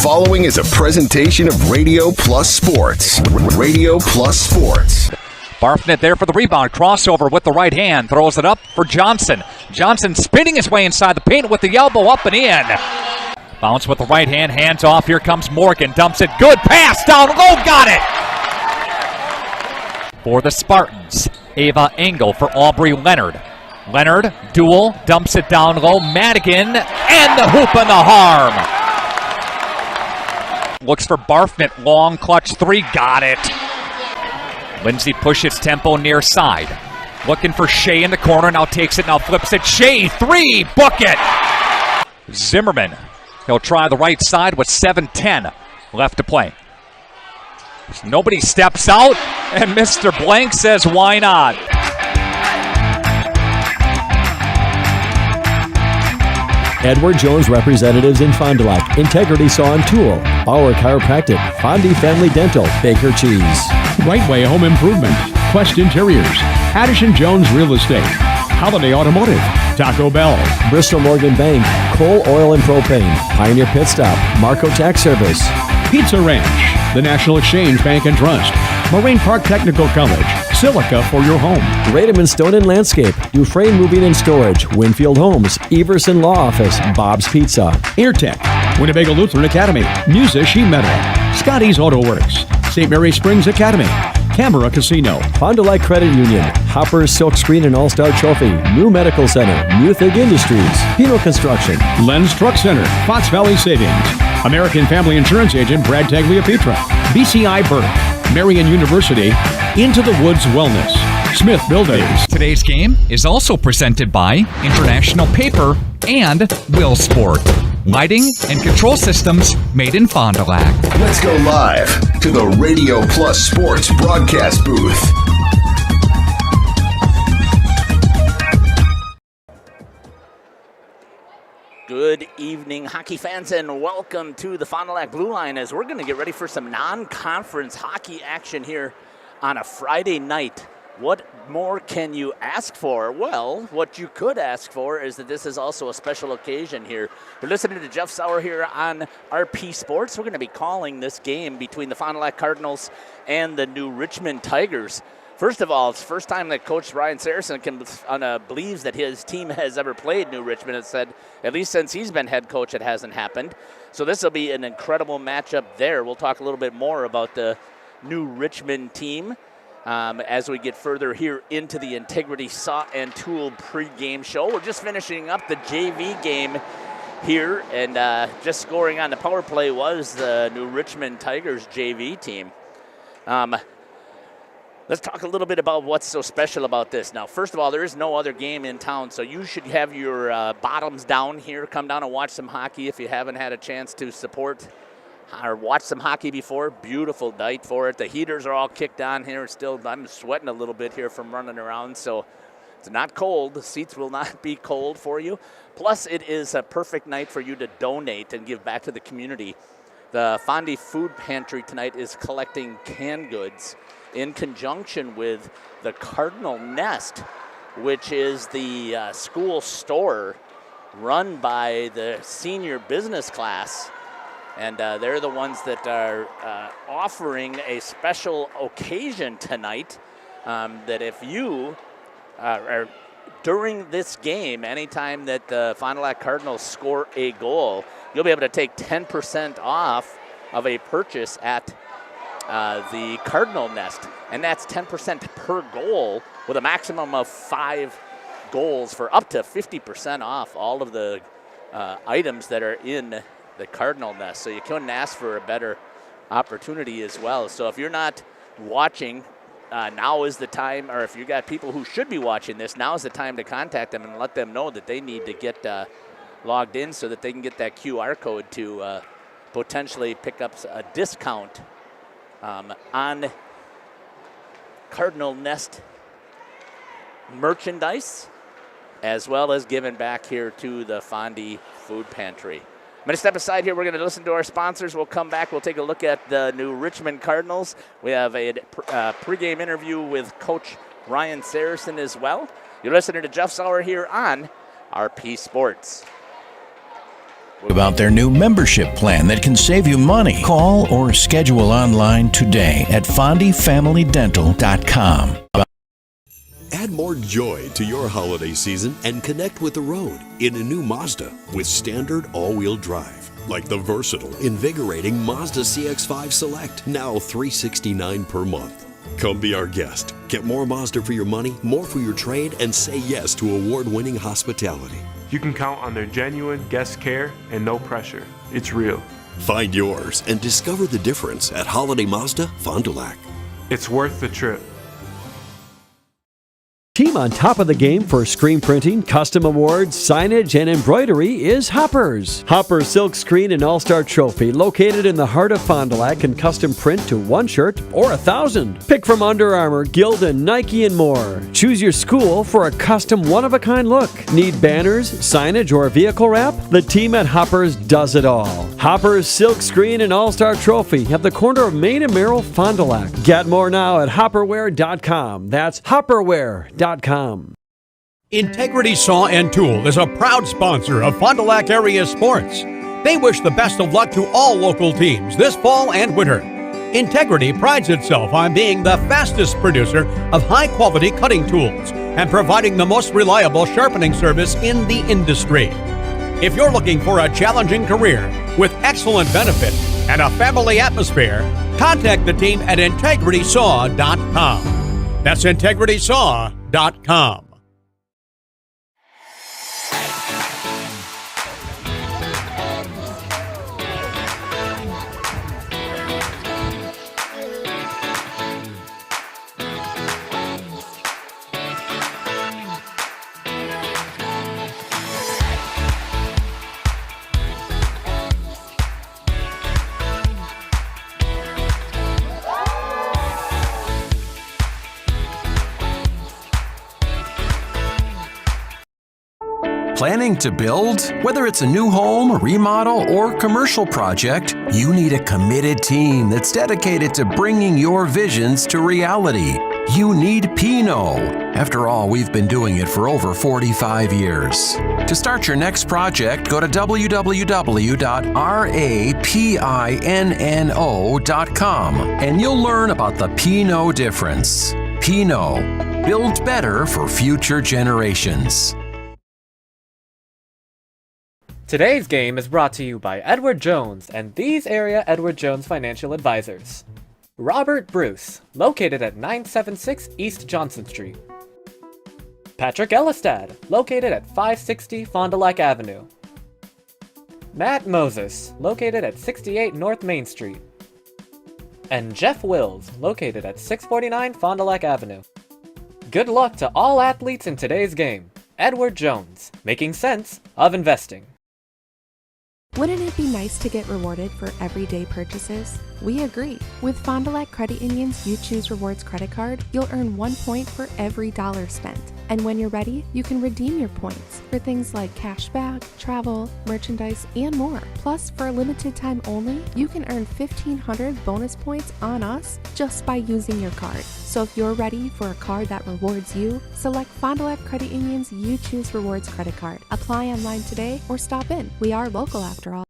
following is a presentation of Radio Plus Sports. Radio Plus Sports. Barfnet there for the rebound. Crossover with the right hand. Throws it up for Johnson. Johnson spinning his way inside the paint with the elbow up and in. Bounce with the right hand. Hands off. Here comes Morgan. Dumps it. Good pass down low. Got it. For the Spartans, Ava Engel for Aubrey Leonard. Leonard, duel. Dumps it down low. Madigan. And the hoop and the harm. Looks for Barfnet. Long clutch three. Got it. Lindsay pushes tempo near side. Looking for Shea in the corner. Now takes it. Now flips it. Shea, three. Book it. Zimmerman. He'll try the right side with 7:10 left to play. Nobody steps out. And Mr. Blank says, why not? Edward Jones Representatives in Fond du Lac, Integrity Saw and Tool, Bauer Chiropractic, Fondy Family Dental, Baker Cheese. Rightway Home Improvement, Quest Interiors, Addison Jones Real Estate, Holiday Automotive, Taco Bell, Bristol Morgan Bank, Coal, Oil and Propane, Pioneer Pit Stop, Marco Tax Service, Pizza Ranch, the National Exchange Bank and Trust, Marine Park Technical College, Silica for your home. Radom and Stone and Landscape, Dufresne Moving and Storage, Winfield Homes, Everson Law Office, Bob's Pizza. Airtech, Winnebago Lutheran Academy, Musa Sheet Metal, Scotty's Auto Works, St. Mary Springs Academy, Camera Casino, Fond du Lac Credit Union, Hopper's Silk Screen and All-Star Trophy, New Medical Center, Muthig Industries, Pino Construction, Len's Truck Center, Fox Valley Savings, American Family Insurance Agent Brad Tagliapietra, BCI Burke, Marian University, Into the Woods Wellness, Smith Buildings. Today's game is also presented by International Paper and Will Sport. Lighting and control systems made in Fond du Lac. Let's go live to the Radio Plus Sports broadcast booth. Good evening, hockey fans, and welcome to the Fond du Lac Blue Line as we're going to get ready for some non-conference hockey action here on a Friday night. What more can you ask for? Well, what you could ask for is that this is also a special occasion here. You're listening to Jeff Sauer here on RP Sports. We're going to be calling this game between the Fond du Lac Cardinals and the New Richmond Tigers. First of all, it's the first time that Coach Ryan Saracen believes that his team has ever played New Richmond. It said, at least since he's been head coach, it hasn't happened. So this will be an incredible matchup there. We'll talk a little bit more about the New Richmond team as we get further here into the Integrity Saw and Tool pregame show. We're just finishing up the JV game here, and just scoring on the power play was the New Richmond Tigers JV team. Let's talk a little bit about what's so special about this. Now, first of all, there is no other game in town, so you should have your bottoms down here. Come down and watch some hockey if you haven't had a chance to support or watch some hockey before. Beautiful night for it. The heaters are all kicked on here. Still, I'm sweating a little bit here from running around, so it's not cold. The seats will not be cold for you. Plus, it is a perfect night for you to donate and give back to the community. The Fondy Food Pantry tonight is collecting canned goods in conjunction with the Cardinal Nest, which is the school store run by the senior business class. And they're the ones that are offering a special occasion tonight that if you are during this game, anytime that the Fond du Lac Cardinals score a goal, you'll be able to take 10% off of a purchase at the Cardinal Nest, and that's 10% per goal with a maximum of 5 goals for up to 50% off all of the items that are in the Cardinal Nest. So you couldn't ask for a better opportunity as well. So if you're not watching, now is the time, or if you got people who should be watching this, now is the time to contact them and let them know that they need to get logged in so that they can get that QR code to potentially pick up a discount on Cardinal Nest merchandise, as well as giving back here to the Fondy Food Pantry. I'm going to step aside here. We're going to listen to our sponsors. We'll come back. We'll take a look at the New Richmond Cardinals. We have a pregame interview with Coach Ryan Saracen as well. You're listening to Jeff Sauer here on RP Sports. About their new membership plan that can save you money. Call or schedule online today at FondiFamilyDental.com. Add more joy to your holiday season and connect with the road in a new Mazda with standard all-wheel drive. Like the versatile, invigorating Mazda CX-5 Select, now $369 per month. Come be our guest. Get more Mazda for your money, more for your trade, and say yes to award-winning hospitality. You can count on their genuine guest care and no pressure. It's real. Find yours and discover the difference at Holiday Mazda, Fond du Lac. It's worth the trip. Team on top of the game for screen printing, custom awards, signage, and embroidery is Hoppers. Hoppers Silk Screen and All-Star Trophy, located in the heart of Fond du Lac, can custom print to 1 shirt or 1,000. Pick from Under Armour, Gildan, Nike, and more. Choose your school for a custom one-of-a-kind look. Need banners, signage, or vehicle wrap? The team at Hoppers does it all. Hoppers Silk Screen and All-Star Trophy at the corner of Main and Merrill, Fond du Lac. Get more now at hopperware.com. That's hopperware.com. Integrity Saw and Tool is a proud sponsor of Fond du Lac area sports. They wish the best of luck to all local teams this fall and winter. Integrity prides itself on being the fastest producer of high-quality cutting tools and providing the most reliable sharpening service in the industry. If you're looking for a challenging career with excellent benefits and a family atmosphere, contact the team at integritysaw.com. That's integritysaw.com. Planning to build? Whether it's a new home, remodel, or commercial project, you need a committed team that's dedicated to bringing your visions to reality. You need Pinot. After all, we've been doing it for over 45 years. To start your next project, go to www.rapinno.com and you'll learn about the Pinot difference. Pinot. Build better for future generations. Today's game is brought to you by Edward Jones and these area Edward Jones financial advisors. Robert Bruce, located at 976 East Johnson Street. Patrick Elistad, located at 560 Fond du Lac Avenue. Matt Moses, located at 68 North Main Street. And Jeff Wills, located at 649 Fond du Lac Avenue. Good luck to all athletes in today's game. Edward Jones, making sense of investing. Wouldn't it be nice to get rewarded for everyday purchases? We agree. With Fond du Lac Credit Union's You Choose Rewards credit card, you'll earn 1 point for every dollar spent. And when you're ready, you can redeem your points for things like cashback, travel, merchandise, and more. Plus, for a limited time only, you can earn 1,500 bonus points on us just by using your card. So if you're ready for a card that rewards you, select Fond du Lac Credit Union's You Choose Rewards credit card. Apply online today or stop in. We are local after all.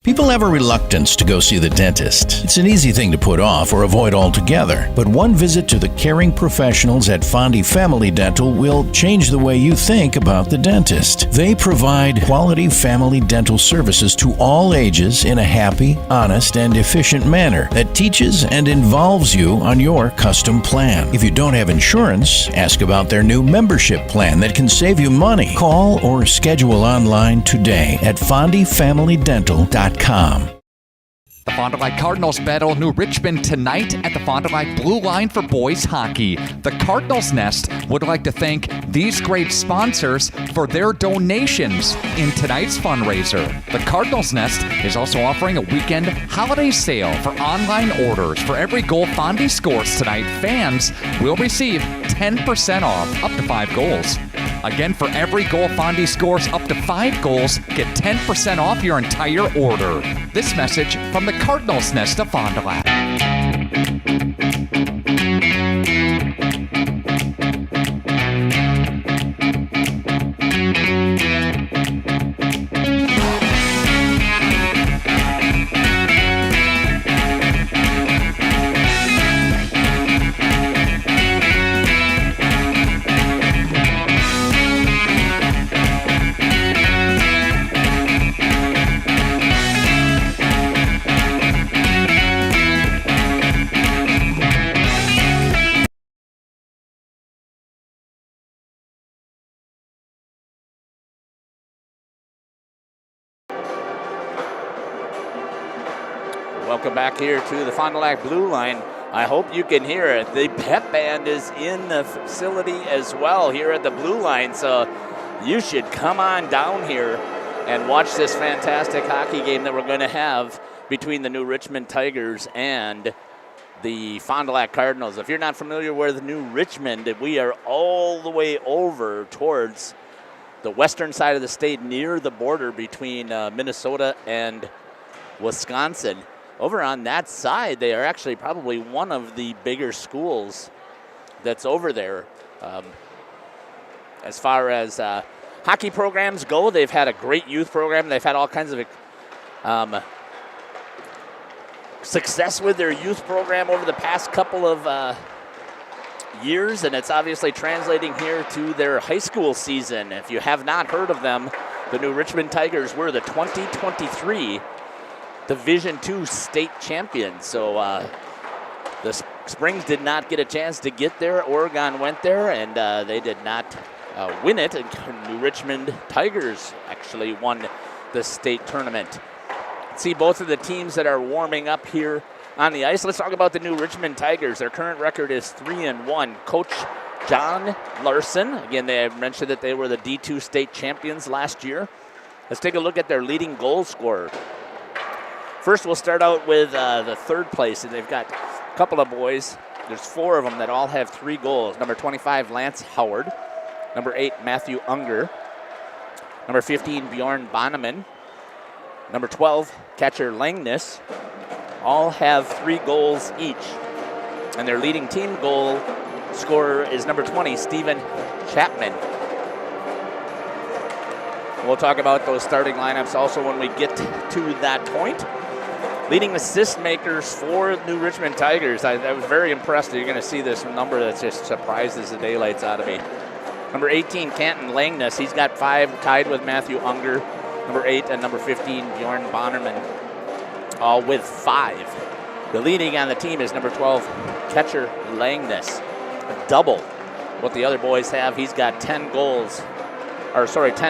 People have a reluctance to go see the dentist. It's an easy thing to put off or avoid altogether. But one visit to the caring professionals at Fondi Family Dental will change the way you think about the dentist. They provide quality family dental services to all ages in a happy, honest, and efficient manner that teaches and involves you on your custom plan. If you don't have insurance, ask about their new membership plan that can save you money. Call or schedule online today at FondiFamilyDental.com. The Fond du Lac Cardinals battle New Richmond tonight at the Fond du Lac Blue Line for boys hockey. The Cardinals Nest would like to thank these great sponsors for their donations in tonight's fundraiser. The Cardinals Nest is also offering a weekend holiday sale for online orders. For every goal Fondi scores tonight, fans will receive 10% off up to 5 goals. Again, for every goal Fondi scores up to 5 goals, get 10% off your entire order. This message from the Cardinals Nest of Fond du Lac. Welcome back here to the Fond du Lac Blue Line. I hope you can hear it. The pep band is in the facility as well here at the Blue Line, so you should come on down here and watch this fantastic hockey game that we're going to have between the New Richmond Tigers and the Fond du Lac Cardinals. If you're not familiar with New Richmond, we are all the way over towards the western side of the state near the border between Minnesota and Wisconsin. Over on that side, they are actually probably one of the bigger schools that's over there. As far as hockey programs go, they've had a great youth program. They've had all kinds of success with their youth program over the past couple of years, and it's obviously translating here to their high school season. If you have not heard of them, the New Richmond Tigers were the 2023 Division II state champions. So the Springs did not get a chance to get there. Oregon went there, and they did not win it. And New Richmond Tigers actually won the state tournament. See both of the teams that are warming up here on the ice. Let's talk about the New Richmond Tigers. Their current record is 3-1. Coach John Larson, again, they have mentioned that they were the D2 state champions last year. Let's take a look at their leading goal scorer. First, we'll start out with the third place, and they've got a couple of boys. There's 4 of them that all have 3 goals. Number 25, Lance Howard. Number 8, Matthew Unger. Number 15, Bjorn Bonneman. Number 12, catcher Langness. All have 3 goals each. And their leading team goal scorer is number 20, Stephen Chapman. We'll talk about those starting lineups also when we get to that point. Leading assist makers for New Richmond Tigers. I was very impressed. You're going to see this number that just surprises the daylights out of me. Number 18, Canton Langness. He's got 5, tied with Matthew Unger. Number 8 and number 15, Bjorn Bonnerman, all with 5. The leading on the team is number 12, catcher Langness. A double what the other boys have. He's got 10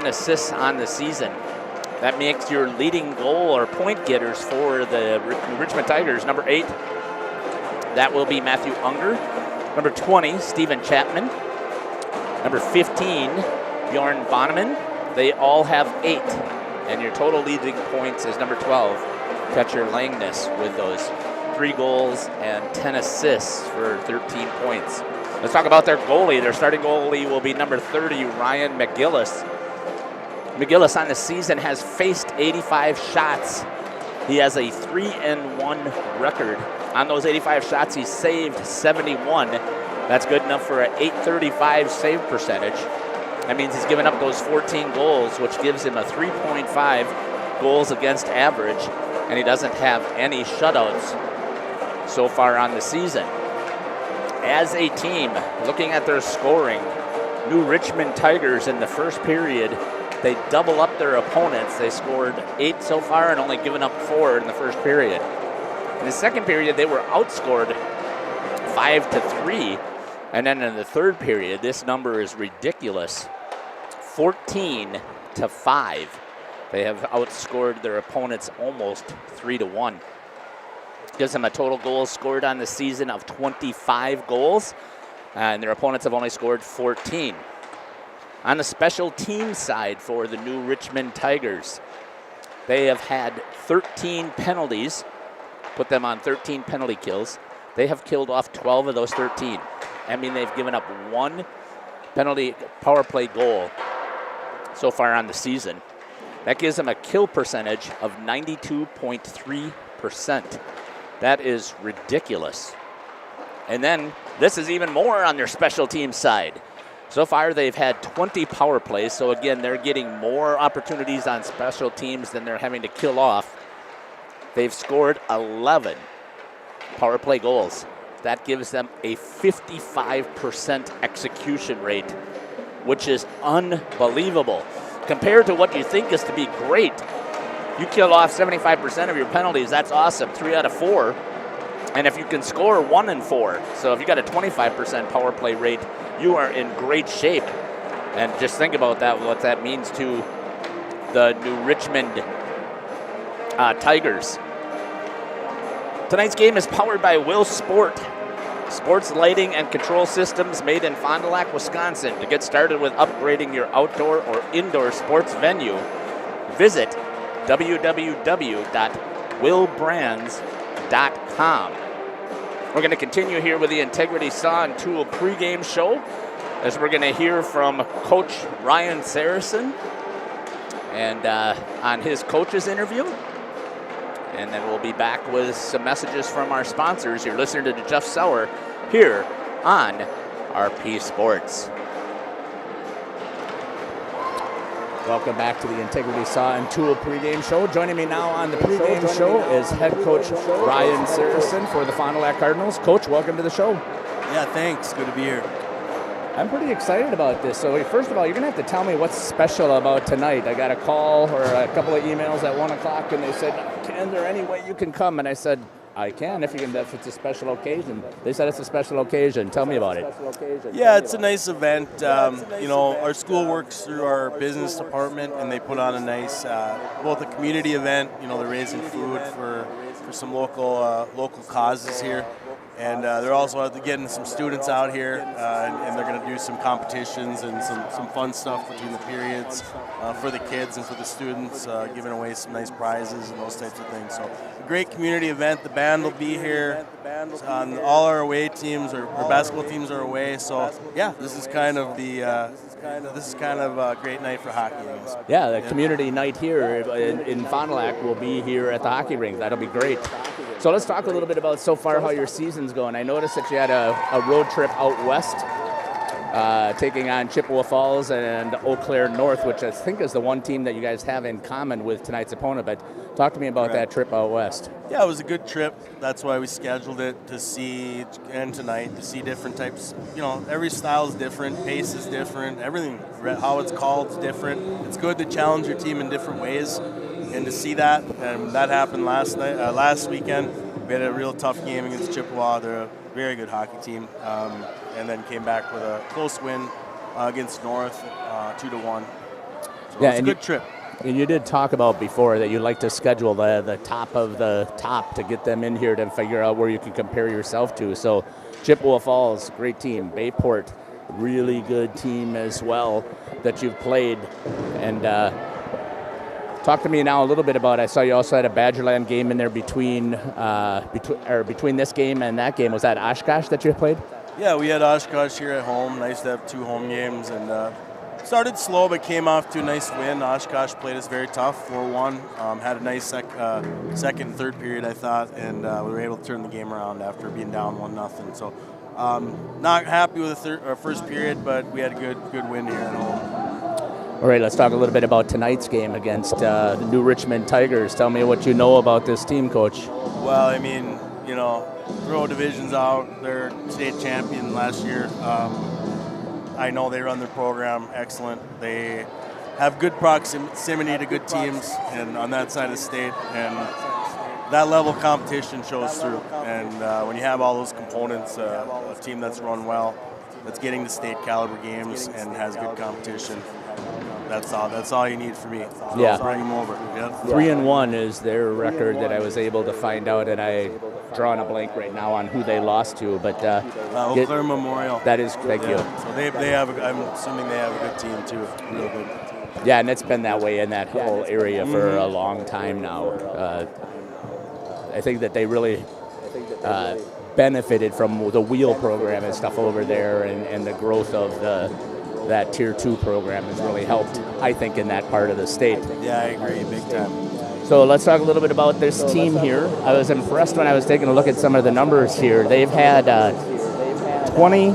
assists on the season. That makes your leading goal or point getters for the Richmond Tigers. Number 8, that will be Matthew Unger. Number 20, Stephen Chapman. Number 15, Bjorn Bonneman. They all have 8. And your total leading points is number 12, catcher Langness, with those 3 goals and 10 assists for 13 points. Let's talk about their goalie. Their starting goalie will be number 30, Ryan McGillis. McGillis on the season has faced 85 shots. He has a 3-1 record. On those 85 shots, he saved 71. That's good enough for an .835 save percentage. That means he's given up those 14 goals, which gives him a 3.5 goals against average, and he doesn't have any shutouts so far on the season. As a team, looking at their scoring, New Richmond Tigers in the first period, they double up their opponents. They scored 8 so far and only given up 4 in the first period. In the second period, they were outscored 5-3. And then in the third period, this number is ridiculous. 14-5. They have outscored their opponents almost 3-1. Gives them a total goals scored on the season of 25 goals. And their opponents have only scored 14. On the special team side for the New Richmond Tigers, they have had 13 penalties, put them on 13 penalty kills. They have killed off 12 of those 13. I mean, they've given up 1 penalty power play goal so far on the season. That gives them a kill percentage of 92.3%. That is ridiculous. And then this is even more on their special team side. So far, they've had 20 power plays. So again, they're getting more opportunities on special teams than they're having to kill off. They've scored 11 power play goals. That gives them a 55% execution rate, which is unbelievable. Compared to what you think is to be great, you kill off 75% of your penalties. That's awesome, 3 out of 4. And if you can score 1 in 4, so if you got a 25% power play rate, you are in great shape. And just think about that, what that means to the New Richmond Tigers. Tonight's game is powered by Will Sport. Sports lighting and control systems made in Fond du Lac, Wisconsin. To get started with upgrading your outdoor or indoor sports venue, visit www.willbrands.com. We're going to continue here with the Integrity Saw and Tool pregame show, as we're going to hear from Coach Ryan Saracen and on his coach's interview. And then we'll be back with some messages from our sponsors. You're listening to Jeff Sauer here on RP Sports. Welcome back to the Integrity Saw and Tool pregame show. Joining me now on the pregame show is head coach Ryan Saracen for the Fond du Lac Cardinals. Coach, welcome to the show. Yeah, thanks. Good to be here. I'm pretty excited about this. So first of all, you're going to have to tell me what's special about tonight. I got a call or a couple of emails at 1 o'clock, and they said, "Is there any way you can come?" And I said, "I can if it's a special occasion." They said it's a special occasion. Tell me about it. Yeah, it's a nice event. Our school works through our business department, and they put on a nice, both a community event. They're raising food for some local causes here. And they're also getting some students out here, and they're going to do some competitions and some fun stuff between the periods for the kids and for the students, giving away some nice prizes and those types of things. So a great community event. The band will be here. All our away teams, our basketball teams are away. So yeah, this is kind of a great night for hockey. Yeah, the community night here in Fond du Lac will be here at the hockey rink. That'll be great. So let's talk a little bit about so far how your season's going. I noticed that you had a road trip out west, taking on Chippewa Falls and Eau Claire North, which I think is the one team that you guys have in common with tonight's opponent. But talk to me about that trip out west. Yeah, it was a good trip. That's why we scheduled it to see, and tonight, to see different types. Every style is different, pace is different, everything, how it's called is different. It's good to challenge your team in different ways. And to see that, and that happened last weekend. We had a real tough game against Chippewa. They're a very good hockey team, and then came back with a close win against North, 2-1. So yeah, it's a good trip. And you did talk about before that you like to schedule the top of the top to get them in here to figure out where you can compare yourself to. So Chippewa Falls, great team. Bayport, really good team as well that you've played. And talk to me now a little bit about, I saw you also had a Badgerland game in there between this game and that game. Was that Oshkosh that you played? Yeah, we had Oshkosh here at home. Nice to have 2 home games. And started slow but came off to a nice win. Oshkosh played us very tough, 4-1. Had a nice second and third period, I thought, and we were able to turn the game around after being down 1-0. So not happy with the first period, but we had a good win here at home. All right, let's talk a little bit about tonight's game against the New Richmond Tigers. Tell me what you know about this team, Coach. Well, I mean, throw divisions out. They're state champion last year. I know they run their program excellent. They have good proximity to good teams and on that side of the state, and that level of competition shows through. And when you have all those components, a team that's run well, that's getting to state caliber games and has good competition, that's all you need for me. So yeah, bring them over. Yep. 3-1 is their record that I was able to find out, and I drawing a blank right now on who they lost to. But Eau Claire Memorial. That is, thank you. So they have. I'm assuming they have a good team too. Real good. Yeah, and it's been that way in that whole area for a long time now. I think that they really benefited from the wheel program and stuff over there, and the growth of that Tier 2 program has really helped, I think, in that part of the state. Yeah, I agree, big time. So let's talk a little bit about this team here. I was impressed when I was taking a look at some of the numbers here. They've had 20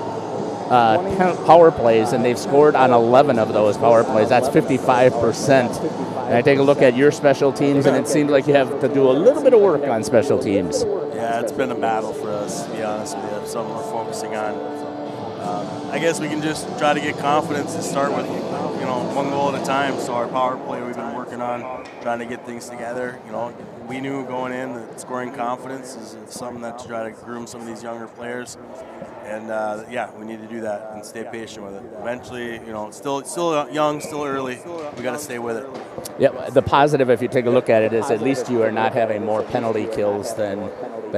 power plays, and they've scored on 11 of those power plays. That's 55%. And I take a look at your special teams, and it seems like you have to do a little bit of work on special teams. Yeah, it's been a battle for us, to be honest with you. It's something we're focusing on. I guess we can just try to get confidence and start with, one goal at a time. So our power play we've been working on, trying to get things together, we knew going in that scoring confidence is something that to try to groom some of these younger players. And we need to do that and stay patient with it. Eventually, still young, still early. We got to stay with it. Yeah, the positive, if you take a look at it, is at least you are not having more penalty kills than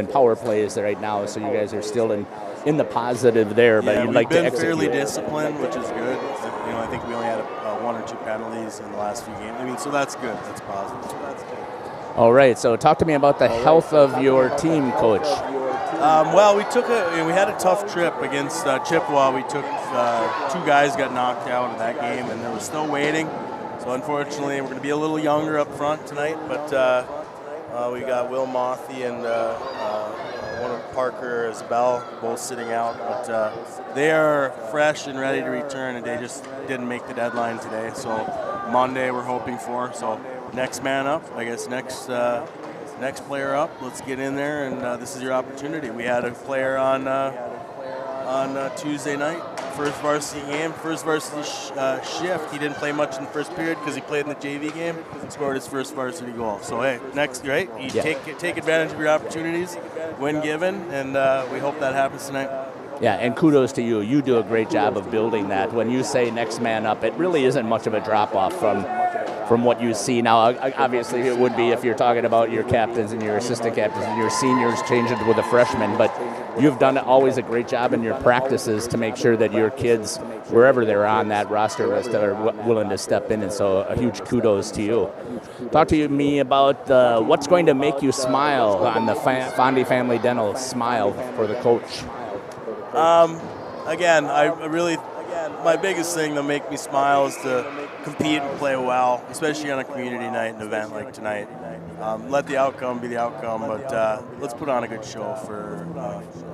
power plays right now. So you guys are still in the positive there. But you'd like to execute. We've been fairly disciplined, which is good. I think we only had 1 or 2 penalties in the last few games. So that's good. That's positive. All right. So talk to me about the health of your team, Coach. Well, we had a tough trip against Chippewa. We took 2 guys got knocked out in that game, and they were still waiting. So unfortunately, we're going to be a little younger up front tonight. But we got Will Mothy and one of Parker Isabel both sitting out. But they are fresh and ready to return, and they just didn't make the deadline today. So Monday we're hoping for. So next man up, I guess next player up. Let's get in there, and this is your opportunity. We had a player on Tuesday night, first varsity game, first varsity shift. He didn't play much in the first period because he played in the JV game. Scored his first varsity goal. So hey, next, right? You take advantage of your opportunities when given, and we hope that happens tonight. Yeah, and kudos to you. You do a great job of building that. When you say next man up, it really isn't much of a drop-off from what you see. Now, obviously, it would be if you're talking about your captains and your assistant captains and your seniors changing with the freshmen, but you've done always a great job in your practices to make sure that your kids, wherever they're on that roster, are willing to step in, and so a huge kudos to you. Talk to me about what's going to make you smile on the Fondy Family Dental Smile for the coach. Again, my biggest thing that make me smile is to compete and play well, especially on a community night, an event like tonight. Let the outcome be the outcome, but let's put on a good show for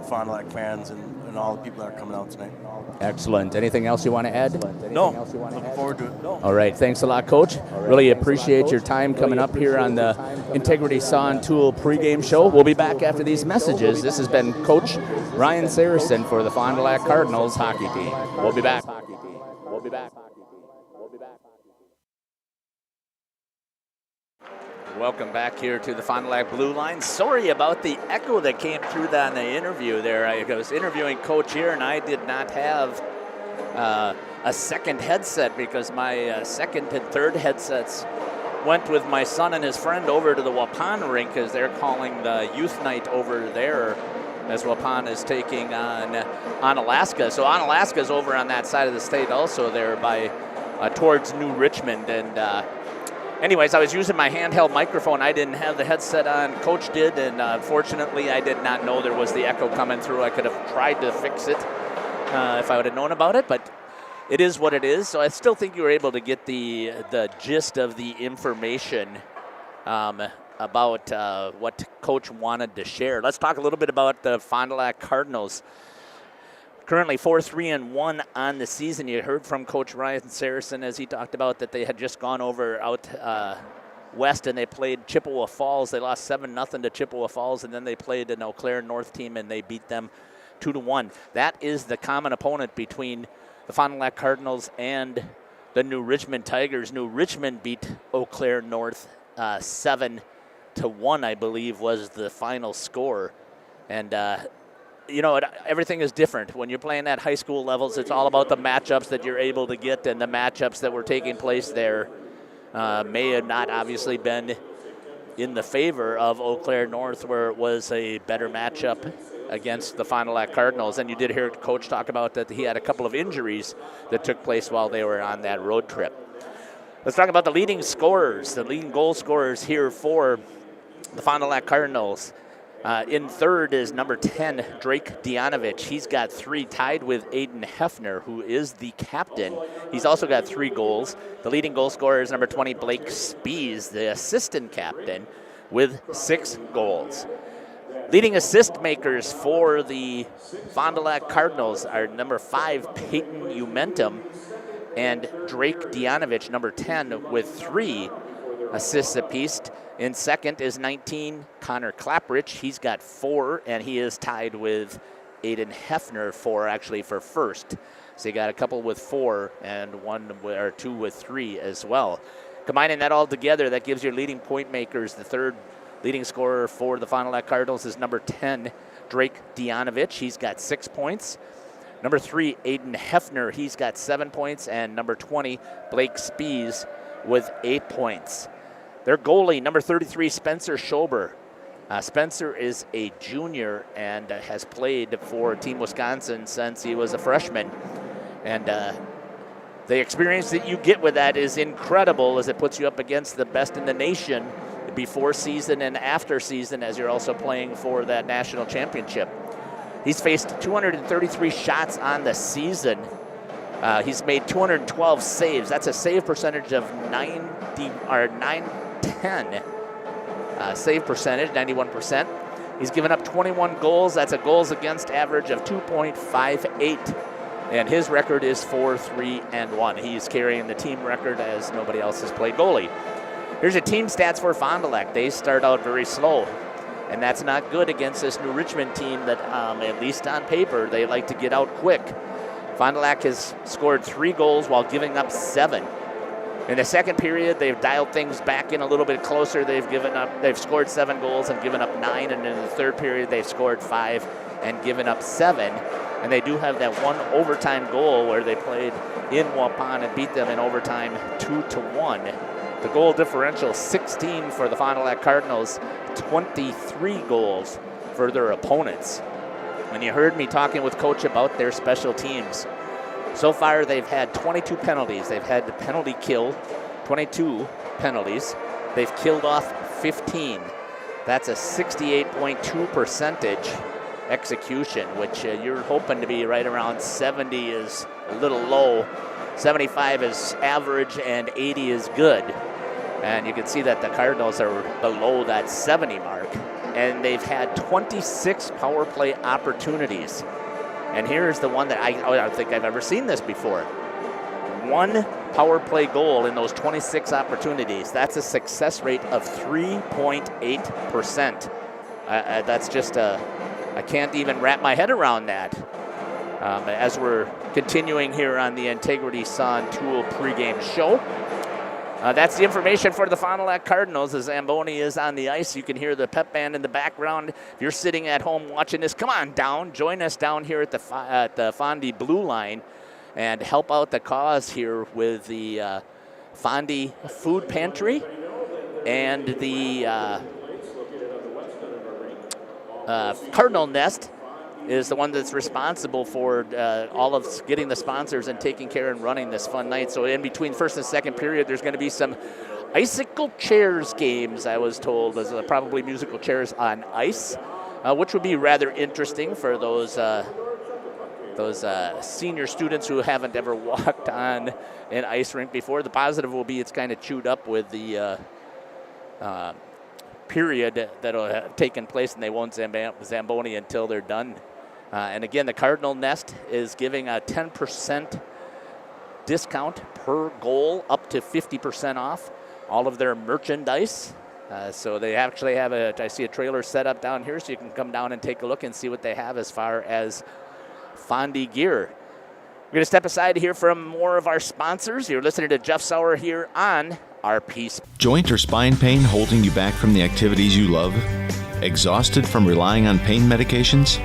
Fond du Lac fans and all the people that are coming out tonight. Excellent. Anything else you want to add? No. Looking forward to it. All right. Thanks a lot, Coach. Really appreciate your time coming up here on the Integrity Saw and Tool pregame show. We'll be back after these messages. This has been Coach Ryan Saracen for the Fond du Lac Cardinals hockey team. We'll be back. We'll be back. Welcome back here to the Fond du Lac Blue Line. Sorry about the echo that came through on the interview there. I was interviewing Coach here, and I did not have a second headset because my second and third headsets went with my son and his friend over to the Waupun rink because they're calling the youth night over there as Waupun is taking on Alaska. So Alaska is over on that side of the state also there by towards New Richmond. And anyways, I was using my handheld microphone. I didn't have the headset on. Coach did, and unfortunately, I did not know there was the echo coming through. I could have tried to fix it if I would have known about it, but it is what it is. So I still think you were able to get the gist of the information about what Coach wanted to share. Let's talk a little bit about the Fond du Lac Cardinals. Currently 4-3-1 on the season. You heard from Coach Ryan Saracen as he talked about that they had just gone over out west and they played Chippewa Falls. They lost 7-0 to Chippewa Falls, and then they played an Eau Claire North team and they beat them 2-1. That is the common opponent between the Fond du Lac Cardinals and the New Richmond Tigers. New Richmond beat Eau Claire North 7-1, I believe, was the final score. And everything is different. When you're playing at high school levels, it's all about the matchups that you're able to get, and the matchups that were taking place there may have not obviously been in the favor of Eau Claire North, where it was a better matchup against the Fond du Lac Cardinals. And you did hear Coach talk about that he had a couple of injuries that took place while they were on that road trip. Let's talk about the leading scorers, the leading goal scorers here for the Fond du Lac Cardinals. In third is number 10, Drake Dianovich. He's got 3, tied with Aiden Hefner, who is the captain. He's also got 3 goals. The leading goal scorer is number 20, Blake Spees, the assistant captain, with 6 goals. Leading assist makers for the Fond du Lac Cardinals are number 5, Peyton Umentum, and Drake Dianovich, number 10, with 3 assists apiece. In second is 19, Connor Clapprich. He's got 4, and he is tied with Aiden Hefner for first. So you got a couple with 4 and 2 with 3 as well. Combining that all together, that gives your leading point makers the third Leading scorer for the Fond du Lac Cardinals is number 10, Drake Dianovich. He's got 6 points. Number 3, Aiden Hefner. He's got 7 points. And number 20, Blake Spees with 8 points. Their goalie, number 33, Spencer Schober. Spencer is a junior and has played for Team Wisconsin since he was a freshman. And the experience that you get with that is incredible, as it puts you up against the best in the nation before season and after season, as you're also playing for that national championship. He's faced 233 shots on the season. He's made 212 saves. That's a save percentage of 910. Save percentage, 91%. He's given up 21 goals. That's a goals against average of 2.58. And his record is 4-3-1. He's carrying the team record as nobody else has played goalie. Here's your team stats for Fond du Lac. They start out very slow, and that's not good against this New Richmond team that, at least on paper, they like to get out quick. Fond du Lac has scored 3 goals while giving up 7. In the second period, they've dialed things back in a little bit closer. They've scored 7 goals and given up 9, and in the third period, they've scored 5 and given up 7. And they do have that one overtime goal where they played in Waupun and beat them in overtime 2-1. The goal differential, 16 for the Fond du Lac Cardinals, 23 goals for their opponents. When you heard me talking with Coach about their special teams, so far they've had 22 penalties. They've had the penalty kill, 22 penalties. They've killed off 15. That's a 68.2 percentage execution, which you're hoping to be right around 70 is a little low. 75 is average and 80 is good. And you can see that the Cardinals are below that 70 mark. And they've had 26 power play opportunities. And here's the one that I don't think I've ever seen this before. 1 power play goal in those 26 opportunities. That's a success rate of 3.8%. That's just I can't even wrap my head around that. As we're continuing here on the Integrity Saw and Tool pregame show. That's the information for the Fond du Lac Cardinals as Zamboni is on the ice. You can hear the pep band in the background. If you're sitting at home watching this, come on down. Join us down here at the Fondy Blue Line and help out the cause here with the Fondy Food Pantry and the Cardinal Nest is the one that's responsible for all of getting the sponsors and taking care and running this fun night. So in between first and second period, there's going to be some icicle chairs games, I was told. There's probably musical chairs on ice, which would be rather interesting for those senior students who haven't ever walked on an ice rink before. The positive will be it's kind of chewed up with the period that will have taken place, and they won't Zamboni until they're done. And again, the Cardinal Nest is giving a 10% discount per goal, up to 50% off all of their merchandise. So they actually have I see a trailer set up down here, so you can come down and take a look and see what they have as far as Fondy gear. We're going to step aside to hear from more of our sponsors. You're listening to Jeff Sauer here on RP. Joint or spine pain holding you back from the activities you love? Exhausted from relying on pain medications?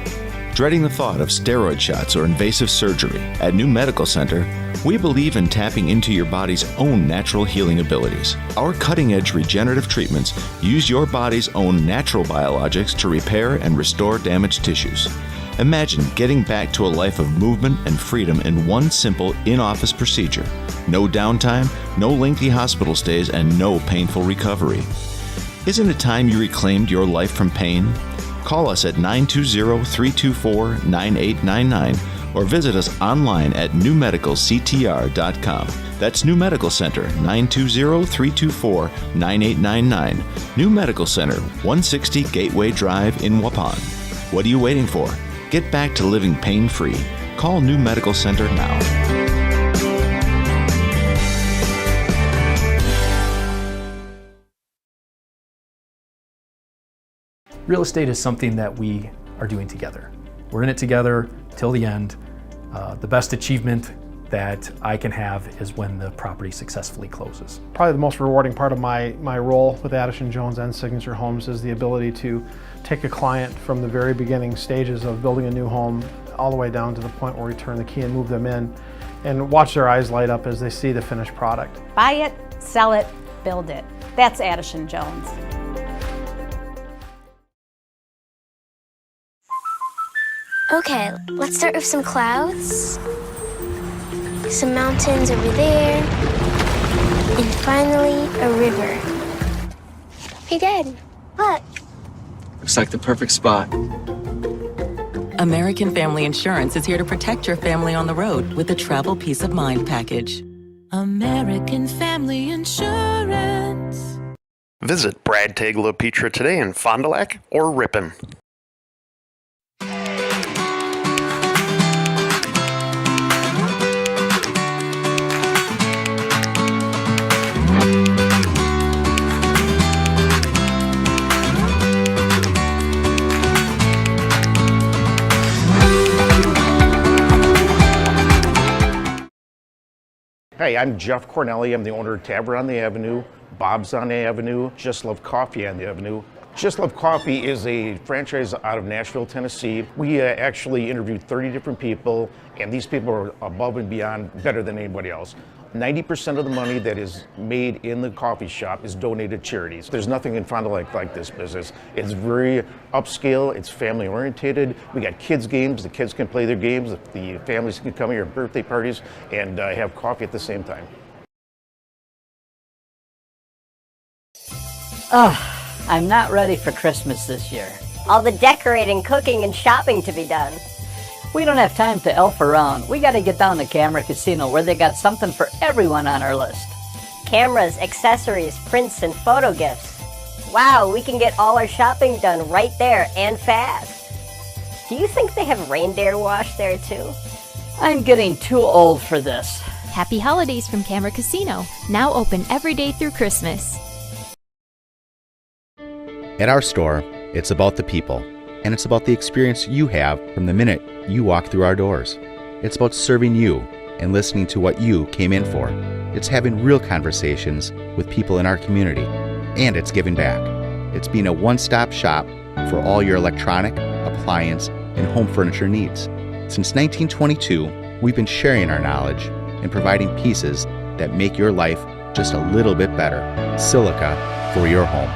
Dreading the thought of steroid shots or invasive surgery? At New Medical Center, we believe in tapping into your body's own natural healing abilities. Our cutting-edge regenerative treatments use your body's own natural biologics to repair and restore damaged tissues. Imagine getting back to a life of movement and freedom in one simple in-office procedure. No downtime, no lengthy hospital stays, and no painful recovery. Isn't it time you reclaimed your life from pain? Call us at 920-324-9899 or visit us online at newmedicalctr.com. That's New Medical Center, 920-324-9899. New Medical Center, 160 Gateway Drive in Waupun. What are you waiting for? Get back to living pain-free. Call New Medical Center now. Real estate is something that we are doing together. We're in it together till the end. The best achievement that I can have is when the property successfully closes. Probably the most rewarding part of my role with Addison Jones and Signature Homes is the ability to take a client from the very beginning stages of building a new home all the way down to the point where we turn the key and move them in and watch their eyes light up as they see the finished product. Buy it, sell it, build it. That's Addison Jones. Okay, let's start with some clouds, some mountains over there, and finally a river. Hey Dad, look. Looks like the perfect spot. American Family Insurance is here to protect your family on the road with the Travel Peace of Mind package. American Family Insurance. Visit Brad Tagle Pizza today in Fond du Lac or Ripon. Hey, I'm Jeff Cornelli. I'm the owner of Tavern on the Avenue, Bob's on the Avenue, Just Love Coffee on the Avenue. Just Love Coffee is a franchise out of Nashville, Tennessee. We actually interviewed 30 different people, and these people are above and beyond better than anybody else. 90% of the money that is made in the coffee shop is donated to charities. There's nothing in Fond du Lac like this business. It's very upscale, it's family oriented. We got kids games, the kids can play their games, the families can come here at birthday parties and have coffee at the same time. Oh, I'm not ready for Christmas this year. All the decorating, cooking, and shopping to be done. We don't have time to elf around. We gotta get down to Camera Casino where they got something for everyone on our list. Cameras, accessories, prints, and photo gifts. Wow, we can get all our shopping done right there and fast. Do you think they have reindeer wash there too? I'm getting too old for this. Happy holidays from Camera Casino, now open every day through Christmas. At our store, it's about the people, and it's about the experience you have from the minute you walk through our doors. It's about serving you and listening to what you came in for. It's having real conversations with people in our community, and it's giving back. It's being a one-stop shop for all your electronic, appliance, and home furniture needs. Since 1922, we've been sharing our knowledge and providing pieces that make your life just a little bit better. Silica for your home.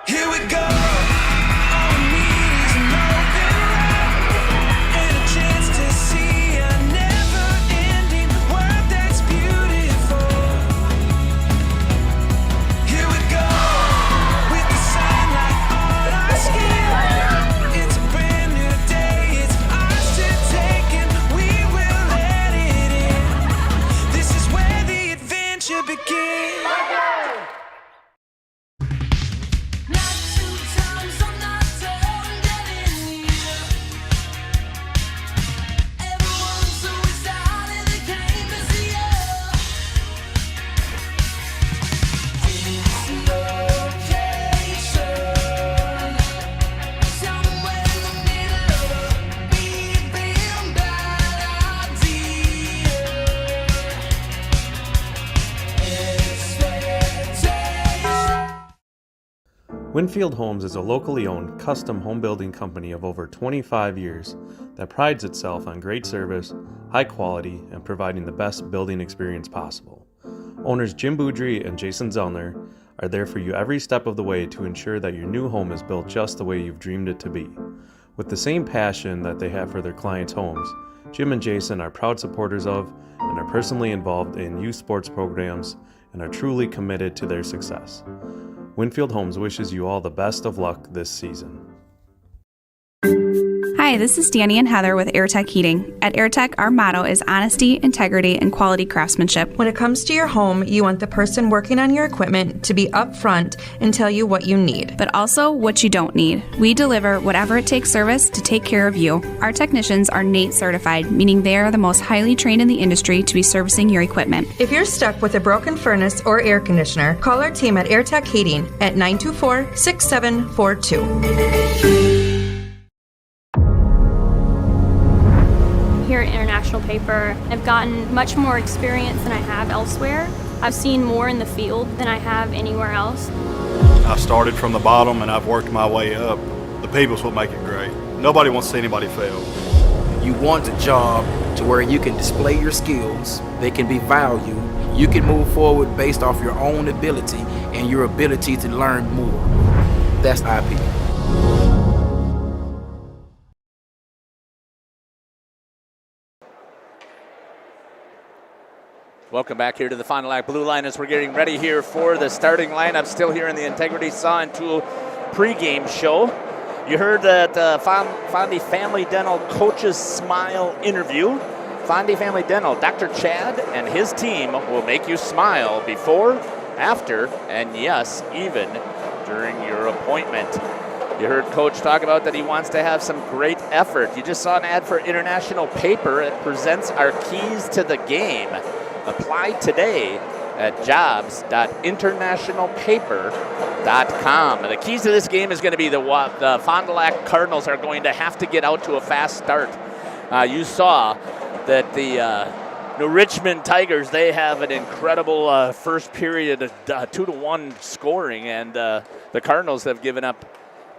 Here we go. All we need is an open road and a chance to see a never-ending world that's beautiful. Here we go, with the sunlight on our skin. It's a brand new day, it's ours to take, and we will let it in. This is where the adventure begins. Winfield Homes is a locally owned, custom home building company of over 25 years that prides itself on great service, high quality, and providing the best building experience possible. Owners Jim Boudry and Jason Zellner are there for you every step of the way to ensure that your new home is built just the way you've dreamed it to be. With the same passion that they have for their clients' homes, Jim and Jason are proud supporters of and are personally involved in youth sports programs and are truly committed to their success. Winfield Homes wishes you all the best of luck this season. Hi, this is Danny and Heather with AirTech Heating. At AirTech, our motto is honesty, integrity, and quality craftsmanship. When it comes to your home, you want the person working on your equipment to be upfront and tell you what you need. But also what you don't need. We deliver whatever it takes service to take care of you. Our technicians are NATE certified, meaning they are the most highly trained in the industry to be servicing your equipment. If you're stuck with a broken furnace or air conditioner, call our team at AirTech Heating at 924-6742. paper. I've gotten much more experience than I have elsewhere. I've seen more in the field than I have anywhere else. I started from the bottom and I've worked my way up. The people's what make it great. Nobody wants to see anybody fail. You want a job to where you can display your skills, they can be valued, you can move forward based off your own ability and your ability to learn more. That's IP. Welcome back here to the Fond du Lac Blue Line as we're getting ready here for the starting lineup. Still here in the Integrity Saw and Tool pregame show. You heard that Fondy Family Dental Coach's Smile interview. Fondy Family Dental, Dr. Chad and his team will make you smile before, after, and yes, even during your appointment. You heard Coach talk about that he wants to have some great effort. You just saw an ad for International Paper. It presents our keys to the game. Apply today at jobs.internationalpaper.com. The keys to this game is going to be the Fond du Lac Cardinals are going to have to get out to a fast start. You saw that the New Richmond Tigers, they have an incredible first period, 2-1 scoring, and the Cardinals have given up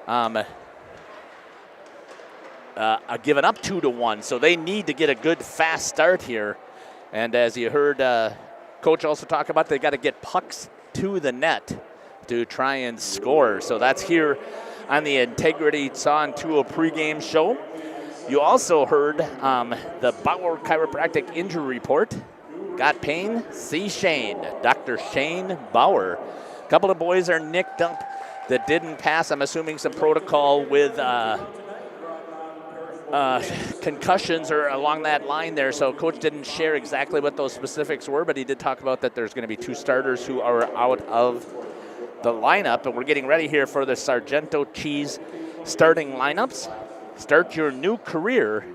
2-1. So they need to get a good fast start here. And as you heard Coach also talk about, they got to get pucks to the net to try and score. So that's here on the Integrity Saw and Tool pregame show. You also heard the Bauer Chiropractic Injury Report. Got pain? See Shane, Dr. Shane Bauer. A couple of boys are nicked up that didn't pass. I'm assuming some protocol with concussions or along that line there, so Coach didn't share exactly what those specifics were, but he did talk about that there's going to be 2 starters who are out of the lineup, and we're getting ready here for the Sargento Cheese starting lineups. Start your new career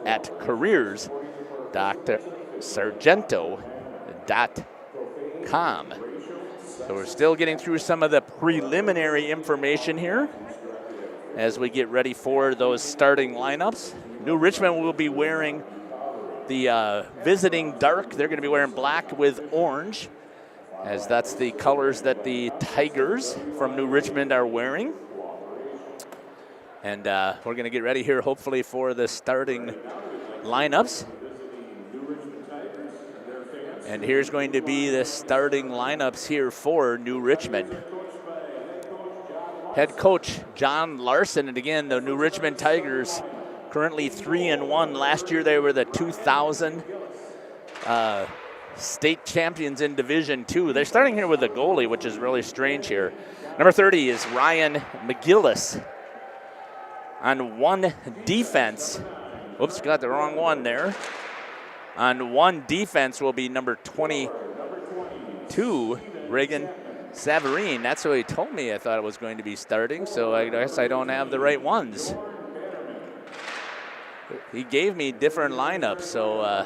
at careers.sargento.com. So we're still getting through some of the preliminary information here as we get ready for those starting lineups. New Richmond will be wearing the visiting dark. They're going to be wearing black with orange, as that's the colors that the Tigers from New Richmond are wearing. And we're going to get ready here, hopefully, for the starting lineups. And here's going to be the starting lineups here for New Richmond. Head coach John Larson, and again, the New Richmond Tigers currently 3-1. Last year they were the 2000 state champions in Division II. They're starting here with a goalie, which is really strange here. Number 30 is Ryan McGillis. On one defense, whoops, got the wrong one there. On one defense will be number 22, Reagan Savarine. That's what he told me I thought it was going to be starting, so I guess I don't have the right ones. He gave me different lineups, so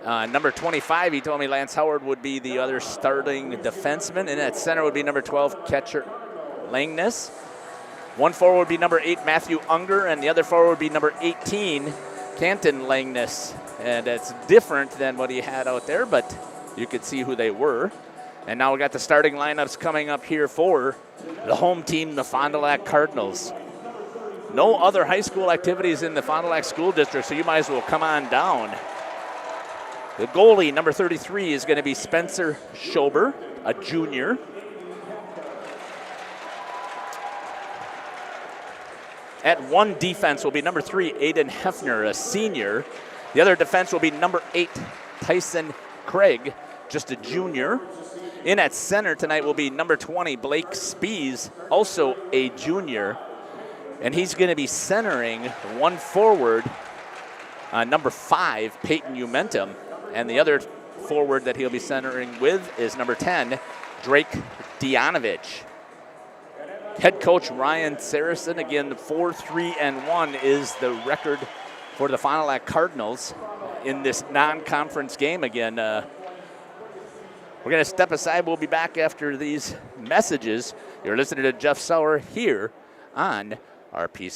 number 25, he told me Lance Howard would be the other starting defenseman, and at center would be number 12, catcher Langness. One forward would be number 8, Matthew Unger, and the other forward would be number 18, Canton Langness. And it's different than what he had out there, but you could see who they were. And now we got the starting lineups coming up here for the home team, the Fond du Lac Cardinals. No other high school activities in the Fond du Lac School District, so you might as well come on down. The goalie, number 33, is going to be Spencer Schober, a junior. At one defense will be number 3, Aiden Hefner, a senior. The other defense will be number 8, Tyson Craig, just a junior. In at center tonight will be number 20, Blake Spees, also a junior. And he's going to be centering one forward, number 5, Peyton Umentum. And the other forward that he'll be centering with is number 10, Drake Dianovich. Head coach Ryan Saracen, again, 4-3-1 is the record for the Fond du Lac Cardinals in this non-conference game. Again, we're going to step aside. We'll be back after these messages. You're listening to Jeff Sauer here on RPC.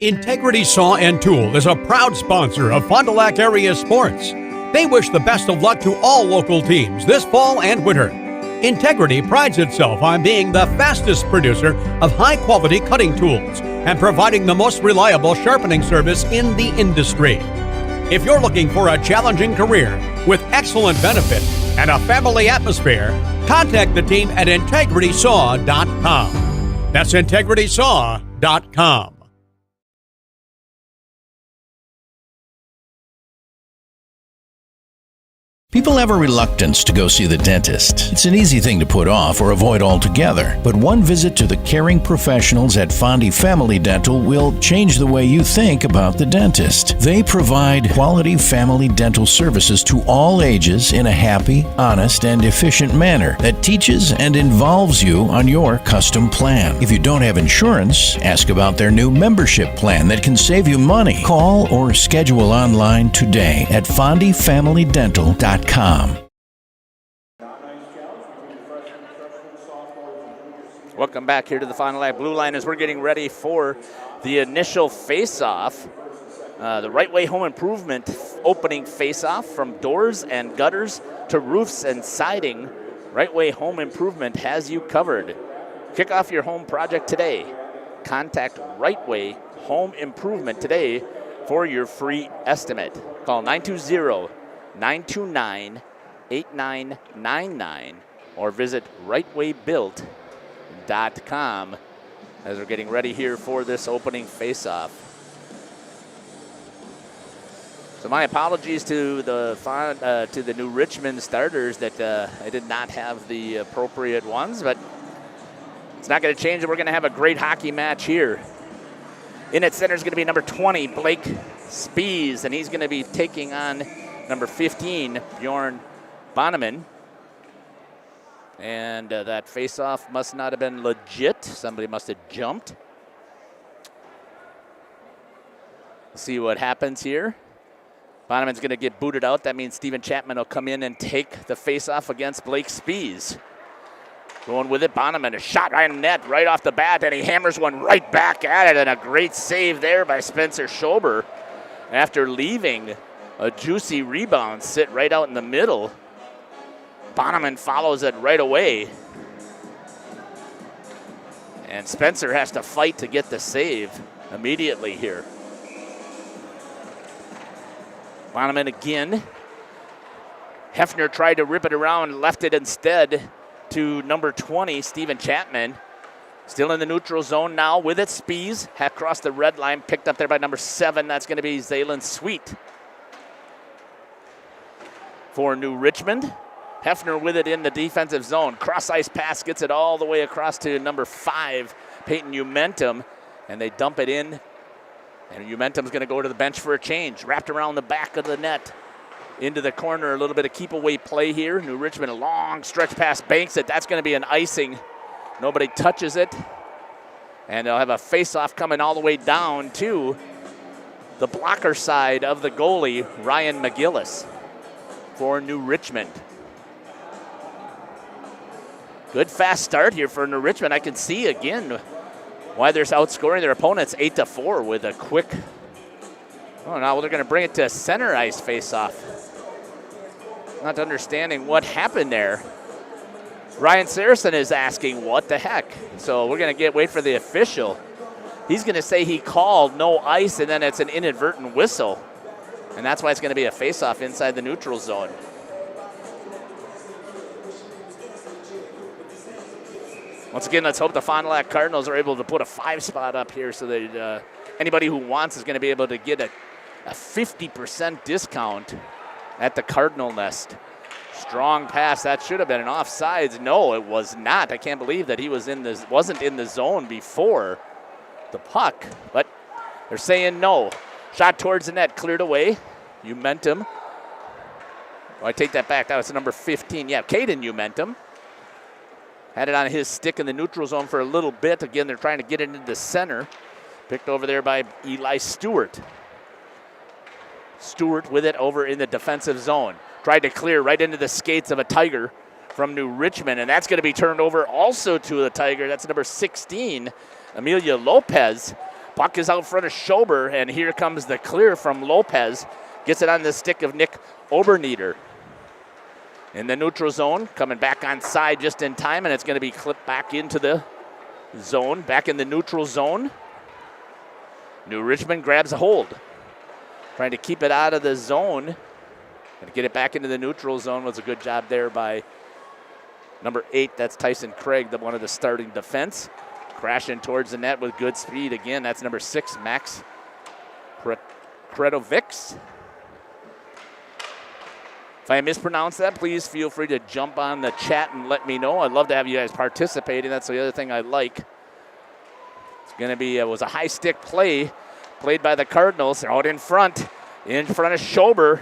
Integrity Saw and Tool is a proud sponsor of Fond du Lac area sports. They wish the best of luck to all local teams this fall and winter. Integrity prides itself on being the fastest producer of high-quality cutting tools and providing the most reliable sharpening service in the industry. If you're looking for a challenging career with excellent benefits and a family atmosphere, contact the team at integritysaw.com. That's integritysaw.com. People have a reluctance to go see the dentist. It's an easy thing to put off or avoid altogether, but one visit to the caring professionals at Fondi Family Dental will change the way you think about the dentist. They provide quality family dental services to all ages in a happy, honest, and efficient manner that teaches and involves you on your custom plan. If you don't have insurance, ask about their new membership plan that can save you money. Call or schedule online today at FondiFamilyDental.com. Welcome back here to the Fond du Lac Blue Line as we're getting ready for the initial face-off. The Right Way Home Improvement opening face-off, from doors and gutters to roofs and siding. Right Way Home Improvement has you covered. Kick off your home project today. Contact Right Way Home Improvement today for your free estimate. Call 920-929-8999 or visit rightwaybuilt.com as we're getting ready here for this opening face-off. So my apologies to the New Richmond starters that I did not have the appropriate ones, but it's not going to change. We're going to have a great hockey match here. In at center is going to be number 20, Blake Spees, and he's going to be taking on number 15, Bjorn Bonneman. And that face-off must not have been legit. Somebody must have jumped. See what happens here. Bonneman's going to get booted out. That means Steven Chapman will come in and take the face-off against Blake Spees. Going with it, Bonneman, a shot right in net right off the bat, and he hammers one right back at it, and a great save there by Spencer Schober after leaving a juicy rebound sit right out in the middle. Bonneman follows it right away. And Spencer has to fight to get the save immediately here. Bonneman again. Hefner tried to rip it around, left it instead to number 20, Steven Chapman. Still in the neutral zone now with it, Spees. Across the red line, picked up there by number 7. That's going to be Zaylen Sweet. For New Richmond, Hefner with it in the defensive zone. Cross-ice pass gets it all the way across to number 5, Peyton Umentum, and they dump it in. And Umentum's going to go to the bench for a change. Wrapped around the back of the net. Into the corner, a little bit of keep-away play here. New Richmond, a long stretch pass, banks it. That's going to be an icing. Nobody touches it. And they'll have a face-off coming all the way down to the blocker side of the goalie, Ryan McGillis, for New Richmond. Good fast start here for New Richmond. I can see again why they're outscoring their opponents 8-4 with a quick. Oh, now they're going to bring it to center ice face-off. Not understanding what happened there. Ryan Saracen is asking, what the heck? So we're going to wait for the official. He's going to say he called no ice, and then it's an inadvertent whistle. And that's why it's going to be a face-off inside the neutral zone. Once again, let's hope the Fond du Lac Cardinals are able to put a 5 spot up here so that anybody who wants is going to be able to get a 50% discount at the Cardinal Nest. Strong pass. That should have been an offsides. No, it was not. I can't believe that he wasn't in the zone before the puck, but they're saying no. Shot towards the net, cleared away. Umentum. Oh, I take that back. That was number 15. Yeah, Caden Umentum. Had it on his stick in the neutral zone for a little bit. Again, they're trying to get it into the center. Picked over there by Eli Stewart. Stewart with it over in the defensive zone. Tried to clear right into the skates of a Tiger from New Richmond, and that's going to be turned over also to the Tiger. That's number 16, Amelia Lopez. Puck is out front of Schober, and here comes the clear from Lopez. Gets it on the stick of Nick Obernieder. In the neutral zone, coming back on side just in time, and it's going to be clipped back into the zone, back in the neutral zone. New Richmond grabs a hold, trying to keep it out of the zone and get it back into the neutral zone. Was a good job there by number 8, that's Tyson Craig, one of the starting defense. Crashing towards the net with good speed. Again, that's number 6, Max Kretovics. If I mispronounce that, please feel free to jump on the chat and let me know. I'd love to have you guys participating. That's the other thing I like. It's going to be, it was a high stick play played by the Cardinals out in front of Schober.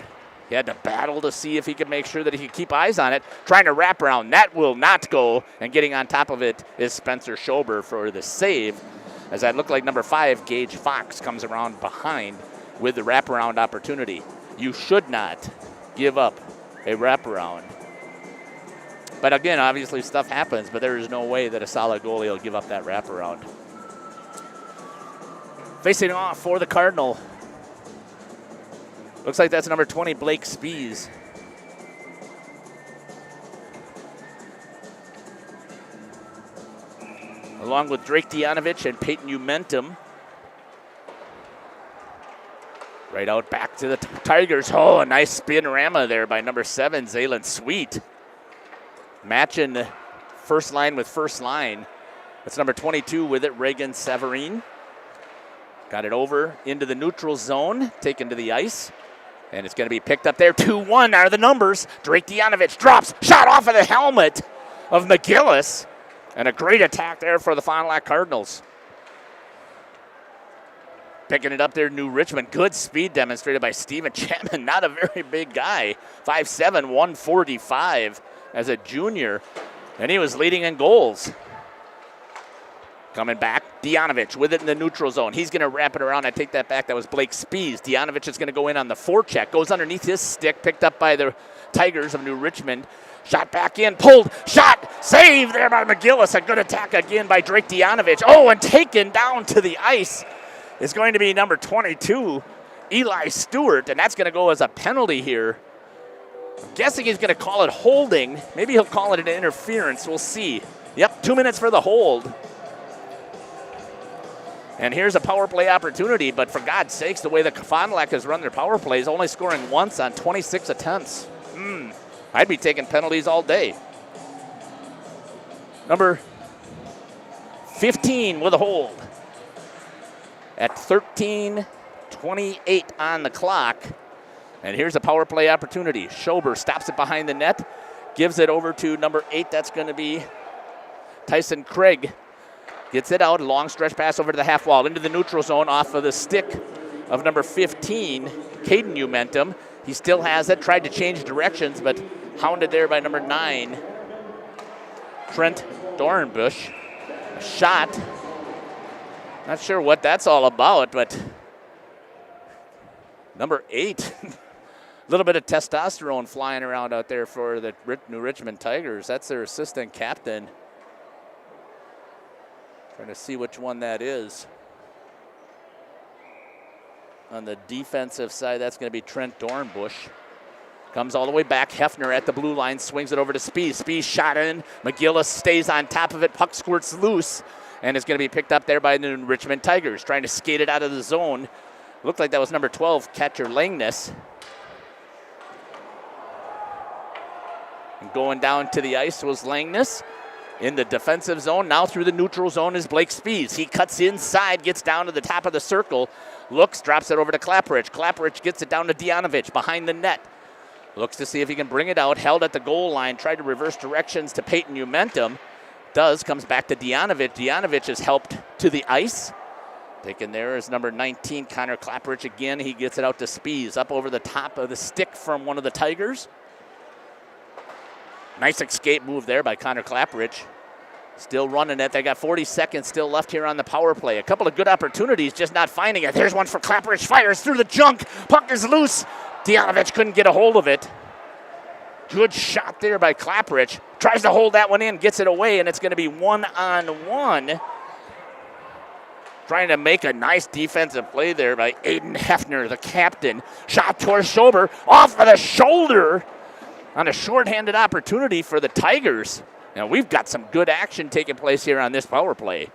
He had to battle to see if he could make sure that he could keep eyes on it. Trying to wrap around. That will not go. And getting on top of it is Spencer Schober for the save. As that looked like number 5, Gage Fox, comes around behind with the wraparound opportunity. You should not give up a wraparound. But again, obviously stuff happens, but there is no way that a solid goalie will give up that wraparound. Facing off for the Cardinal. Looks like that's number 20, Blake Spees. Along with Drake Dianovich and Peyton Umentum. Right out back to the Tigers. Oh, a nice spin-rama there by number 7, Zaylen Sweet. Matching first line with first line. That's number 22 with it, Reagan Severine. Got it over into the neutral zone, taken to the ice. And it's going to be picked up there. 2-1 are the numbers. Drake Dianovich drops, shot off of the helmet of McGillis. And a great attack there for the Fond du Lac Cardinals. Picking it up there, New Richmond. Good speed demonstrated by Steven Chapman. Not a very big guy. 5'7", 145 as a junior. And he was leading in goals. Coming back, Dianovich with it in the neutral zone. He's going to wrap it around. I take that back. That was Blake Spees. Dianovich is going to go in on the forecheck. Goes underneath his stick. Picked up by the Tigers of New Richmond. Shot back in. Pulled. Shot. Save there by McGillis. A good attack again by Drake Dianovich. Oh, and taken down to the ice is going to be number 22, Eli Stewart. And that's going to go as a penalty here. I'm guessing he's going to call it holding. Maybe he'll call it an interference. We'll see. Yep, 2 minutes for the hold. And here's a power play opportunity, but for God's sakes, the way the Fond du Lac has run their power plays, only scoring once on 26 attempts. I'd be taking penalties all day. Number 15 with a hold. At 13:28 on the clock. And here's a power play opportunity. Schober stops it behind the net, gives it over to number 8. That's going to be Tyson Craig. Gets it out, a long stretch pass over to the half wall, into the neutral zone off of the stick of number 15, Caden Umentum. He still has it, tried to change directions, but hounded there by number 9, Trent Dornbush. A shot. Not sure what that's all about, but number 8. A little bit of testosterone flying around out there for the New Richmond Tigers. That's their assistant captain. Trying to see which one that is. On the defensive side, that's going to be Trent Dornbush. Comes all the way back. Hefner at the blue line, swings it over to Spees. Spees shot in. McGillis stays on top of it. Puck squirts loose, and it's going to be picked up there by the Richmond Tigers. Trying to skate it out of the zone. Looked like that was number 12, catcher Langness. And going down to the ice was Langness. In the defensive zone, now through the neutral zone is Blake Spees. He cuts inside, gets down to the top of the circle, looks, drops it over to Klaparich. Klaparich gets it down to Dianovich behind the net. Looks to see if he can bring it out, held at the goal line, tried to reverse directions to Peyton Umentum. Does, comes back to Dianovich. Dianovich is helped to the ice. Taken there is number 19, Connor Klaparich again. He gets it out to Spees, up over the top of the stick from one of the Tigers. Nice escape move there by Connor Klaparich. Still running it. They got 40 seconds still left here on the power play. A couple of good opportunities, just not finding it. There's one for Klaparich. Fires through the junk. Puck is loose. Dianovich couldn't get a hold of it. Good shot there by Klaparich. Tries to hold that one in, gets it away, and it's going to be 1-on-1 Trying to make a nice defensive play there by Aiden Hefner, the captain. Shot towards Schober, off of the shoulder on a shorthanded opportunity for the Tigers. Now we've got some good action taking place here on this power play.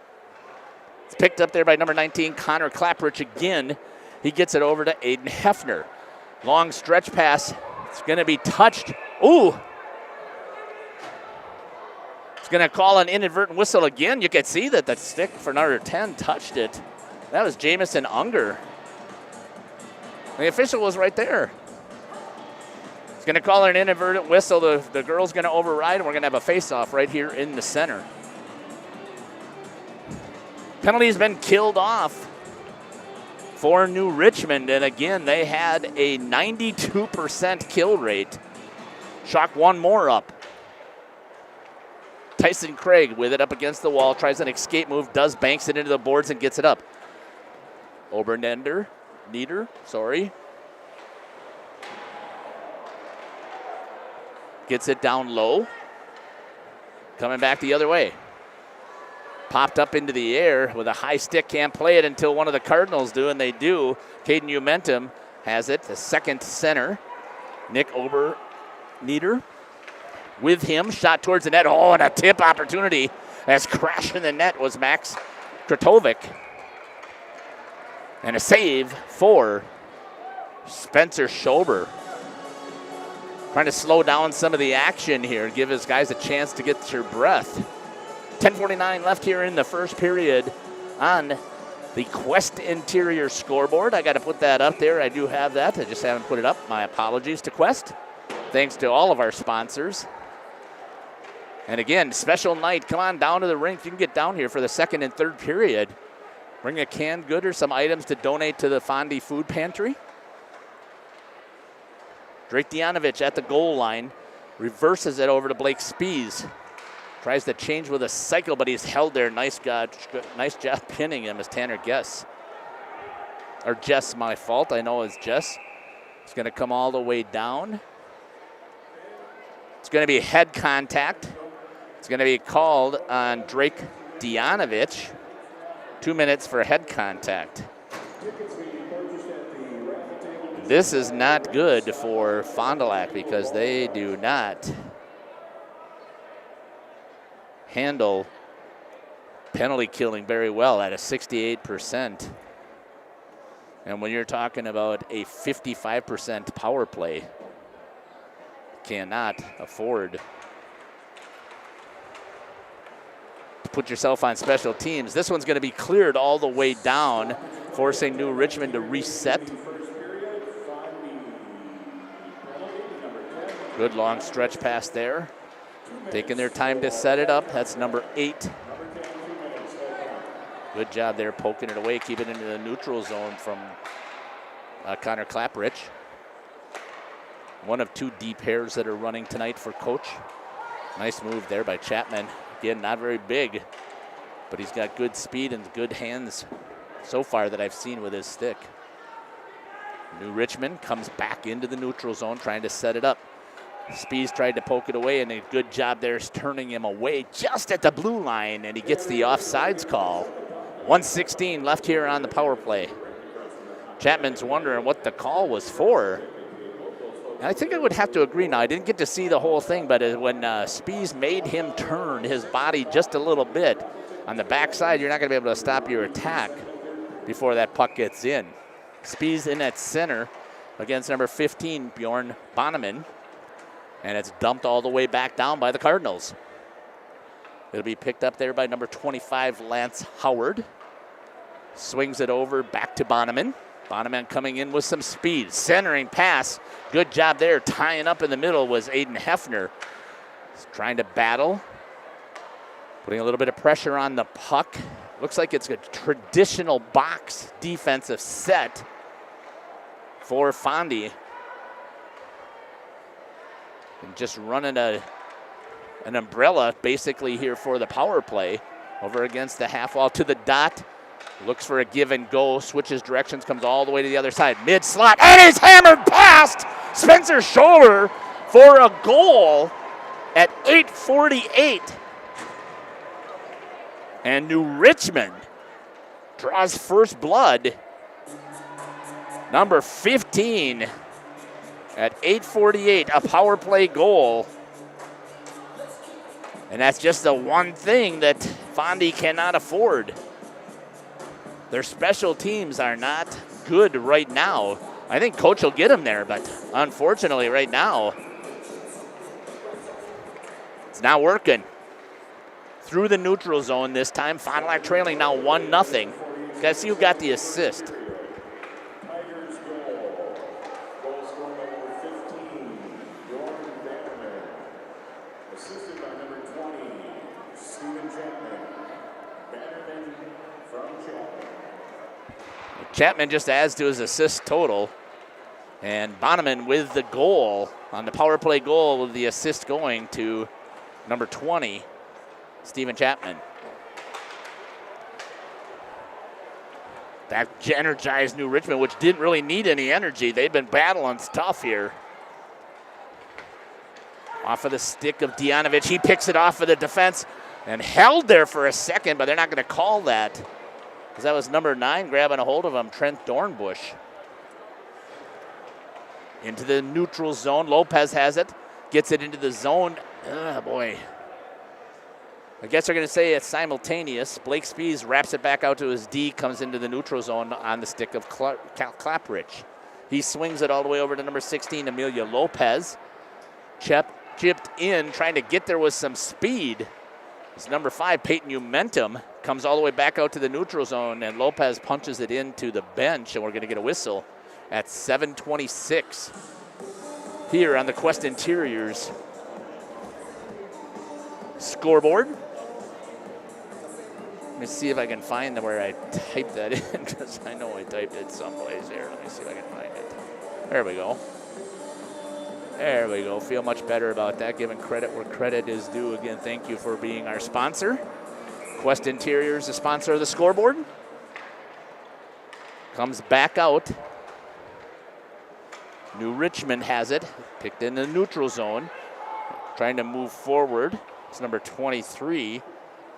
It's picked up there by number 19, Connor Clapprich again. He gets it over to Aiden Hefner. Long stretch pass. It's going to be touched. Ooh. It's going to call an inadvertent whistle again. You can see that the stick for number 10 touched it. That was Jamison Unger. The official was right there. It's going to call an inadvertent whistle. The girl's going to override, and we're going to have a face-off right here in the center. Penalty's been killed off for New Richmond, and again, they had a 92% kill rate. Chalk one more up. Tyson Craig with it up against the wall, tries an escape move, banks it into the boards and gets it up. Nieder, gets it down low. Coming back the other way. Popped up into the air with a high stick, can't play it until one of the Cardinals do, and they do. Caden Umentum has it, the second center. Nick Nieder with him, shot towards the net. Oh, and a tip opportunity as crashing the net was Max Kratovic. And a save for Spencer Schober. Trying to slow down some of the action here, give his guys a chance to get their breath. 10:49 left here in the first period on the Quest Interior scoreboard. I got to put that up there. I do have that. I just haven't put it up. My apologies to Quest. Thanks to all of our sponsors. And again, special night. Come on down to the rink. You can get down here for the second and third period. Bring a canned good or some items to donate to the Fondy Food Pantry. Drake Dianovich at the goal line. Reverses it over to Blake Spees. Tries to change with a cycle, but he's held there. Nice job pinning him as Tanner Guess. Or Jess, my fault. I know it's Jess. It's going to come all the way down. It's going to be head contact. It's going to be called on Drake Dianovich. 2 minutes for head contact. This is not good for Fond du Lac because they do not handle penalty killing very well at a 68%. And when you're talking about a 55% power play, cannot afford to put yourself on special teams. This one's going to be cleared all the way down, forcing New Richmond to reset. Good long stretch pass there. Taking their time to set it up. That's number 8. Good job there, poking it away, keeping it into the neutral zone from Connor Clapprich. One of 2 deep pairs that are running tonight for Coach. Nice move there by Chapman. Again, not very big, but he's got good speed and good hands so far that I've seen with his stick. New Richmond comes back into the neutral zone, trying to set it up. Spees tried to poke it away, and a good job there is turning him away just at the blue line, and he gets the offsides call. 1:16 left here on the power play. Chapman's wondering what the call was for. And I think I would have to agree now. I didn't get to see the whole thing, but when Spees made him turn his body just a little bit on the backside, you're not going to be able to stop your attack before that puck gets in. Spees in at center against number 15, Bjorn Bonneman. And it's dumped all the way back down by the Cardinals. It'll be picked up there by number 25, Lance Howard. Swings it over back to Bonneman. Bonneman coming in with some speed. Centering pass. Good job there. Tying up in the middle was Aiden Hefner. He's trying to battle. Putting a little bit of pressure on the puck. Looks like it's a traditional box defensive set for Fondy. And just running an umbrella basically here for the power play. Over against the half wall to the dot. Looks for a give and go. Switches directions. Comes all the way to the other side. Mid slot. And is hammered past Spencer Schober for a goal at 8:48. And New Richmond draws first blood. Number 15 at 8:48, a power play goal. And that's just the one thing that Fondy cannot afford. Their special teams are not good right now. I think coach will get them there, but unfortunately right now, it's not working. Through the neutral zone this time. Fond du Lac trailing now 1-0. Gotta see who got the assist. Chapman just adds to his assist total. And Bonneman with the goal on the power play goal with the assist going to number 20, Stephen Chapman. That energized New Richmond, which didn't really need any energy. They've been battling tough here. Off of the stick of Dianovich. He picks it off of the defense and held there for a second, but they're not going to call that because that was number 9 grabbing a hold of him, Trent Dornbush. Into the neutral zone. Lopez has it. Gets it into the zone. Oh, boy. I guess they're going to say it's simultaneous. Blake Spees wraps it back out to his D, comes into the neutral zone on the stick of Clapridge. He swings it all the way over to number 16, Amelia Lopez. Chipped in, trying to get there with some speed. It's number 5, Peyton Umentum, comes all the way back out to the neutral zone, and Lopez punches it into the bench, and we're going to get a whistle at 7:26 here on the Quest Interiors scoreboard. Let me see if I can find where I typed that in, because I know I typed it someplace there. Let me see if I can find it. There we go. There we go. Feel much better about that, giving credit where credit is due. Again, thank you for being our sponsor. Quest Interiors, the sponsor of the scoreboard. Comes back out. New Richmond has it, picked in the neutral zone. Trying to move forward. It's number 23,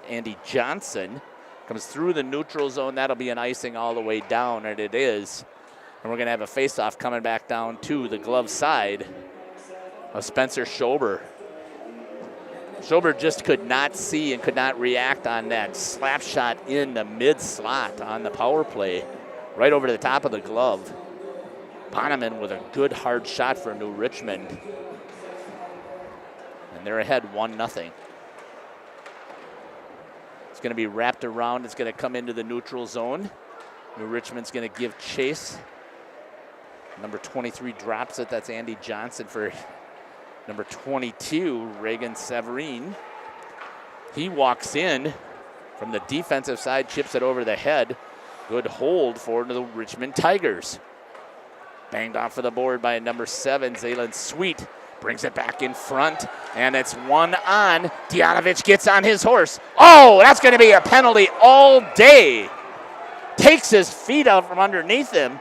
Andy Johnson. Comes through the neutral zone. That'll be an icing all the way down, and it is. And we're going to have a face-off coming back down to the glove side of Spencer Schober. Schober just could not see and could not react on that slap shot in the mid-slot on the power play, right over the top of the glove. Bonneman with a good hard shot for New Richmond. And they're ahead 1-0. It's going to be wrapped around. It's going to come into the neutral zone. New Richmond's going to give chase. Number 23 drops it. That's Andy Johnson for number 22, Reagan Severine. He walks in from the defensive side, chips it over the head. Good hold for the Richmond Tigers. Banged off of the board by number 7, Zaylen Sweet. Brings it back in front, and it's one on. Dianovich gets on his horse. Oh, that's going to be a penalty all day. Takes his feet out from underneath him.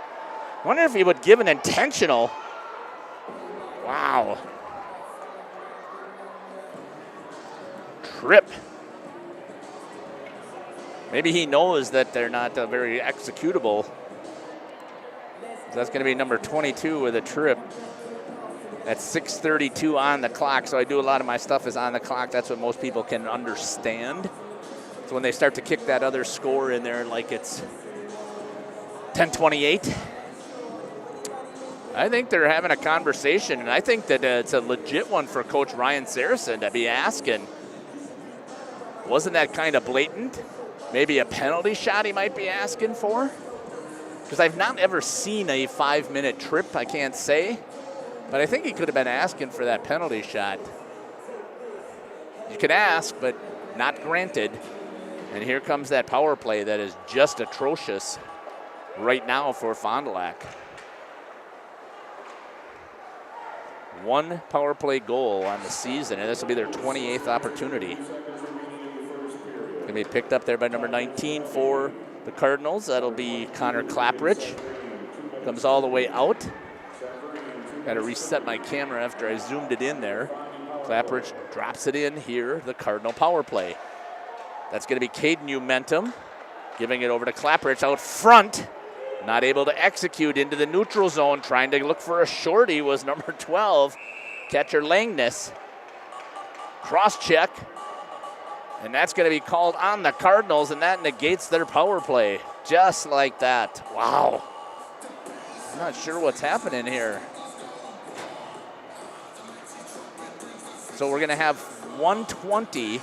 Wonder if he would give an intentional. Wow. Trip. Maybe he knows that they're not very executable. That's going to be number 22 with a trip. At 6:32 on the clock, so I do a lot of my stuff is on the clock. That's what most people can understand. So when they start to kick that other score in there like it's 10:28, I think they're having a conversation, and I think that it's a legit one for Coach Ryan Saracen to be asking, wasn't that kind of blatant? Maybe a penalty shot he might be asking for? Because I've not ever seen a 5-minute trip, I can't say. But I think he could have been asking for that penalty shot. You can ask, but not granted. And here comes that power play that is just atrocious right now for Fond du Lac. One power play goal on the season, and this will be their 28th opportunity. Going to be picked up there by number 19 for the Cardinals. That'll be Connor Clapridge. Comes all the way out. Got to reset my camera after I zoomed it in there. Clapridge drops it in here, the Cardinal power play. That's going to be Caden Umentum. Giving it over to Clapperich out front. Not able to execute into the neutral zone. Trying to look for a shorty was number 12, catcher Langness. Cross check. And that's going to be called on the Cardinals, and that negates their power play. Just like that. Wow. I'm not sure what's happening here. So we're going to have 120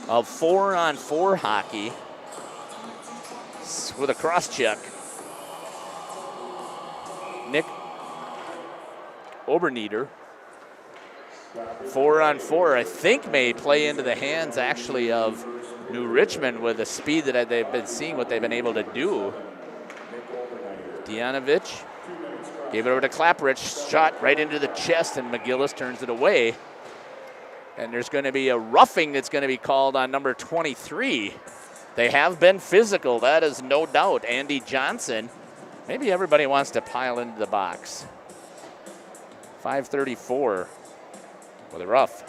of 4-on-4 hockey with a cross check. Nick Obernieder. 4-on-4, I think, may play into the hands actually of New Richmond with the speed that they've been seeing, what they've been able to do. Dianovich gave it over to Clapperich, shot right into the chest, and McGillis turns it away. And there's going to be a roughing that's going to be called on number 23. They have been physical, that is no doubt. Andy Johnson. Maybe everybody wants to pile into the box. 5:34 with a rough.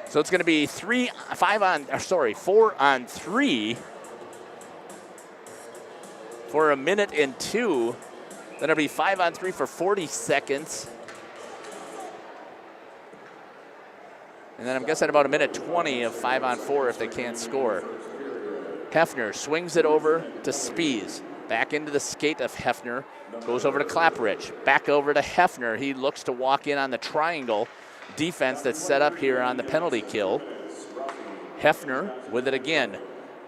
So it's going to be 4-on-3 for a minute and 2. Then it'll be 5-on-3 for 40 seconds. And then I'm guessing about a minute 20 of 5-on-4 if they can't score. Hefner swings it over to Spies. Back into the skate of Hefner. Goes over to Clapperich. Back over to Hefner. He looks to walk in on the triangle defense that's set up here on the penalty kill. Hefner with it again.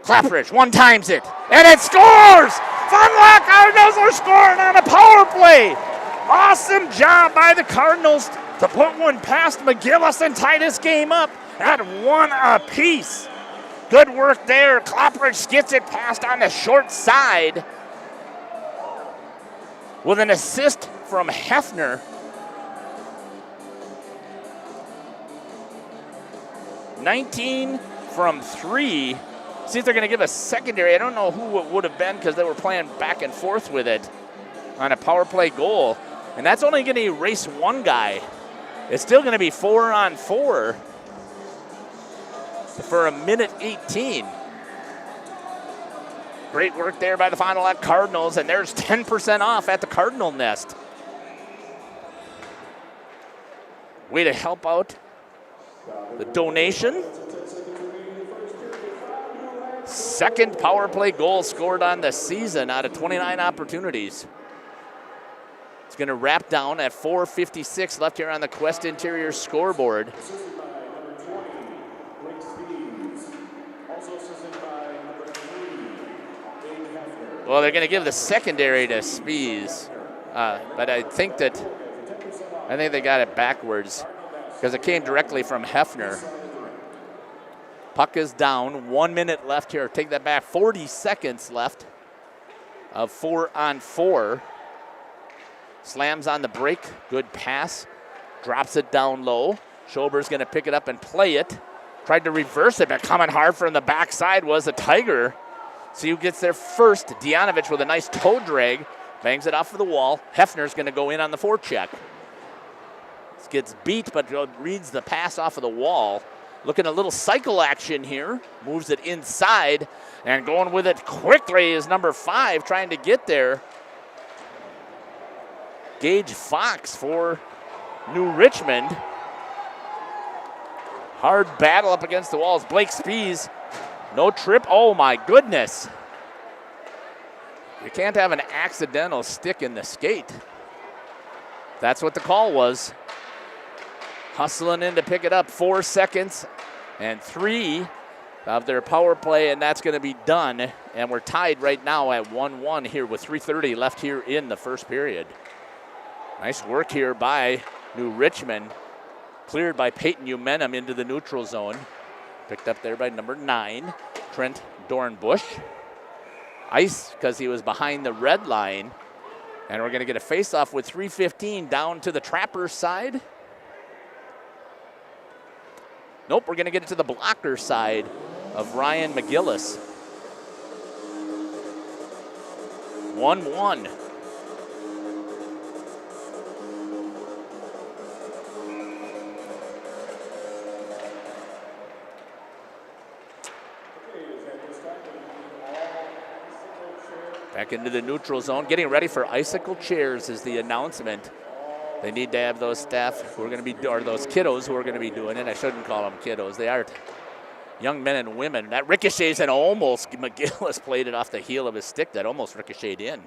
Clapperich one-times it, and it scores! Fond du Lac Cardinals are scoring on a power play. Awesome job by the Cardinals to put one past McGillis and tie this game up at 1 apiece. Good work there. Clapperich gets it past on the short side with an assist from Hefner. 19 from 3. See if they're going to give a secondary. I don't know who it would have been because they were playing back and forth with it on a power play goal. And that's only going to erase one guy. It's still going to be 4-on-4 for a minute 18. Great work there by the Fond du Lac Cardinals, and there's 10% off at the Cardinal Nest. Way to help out the donation. Second power play goal scored on the season out of 29 opportunities. It's going to wrap down at 4:56 left here on the Quest Interior scoreboard. Well, they're going to give the secondary to Spies, but I think they got it backwards because it came directly from Hefner. Puck is down. 1 minute left here. Take that back. 40 seconds left of 4-on-4. Slams on the break. Good pass. Drops it down low. Schober's going to pick it up and play it. Tried to reverse it, but coming hard from the backside was a Tiger. See who gets there first. Dianovich with a nice toe drag. Bangs it off of the wall. Hefner's going to go in on the forecheck. This gets beat, but reads the pass off of the wall. Looking a little cycle action here. Moves it inside, and going with it quickly is number 5, trying to get there. Gage Fox for New Richmond. Hard battle up against the walls. Blake Spies, no trip. Oh my goodness. You can't have an accidental stick in the skate. That's what the call was. Hustling in to pick it up. 4 seconds and 3 of their power play, and that's going to be done. And we're tied right now at 1-1 here with 3:30 left here in the first period. Nice work here by New Richmond. Cleared by Peyton Umenum into the neutral zone. Picked up there by number 9, Trent Dornbush. Ice because he was behind the red line. And we're going to get a face-off with 3:15 down to the Trappers side. Nope, we're going to get it to the blocker side of Ryan McGillis. 1-1. Back into the neutral zone, getting ready for icicle chairs is the announcement. They need to have those staff who are going to be, or those kiddos who are going to be doing it. I shouldn't call them kiddos. They are young men and women. That ricochets and almost, McGillis played it off the heel of his stick. That almost ricocheted in.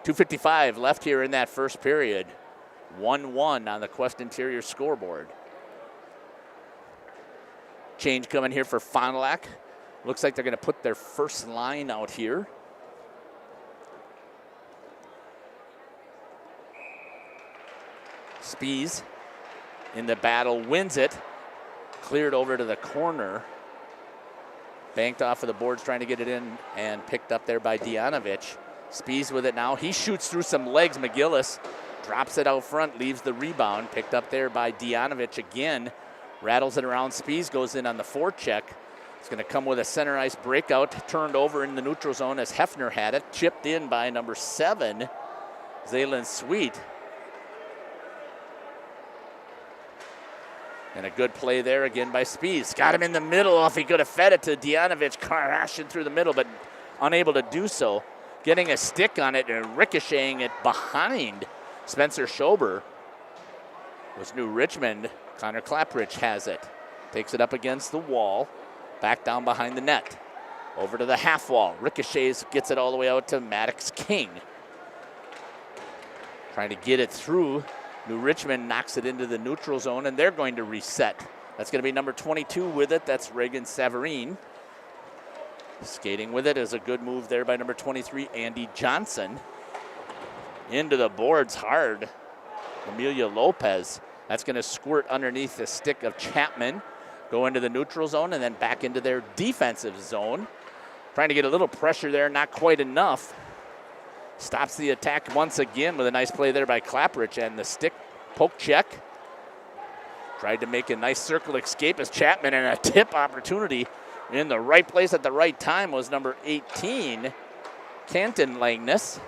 2:55 left here in that first period. 1-1 on the Quest Interior scoreboard. Change coming here for Fond du Lac. Looks like they're going to put their first line out here. Spies in the battle, wins it. Cleared over to the corner. Banked off of the boards, trying to get it in, and picked up there by Dianovich. Spies with it now. He shoots through some legs. McGillis drops it out front, leaves the rebound. Picked up there by Dianovich again. Rattles it around. Spies goes in on the forecheck. It's going to come with a center ice breakout. Turned over in the neutral zone as Hefner had it. Chipped in by number 7, Zaylen Sweet. And a good play there again by Spies. Got him in the middle. If he could have fed it to Dianovich, crashing through the middle, but unable to do so. Getting a stick on it and ricocheting it behind Spencer Schober. Was New Richmond. Connor Clapridge has it. Takes it up against the wall. Back down behind the net. Over to the half wall. Ricochets, gets it all the way out to Maddox King. Trying to get it through. New Richmond knocks it into the neutral zone, and they're going to reset. That's going to be number 22 with it. That's Reagan Savarine. Skating with it is a good move there by number 23, Andy Johnson. Into the boards hard. Amelia Lopez. That's going to squirt underneath the stick of Chapman. Go into the neutral zone and then back into their defensive zone. Trying to get a little pressure there, not quite enough. Stops the attack once again with a nice play there by Clapridge, and the stick poke check. Tried to make a nice circle escape as Chapman, and a tip opportunity in the right place at the right time was number 18, Canton Langness.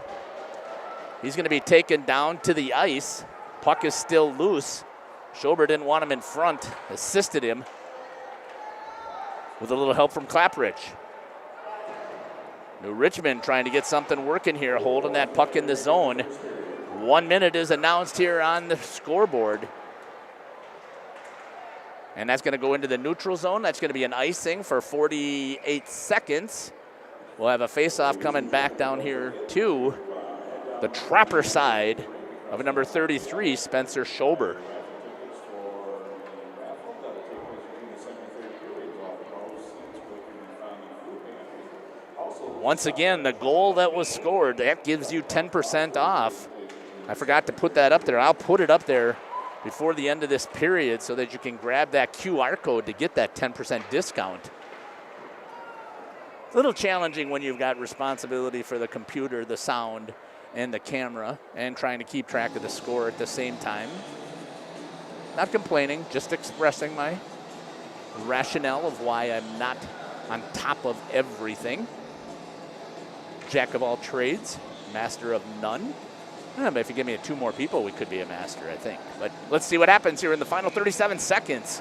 He's going to be taken down to the ice. Puck is still loose. Schober didn't want him in front, assisted him with a little help from Clapridge. New Richmond trying to get something working here, holding that puck in the zone. 1 minute is announced here on the scoreboard. And that's going to go into the neutral zone. That's going to be an icing for 48 seconds. We'll have a face-off coming back down here to the Trapper side of number 33, Spencer Schober. Once again, the goal that was scored, that gives you 10% off. I forgot to put that up there. I'll put it up there before the end of this period so that you can grab that QR code to get that 10% discount. It's a little challenging when you've got responsibility for the computer, the sound, and the camera, and trying to keep track of the score at the same time. Not complaining, just expressing my rationale of why I'm not on top of everything. Jack of all trades, master of none. But if you give me 2 more people, we could be a master, I think. But let's see what happens here in the final 37 seconds.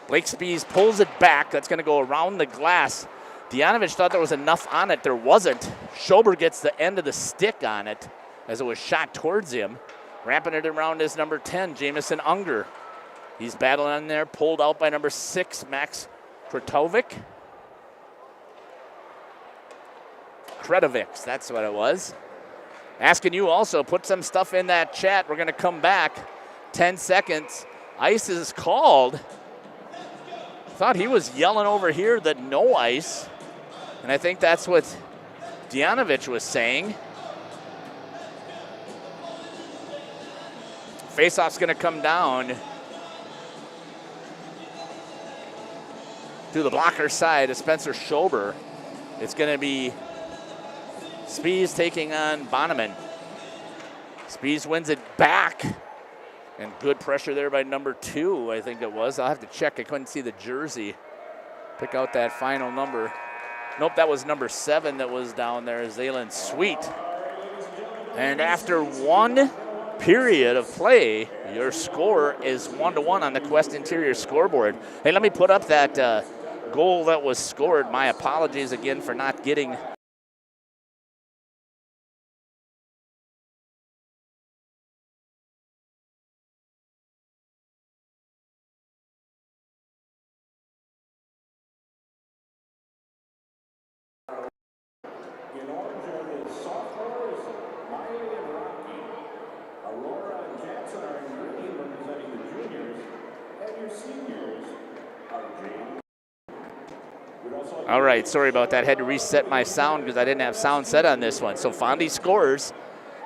Blake Spies pulls it back. That's going to go around the glass. Dianovich thought there was enough on it. There wasn't. Schober gets the end of the stick on it as it was shot towards him. Wrapping it around is number 10, Jamison Unger. He's battling in there, pulled out by number 6, Max Kratovic. Kretovics, that's what it was. Asking you also, put some stuff in that chat. We're going to come back. 10 seconds. Ice is called. Thought he was yelling over here that no ice. And I think that's what Dianovich was saying. Faceoff's going to come down to the blocker side of Spencer Schober. It's going to be Spies taking on Bonneman. Spies wins it back. And good pressure there by number 2, I think it was. I'll have to check. I couldn't see the jersey. Pick out that final number. Nope, that was number 7 that was down there, Zaylen Sweet. And after 1 period of play, your score is 1-1 on the Quest Interior scoreboard. Hey, let me put up that goal that was scored. My apologies again for not getting All right, sorry about that. Had to reset my sound because I didn't have sound set on this one. So Fondy scores.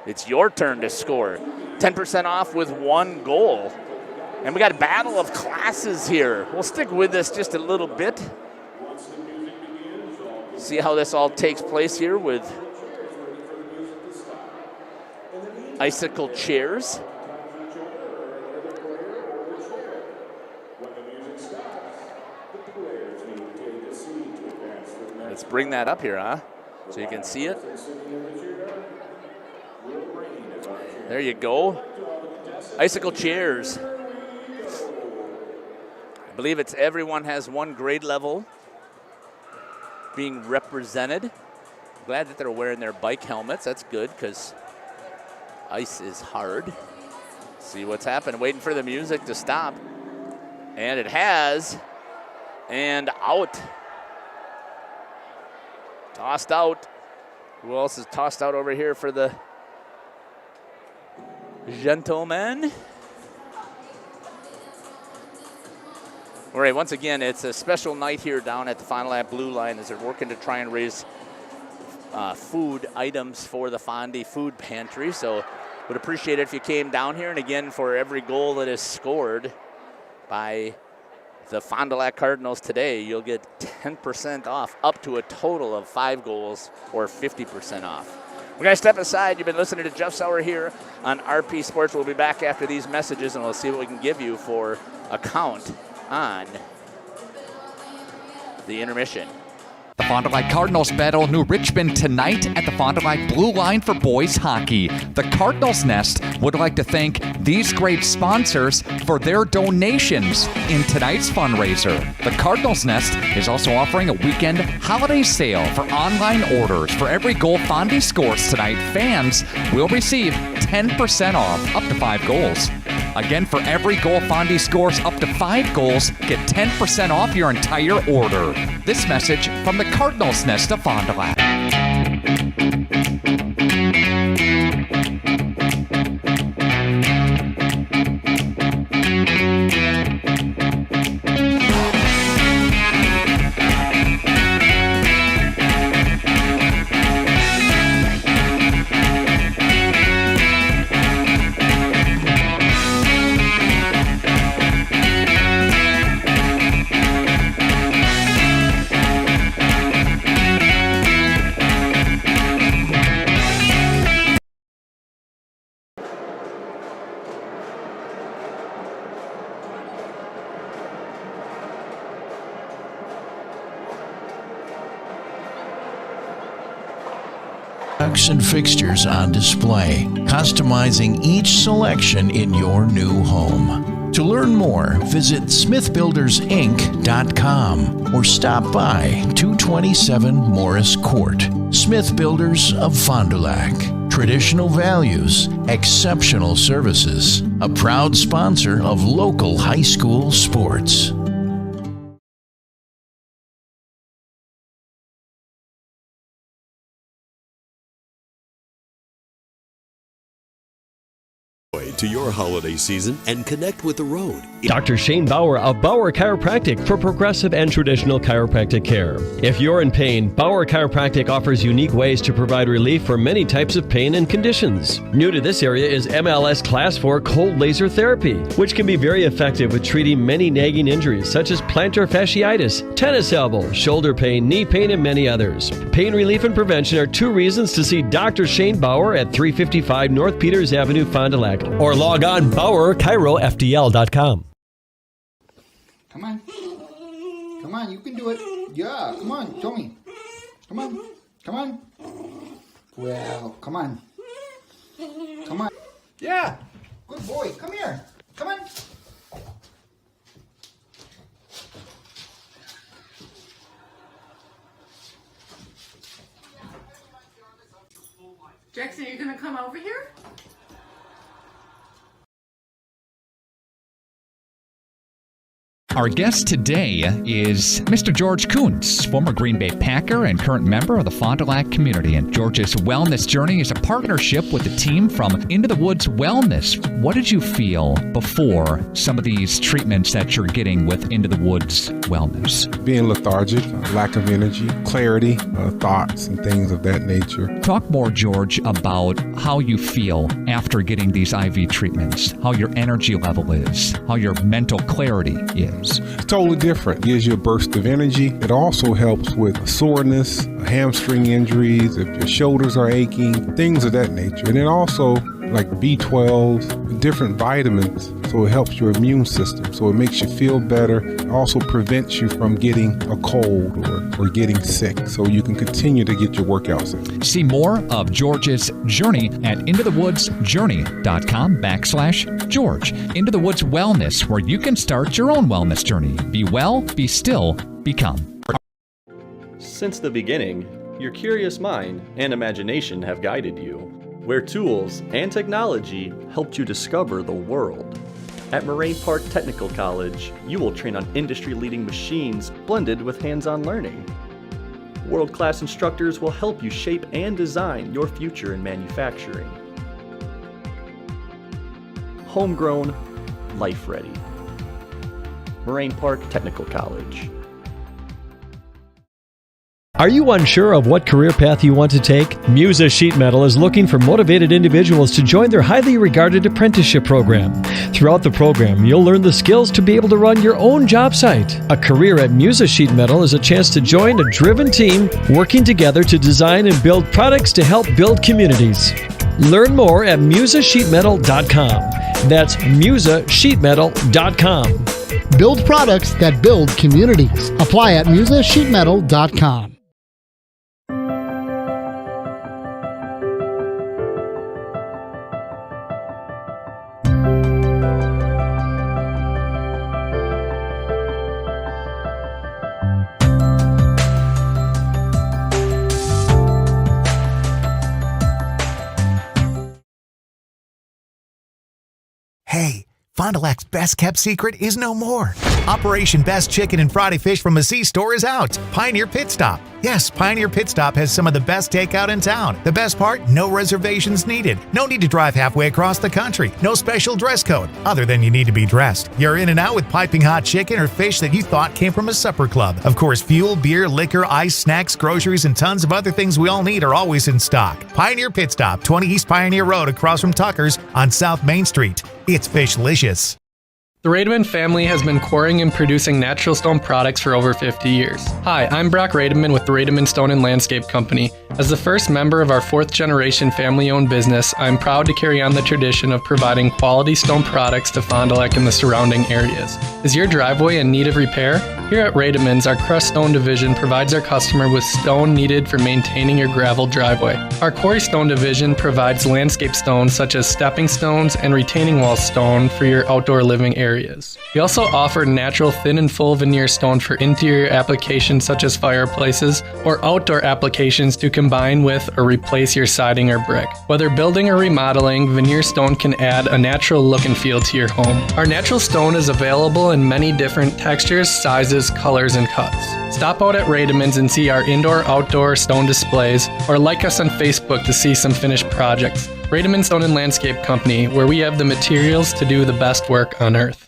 It's your turn to score. 10% off with 1 goal. And we got a battle of classes here. We'll stick with this just a little bit. See how this all takes place here with icicle chairs. Let's bring that up here, huh? So you can see it. There you go. Icicle chairs. I believe it's everyone has 1 grade level being represented. Glad that they're wearing their bike helmets. That's good because ice is hard. See what's happened. Waiting for the music to stop. And it has. And out. Tossed out. Who else is tossed out over here for the gentlemen? All right, once again, it's a special night here down at the Fond du Lac Blue Line as they're working to try and raise food items for the Fondy Food Pantry. So would appreciate it if you came down here. And again, for every goal that is scored by the Fond du Lac Cardinals today, you'll get 10% off, up to a total of 5 goals or 50% off. We're going to step aside. You've been listening to Jeff Sauer here on RP Sports. We'll be back after these messages, and we'll see what we can give you for a count on the intermission. The Fond du Lac Cardinals battle New Richmond tonight at the Fond du Lac Blue Line for boys hockey. The Cardinals Nest would like to thank these great sponsors for their donations in tonight's fundraiser. The Cardinals Nest is also offering a weekend holiday sale for online orders. For every goal Fondy scores tonight, fans will receive 10% off up to 5 goals. Again, for every goal Fondy scores up to 5 goals, get 10% off your entire order. This message from the Cardinals Nest of Fond du Lac. And fixtures on display, customizing each selection in your new home. To learn more, visit smithbuildersinc.com or stop by 227 Morris Court. Smith Builders of Fond du Lac. Traditional values, exceptional services. A proud sponsor of local high school sports. To your holiday season and connect with the road. Dr. Shane Bauer of Bauer Chiropractic for progressive and traditional chiropractic care. If you're in pain, Bauer Chiropractic offers unique ways to provide relief for many types of pain and conditions. New to this area is MLS Class 4 cold laser therapy, which can be very effective with treating many nagging injuries such as plantar fasciitis, tennis elbow, shoulder pain, knee pain, and many others. Pain relief and prevention are 2 reasons to see Dr. Shane Bauer at 355 North Peters Avenue, Fond du Lac, or log on BauerChiroFDL.com. Come on. Come on, you can do it. Yeah, come on, show me. Come on. Come on. Well, come on. Come on. Yeah. Good boy. Come here. Come on. Jackson, are you going to come over here? Our guest today is Mr. George Kuntz, former Green Bay Packer and current member of the Fond du Lac community. And George's wellness journey is a partnership with the team from Into the Woods Wellness. What did you feel before some of these treatments that you're getting with Into the Woods Wellness? Being lethargic, lack of energy, clarity, thoughts, and things of that nature. Talk more, George, about how you feel after getting these IV treatments, how your energy level is, how your mental clarity is. It's totally different. It gives you a burst of energy. It also helps with soreness, hamstring injuries, if your shoulders are aching, things of that nature. And then also like B12, different vitamins, so it helps your immune system. So it makes you feel better. It also prevents you from getting a cold or getting sick, so you can continue to get your workouts in. See more of George's journey at intothewoodsjourney.com/George. Into the Woods Wellness, where you can start your own wellness journey. Be well, be still, become. Since the beginning, your curious mind and imagination have guided you, where tools and technology helped you discover the world. At Moraine Park Technical College, you will train on industry-leading machines blended with hands-on learning. World-class instructors will help you shape and design your future in manufacturing. Homegrown, life-ready. Moraine Park Technical College. Are you unsure of what career path you want to take? Musa Sheet Metal is looking for motivated individuals to join their highly regarded apprenticeship program. Throughout the program, you'll learn the skills to be able to run your own job site. A career at Musa Sheet Metal is a chance to join a driven team working together to design and build products to help build communities. Learn more at musasheetmetal.com. That's musasheetmetal.com. Build products that build communities. Apply at musasheetmetal.com. Hey, Fond du Lac's best-kept secret is no more. Operation Best Chicken and Friday Fish from a C-Store is out. Pioneer Pit Stop. Yes, Pioneer Pit Stop has some of the best takeout in town. The best part? No reservations needed. No need to drive halfway across the country. No special dress code, other than you need to be dressed. You're in and out with piping hot chicken or fish that you thought came from a supper club. Of course, fuel, beer, liquor, ice, snacks, groceries, and tons of other things we all need are always in stock. Pioneer Pit Stop, 20 East Pioneer Road across from Tucker's on South Main Street. It's Fishlicious. The Rademan family has been quarrying and producing natural stone products for over 50 years. Hi, I'm Brock Rademan with the Rademan Stone and Landscape Company. As the first member of our fourth-generation family-owned business, I'm proud to carry on the tradition of providing quality stone products to Fond du Lac and the surrounding areas. Is your driveway in need of repair? Here at Rademan's, our crushed stone division provides our customer with stone needed for maintaining your gravel driveway. Our quarry stone division provides landscape stones such as stepping stones and retaining wall stone for your outdoor living areas. We also offer natural thin and full veneer stone for interior applications such as fireplaces or outdoor applications to combine with or replace your siding or brick. Whether building or remodeling, veneer stone can add a natural look and feel to your home. Our natural stone is available in many different textures, sizes, colors, and cuts. Stop out at Rademan's and see our indoor-outdoor stone displays, or like us on Facebook to see some finished projects. Rademan Stone and Landscape Company, where we have the materials to do the best work on earth.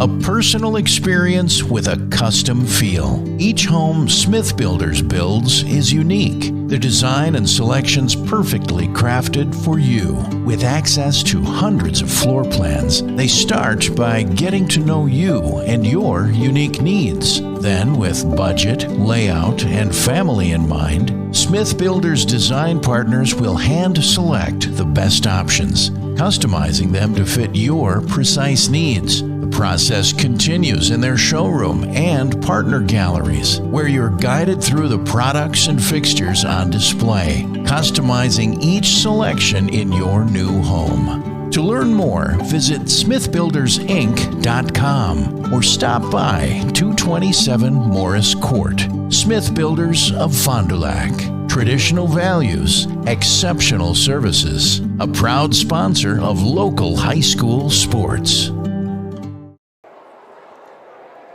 A personal experience with a custom feel. Each home Smith Builders builds is unique. The design and selections perfectly crafted for you. With access to hundreds of floor plans, they start by getting to know you and your unique needs. Then, with budget, layout, and family in mind, Smith Builders design partners will hand select the best options, customizing them to fit your precise needs. The process continues in their showroom and partner galleries, where you're guided through the products and fixtures on display, customizing each selection in your new home. To learn more, visit smithbuildersinc.com or stop by 227 Morris Court. Smith Builders of Fond du Lac. Traditional values, exceptional services. A proud sponsor of local high school sports.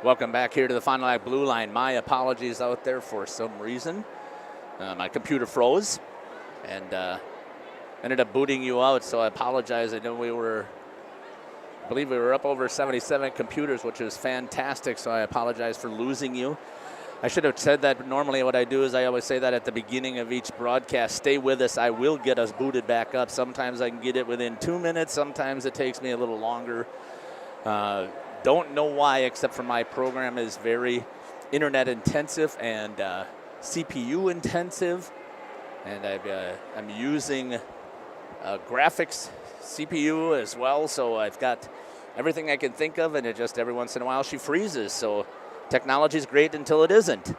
Welcome back here to the Fond du Lac Blue Line. My apologies out there for some reason. My computer froze and ended up booting you out, so I apologize. I know I believe we were up over 77 computers, which is fantastic, so I apologize for losing you. I should have said that. Normally what I do is I always say that at the beginning of each broadcast. Stay with us. I will get us booted back up. Sometimes I can get it within 2 minutes. Sometimes it takes me a little longer. Don't know why, except for my program is very internet intensive and CPU intensive. And I'm using graphics CPU as well. So I've got everything I can think of, and it just every once in a while she freezes. So technology is great until it isn't.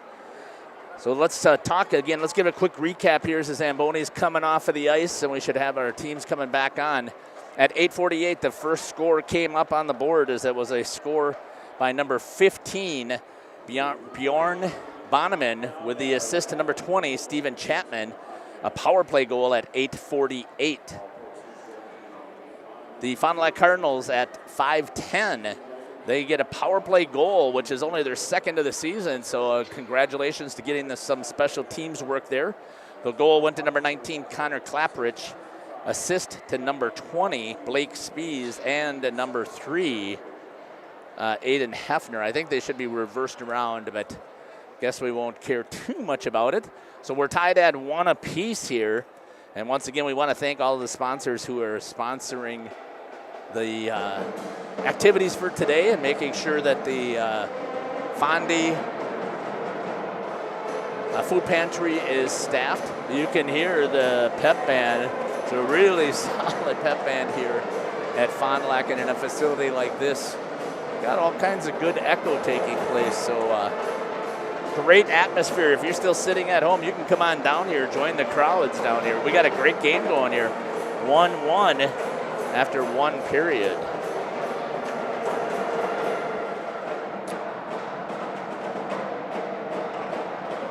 So let's talk again. Let's give a quick recap here as the Zambonis coming off of the ice, and we should have our teams coming back on. At 8:48, the first score came up on the board as it was a score by number 15, Bjorn Bonneman, with the assist to number 20, Stephen Chapman, a power play goal at 8:48. The Fond du Lac Cardinals at 5:10, they get a power play goal, which is only their second of the season, so congratulations to getting some special teams work there. The goal went to number 19, Connor Clapprich. Assist to number 20, Blake Spies, and number 3, Aiden Hefner. I think they should be reversed around, but guess we won't care too much about it. So we're tied at 1 apiece here. And once again, we want to thank all of the sponsors who are sponsoring the activities for today and making sure that the Fondy food pantry is staffed. You can hear the pep band. It's a really solid pep band here at Fond du Lac, and in a facility like this, got all kinds of good echo taking place. So great atmosphere. If you're still sitting at home, you can come on down here, join the crowds down here. We got a great game going here. 1-1 after one period.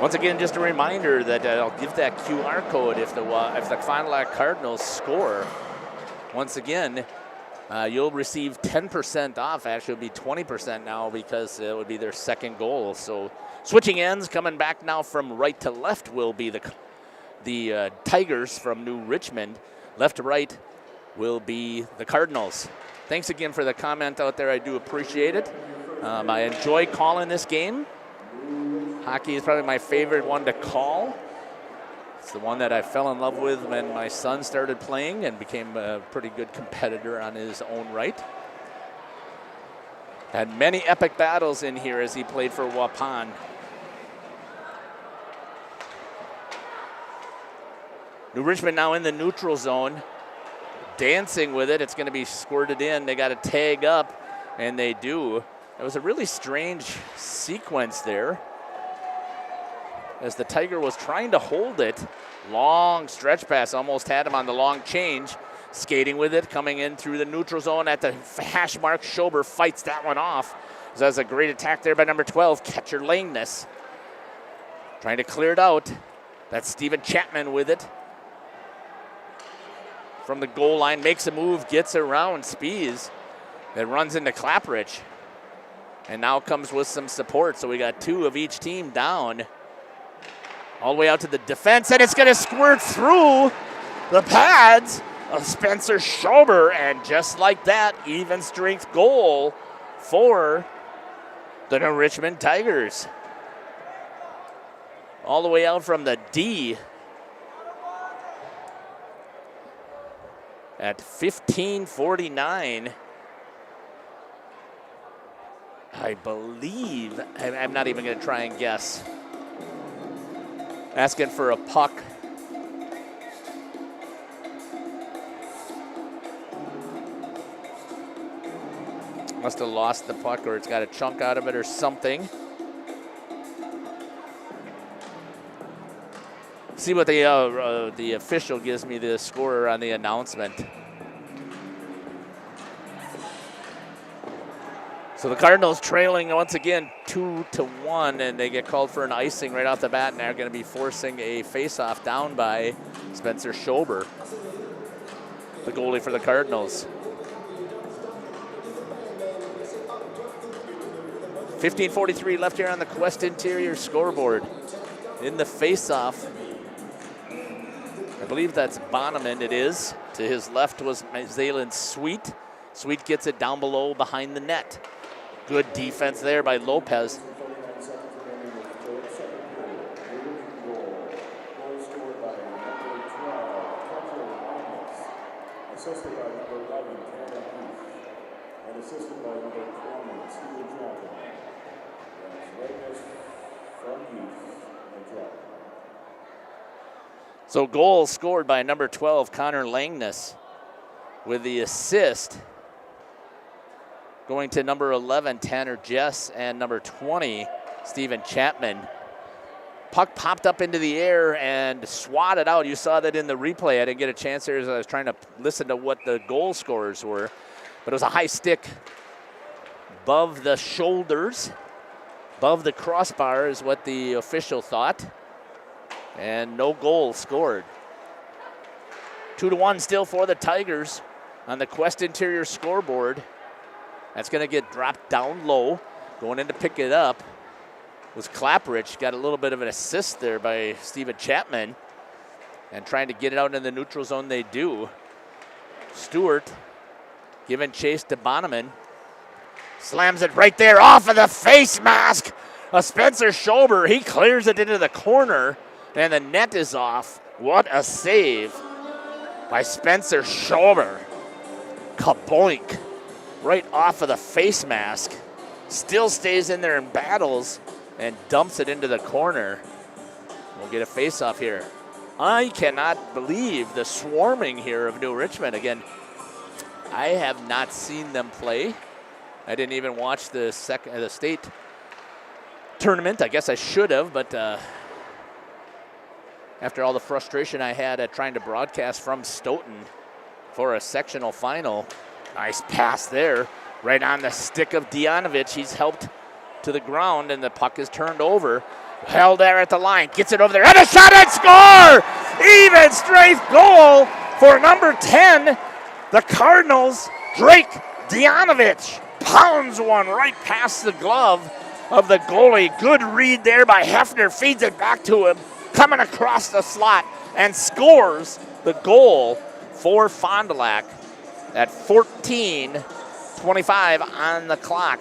Once again, just a reminder that I'll give that QR code if the Fond du Lac Cardinals score. Once again, you'll receive 10% off. Actually, it'll be 20% now because it would be their second goal. So switching ends, coming back now from right to left will be the Tigers from New Richmond. Left to right will be the Cardinals. Thanks again for the comment out there. I do appreciate it. I enjoy calling this game. Hockey is probably my favorite one to call. It's the one that I fell in love with when my son started playing and became a pretty good competitor on his own right. Had many epic battles in here as he played for Waupun. New Richmond now in the neutral zone, dancing with it. It's going to be squirted in. They got to tag up, and they do. It was a really strange sequence there, as the Tiger was trying to hold it. Long stretch pass, almost had him on the long change. Skating with it, coming in through the neutral zone at the hash mark. Schober fights that one off. So that's a great attack there by number 12, Catcher Langness. Trying to clear it out. That's Stephen Chapman with it. From the goal line, makes a move, gets around Spies. That runs into Clapprich. And now comes with some support. So we got 2 of each team down. All the way out to the defense, and it's going to squirt through the pads of Spencer Schober, and just like that, even strength goal for the New Richmond Tigers. All the way out from the D at 15:49. I believe, I'm not even going to try and guess. Asking for a puck. Must have lost the puck, or it's got a chunk out of it or something. See what the official gives me the score on the announcement. So the Cardinals trailing once again 2-1, and they get called for an icing right off the bat, and they're going to be forcing a face-off down by Spencer Schober, the goalie for the Cardinals. 15:43 left here on the Quest Interior scoreboard. In the face-off, I believe that's Bonneman, it is. To his left was Zaylen Sweet. Sweet gets it down below behind the net. Good defense there by Lopez. Assisted by number 11, Tanner Heath, and assisted by number 20, Stephen Chapman. That's Vegas from Heath and Chapman. So goal scored by number 12, Connor Langness, with the assist going to number 11, Tanner Jess, and number 20, Stephen Chapman. Puck popped up into the air and swatted out. You saw that in the replay. I didn't get a chance there as I was trying to listen to what the goal scorers were. But it was a high stick above the shoulders, above the crossbar is what the official thought. And no goal scored. 2-1 still for the Tigers on the Quest Interior scoreboard. That's going to get dropped down low. Going in to pick it up was Clapperich. Got a little bit of an assist there by Stephen Chapman. And trying to get it out in the neutral zone, they do. Stewart giving chase to Bonneman. Slams it right there off of the face mask of Spencer Schober. He clears it into the corner, and the net is off. What a save by Spencer Schober. Kaboink. Right off of the face mask. Still stays in there and battles and dumps it into the corner. We'll get a face-off here. I cannot believe the swarming here of New Richmond. Again, I have not seen them play. I didn't even watch the state tournament. I guess I should have, but after all the frustration I had at trying to broadcast from Stoughton for a sectional final, nice pass there, right on the stick of Dianovich. He's helped to the ground, and the puck is turned over. Held there at the line, gets it over there, and a shot and score! Even strength goal for number 10, the Cardinals. Drake Dianovich pounds one right past the glove of the goalie. Good read there by Hefner, feeds it back to him, coming across the slot, and scores the goal for Fond du Lac at 14:25 on the clock.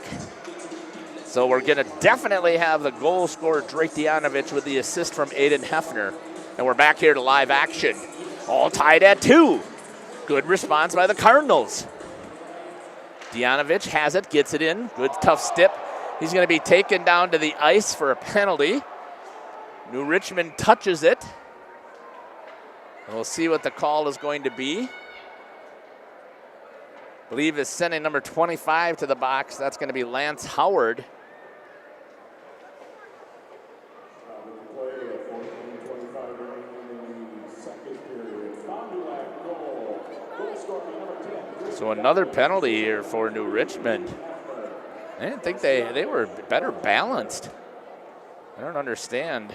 So we're going to definitely have the goal scorer, Drake Dianovich, with the assist from Aiden Hefner. And we're back here to live action. All tied at 2. Good response by the Cardinals. Dianovich has it, gets it in. Good tough stip. He's going to be taken down to the ice for a penalty. New Richmond touches it. And we'll see what the call is going to be. I believe it's sending number 25 to the box. That's going to be Lance Howard. So another penalty here for New Richmond. I didn't think they were better balanced. I don't understand.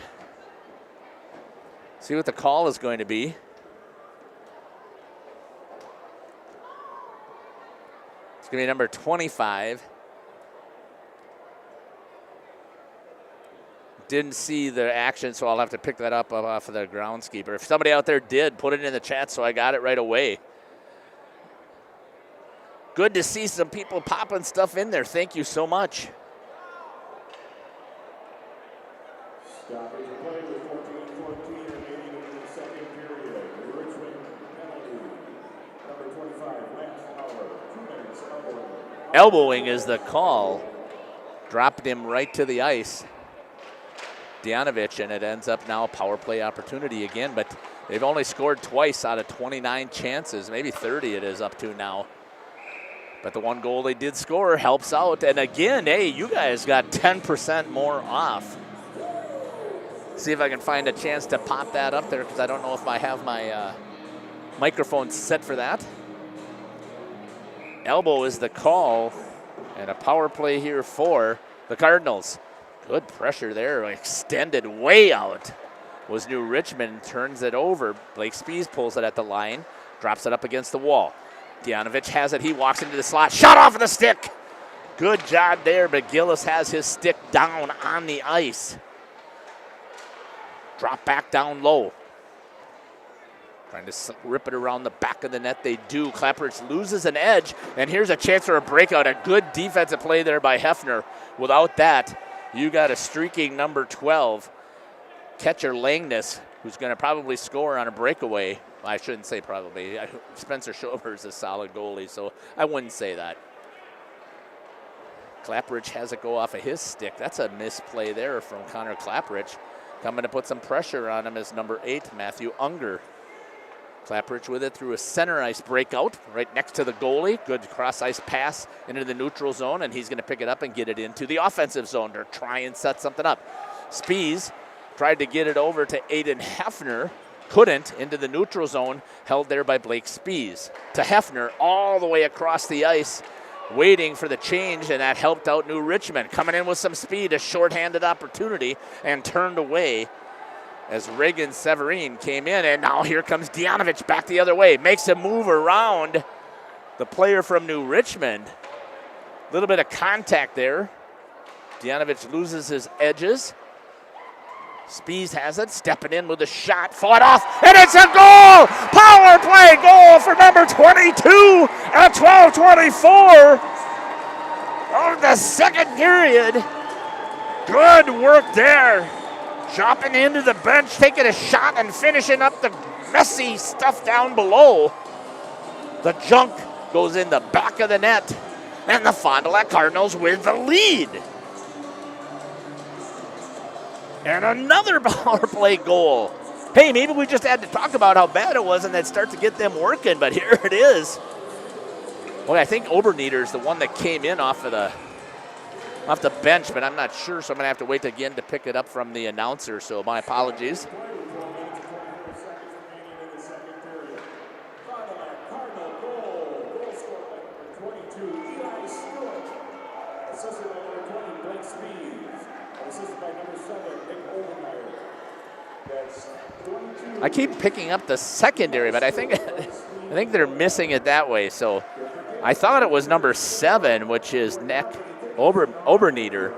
See what the call is going to be. It's going to be number 25. Didn't see the action, so I'll have to pick that up off of the groundskeeper. If somebody out there did, put it in the chat so I got it right away. Good to see some people popping stuff in there. Thank you so much. Stoppage of play with 14:14 remaining in the second period. New Richmond penalty. Number 25, Lance Howard. 2 minutes elbowing. Elbowing is the call. Dropped him right to the ice. Dianovich, and it ends up now a power play opportunity again, but they've only scored twice out of 29 chances, maybe 30 it is up to now. But the one goal they did score helps out. And again, hey, you guys got 10% more off. See if I can find a chance to pop that up there, because I don't know if I have my microphone set for that. Elbow is the call, and a power play here for the Cardinals. Good pressure there, extended way out was New Richmond, turns it over. Blake Spees pulls it at the line, drops it up against the wall. Dianovich has it, he walks into the slot, shot off of the stick. Good job there, but Gillis has his stick down on the ice. Drop back down low. Trying to rip it around the back of the net. They do. Clapperidge loses an edge, and here's a chance for a breakout. A good defensive play there by Hefner. Without that, you got a streaking number 12, catcher Langness, who's going to probably score on a breakaway. I shouldn't say probably. Spencer Schober is a solid goalie, so I wouldn't say that. Clapperidge has it go off of his stick. That's a misplay there from Connor Clapperidge. Coming to put some pressure on him is number 8, Matthew Unger. Clapperidge with it through a center ice breakout right next to the goalie. Good cross ice pass into the neutral zone, and he's going to pick it up and get it into the offensive zone to try and set something up. Spies tried to get it over to Aiden Hefner. Couldn't, into the neutral zone, held there by Blake Spies. To Hefner all the way across the ice, waiting for the change, and that helped out New Richmond. Coming in with some speed, a shorthanded opportunity, and turned away as Reagan Severine came in, and now here comes Dianovich back the other way. Makes a move around the player from New Richmond. A little bit of contact there. Dianovich loses his edges. Spies has it, stepping in with a shot, fought off, and it's a goal! Power play goal for number 22 at 12:24 of the second period. Good work there. Dropping into the bench, taking a shot and finishing up the messy stuff down below. The junk goes in the back of the net, and the Fond du Lac Cardinals with the lead. And another power play goal. Hey, maybe we just had to talk about how bad it was and then start to get them working, but here it is. Well, I think Obernieder's the one that came in off the bench, but I'm not sure, so I'm going to have to wait again to pick it up from the announcer, so my apologies. I keep picking up the secondary, but I think they're missing it that way. So I thought it was number 7, which is Nick Obernieder.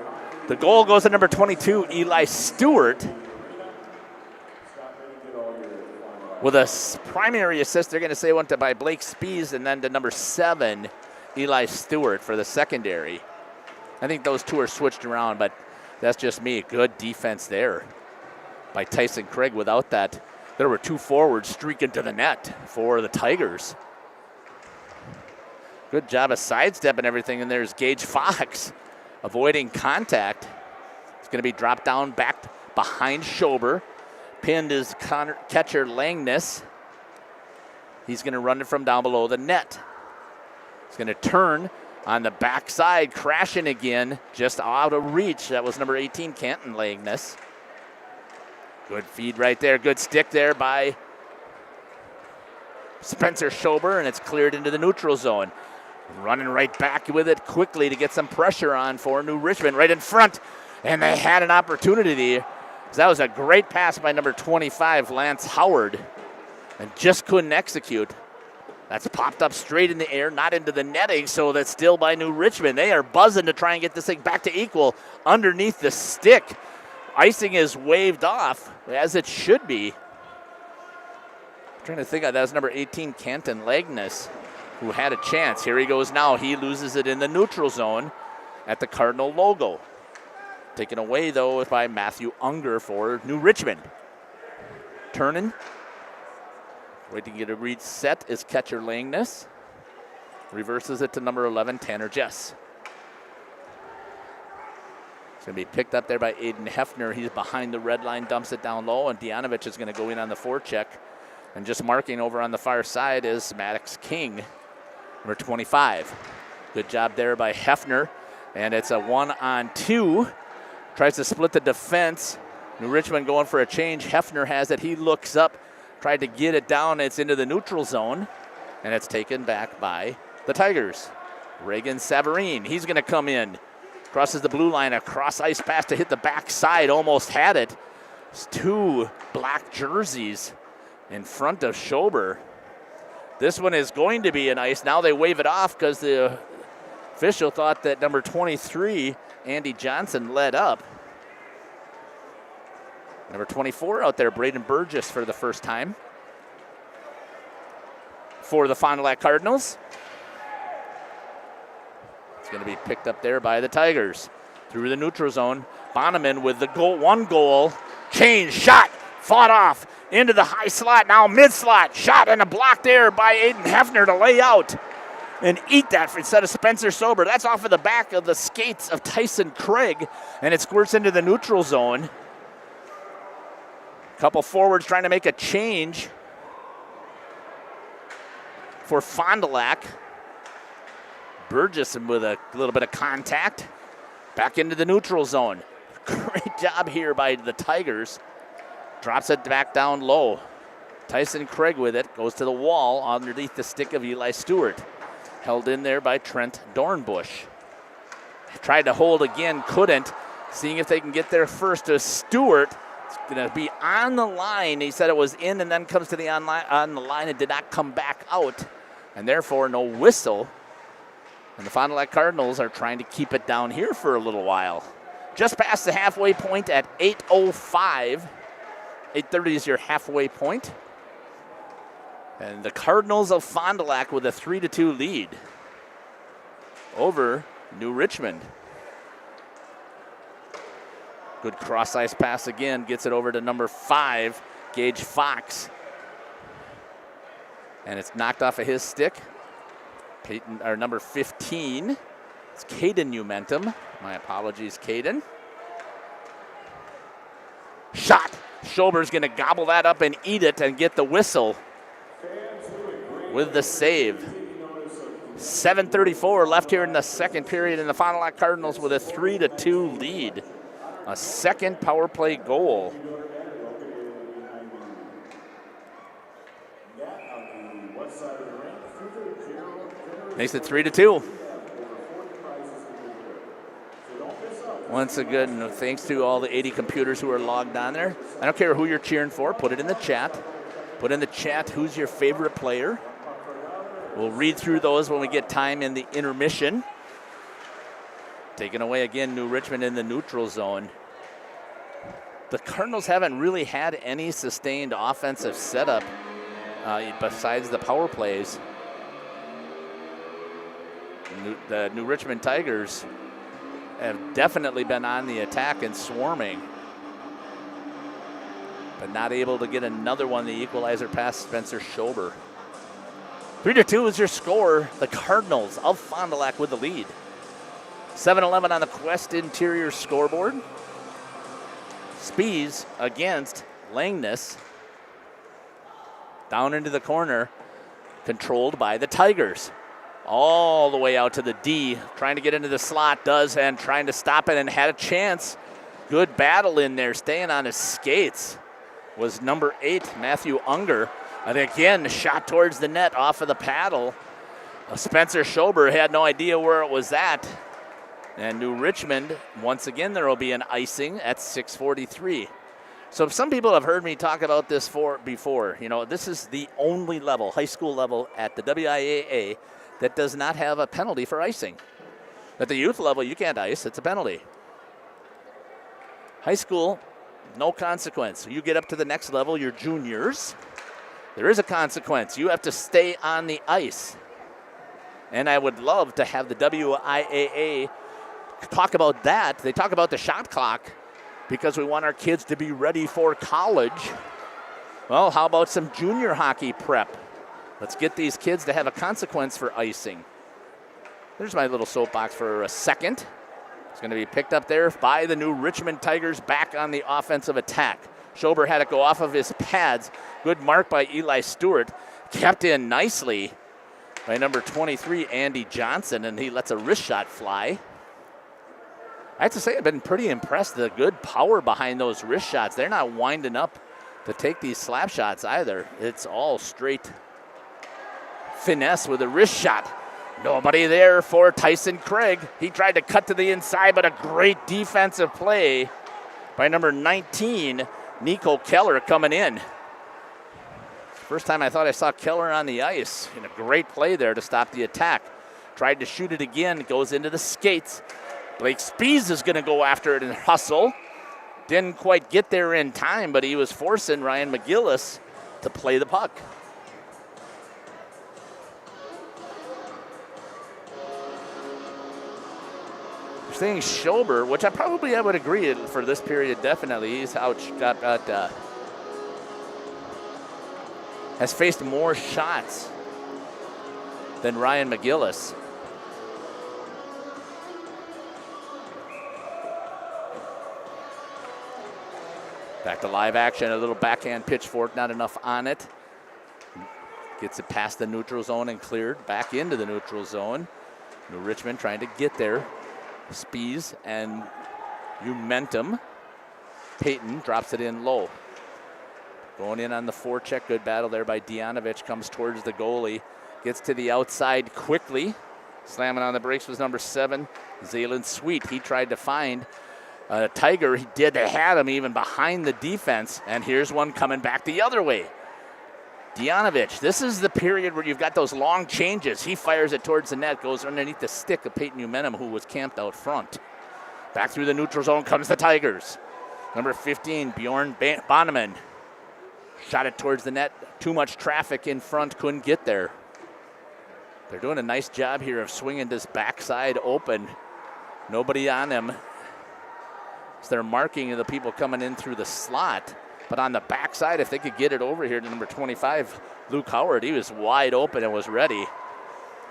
The goal goes to number 22, Eli Stewart. With a primary assist, they're going to say went by Blake Spies, and then to number 7, Eli Stewart for the secondary. I think those two are switched around, but that's just me. Good defense there by Tyson Craig. Without that, there were 2 forwards streaking to the net for the Tigers. Good job of sidestepping everything, and there's Gage Fox avoiding contact. It's going to be dropped down back behind Schober. Pinned is catcher Langness. He's going to run it from down below the net. He's going to turn on the backside, crashing again, just out of reach. That was number 18, Canton Langness. Good feed right there. Good stick there by Spencer Schober, and it's cleared into the neutral zone. Running right back with it quickly to get some pressure on for New Richmond right in front. And they had an opportunity. That was a great pass by number 25, Lance Howard, and just couldn't execute. That's popped up straight in the air, not into the netting, so that's still by New Richmond. They are buzzing to try and get this thing back to equal underneath the stick. Icing is waved off, as it should be. I'm trying to think, that was number 18, Canton Langness, who had a chance. Here he goes now. He loses it in the neutral zone at the Cardinal logo. Taken away, though, by Matthew Unger for New Richmond. Turning. Waiting to get a read set is catcher Langness. Reverses it to number 11, Tanner Jess. It's going to be picked up there by Aiden Hefner. He's behind the red line, dumps it down low, and Dianovich is going to go in on the forecheck. And just marking over on the far side is Maddox King, number 25. Good job there by Hefner, and it's a 1-on-2. Tries to split the defense. New Richmond going for a change. Hefner has it. He looks up, tried to get it down. It's into the neutral zone, and it's taken back by the Tigers. Reagan Severine, he's going to come in. Crosses the blue line, a cross ice pass to hit the backside. Almost had it. It's 2 black jerseys in front of Schober. This one is going to be an ice. Now they wave it off because the Official thought that number 23, Andy Johnson, led up. Number 24 out there, Braden Burgess for the first time for the Fond du Lac Cardinals. It's going to be picked up there by the Tigers. Through the neutral zone, Bonneman with the goal, one goal, change, shot, fought off into the high slot, now mid slot, shot and a block there by Aiden Hefner to lay out and eat that instead of Spencer Sober. That's off of the back of the skates of Tyson Craig, and it squirts into the neutral zone. Couple forwards trying to make a change for Fond du Lac. Burgess with a little bit of contact. Back into the neutral zone. Great job here by the Tigers. Drops it back down low. Tyson Craig with it. Goes to the wall underneath the stick of Eli Stewart. Held in there by Trent Dornbush. Tried to hold again, couldn't. Seeing if they can get there first to Stewart. It's going to be on the line. He said it was in and then comes to the on the line and did not come back out. And therefore, no whistle. And the Fond du Lac Cardinals are trying to keep it down here for a little while. Just past the halfway point at 8:05. 8:30 is your halfway point. And the Cardinals of Fond du Lac with a 3-2 lead over New Richmond. Good cross-ice pass again. Gets it over to number 5, Gage Fox. And it's knocked off of his stick. Peyton, or number 15. It's Caden Umentum. My apologies, Caden. Shot. Schober's going to gobble that up and eat it and get the whistle with the save. 7:34 left here in the second period, and the Fond du Lac Cardinals with a 3-2 lead. A second power play goal. Makes it 3-2. Once again, thanks to all the 80 computers who are logged on there. I don't care who you're cheering for. Put it in the chat. Put in the chat who's your favorite player. We'll read through those when we get time in the intermission. Taken away again, New Richmond in the neutral zone. The Cardinals haven't really had any sustained offensive setup besides the power plays. The New Richmond Tigers have definitely been on the attack and swarming, but not able to get another one. The equalizer past Spencer Schober. 3-2 is your score. The Cardinals of Fond du Lac with the lead. 7-11 on the Quest Interior scoreboard. Spees against Langness. Down into the corner, controlled by the Tigers. All the way out to the D, trying to get into the slot, does, and trying to stop it, and had a chance. Good battle in there, staying on his skates was number 8, Matthew Unger. And again, shot towards the net off of the paddle. Spencer Schober had no idea where it was at. And New Richmond, once again, there will be an icing at 6:43. So some people have heard me talk about this before. You know, this is the only level, high school level at the WIAA, that does not have a penalty for icing. At the youth level, you can't ice, it's a penalty. High school, no consequence. You get up to the next level, your juniors, there is a consequence. You have to stay on the ice. And I would love to have the WIAA talk about that. They talk about the shot clock because we want our kids to be ready for college. Well, how about some junior hockey prep? Let's get these kids to have a consequence for icing. There's my little soapbox for a second. It's going to be picked up there by the New Richmond Tigers back on the offensive attack. Schober had it go off of his pads. Good mark by Eli Stewart. Kept in nicely by number 23, Andy Johnson, and he lets a wrist shot fly. I have to say, I've been pretty impressed. The good power behind those wrist shots. They're not winding up to take these slap shots either. It's all straight finesse with a wrist shot. Nobody there for Tyson Craig. He tried to cut to the inside, but a great defensive play by number 19, Nico Keller, coming in. First time I thought I saw Keller on the ice. And a great play there to stop the attack. Tried to shoot it again. Goes into the skates. Blake Spees is going to go after it and hustle. Didn't quite get there in time, but he was forcing Ryan McGillis to play the puck. Saying Schober, which I would agree for this period, definitely. He's has faced more shots than Ryan McGillis. Back to live action, a little backhand pitchfork, not enough on it. Gets it past the neutral zone and cleared back into the neutral zone. New Richmond trying to get there. Spees and Momentum. Peyton drops it in low. Going in on the forecheck. Good battle there by Dianovich. Comes towards the goalie. Gets to the outside quickly. Slamming on the brakes was number 7, Zaylen Sweet. He tried to find Tiger. They had him even behind the defense. And here's one coming back the other way. Dianovich, this is the period where you've got those long changes. He fires it towards the net, goes underneath the stick of Peyton Momentum, who was camped out front. Back through the neutral zone comes the Tigers. Number 15, Bjorn Bonneman. Shot it towards the net. Too much traffic in front, couldn't get there. They're doing a nice job here of swinging this backside open. Nobody on them. So they're marking the people coming in through the slot. But on the backside, if they could get it over here to number 25, Luke Howard, he was wide open and was ready.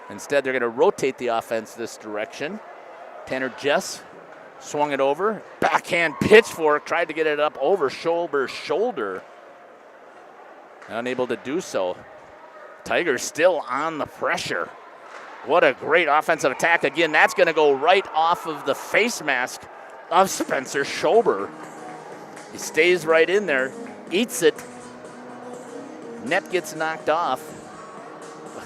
Instead, they're going to rotate the offense this direction. Tanner Jess swung it over. Backhand pitchfork, tried to get it up over Schober's shoulder. Unable to do so. Tigers still on the pressure. What a great offensive attack. Again, that's going to go right off of the face mask of Spencer Schober. He stays right in there, eats it. Net gets knocked off.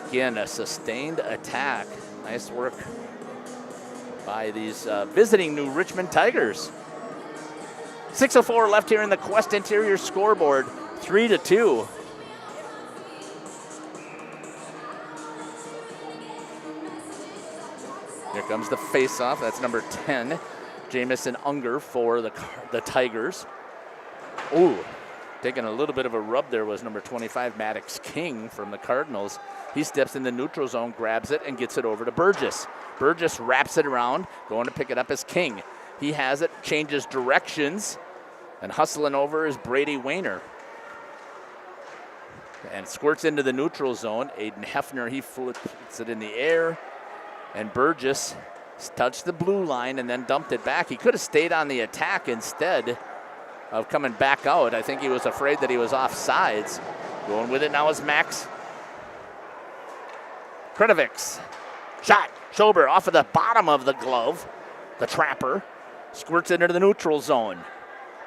Again, a sustained attack. Nice work by these visiting New Richmond Tigers. 6:04 left here in the Quest Interior scoreboard. 3-2. Here comes the face-off. That's number 10, Jamison Unger for the Tigers. Ooh, taking a little bit of a rub there was number 25, Maddox King from the Cardinals. He steps in the neutral zone, grabs it, and gets it over to Burgess. Burgess wraps it around, going to pick it up as King. He has it, changes directions, and hustling over is Brady Wayner. And squirts into the neutral zone. Aiden Hefner, he flips it in the air, and Burgess touched the blue line and then dumped it back. He could have stayed on the attack instead of coming back out. I think he was afraid that he was off sides. Going with it now is Max Kretovics. Shot. Schober off of the bottom of the glove. The trapper squirts into the neutral zone.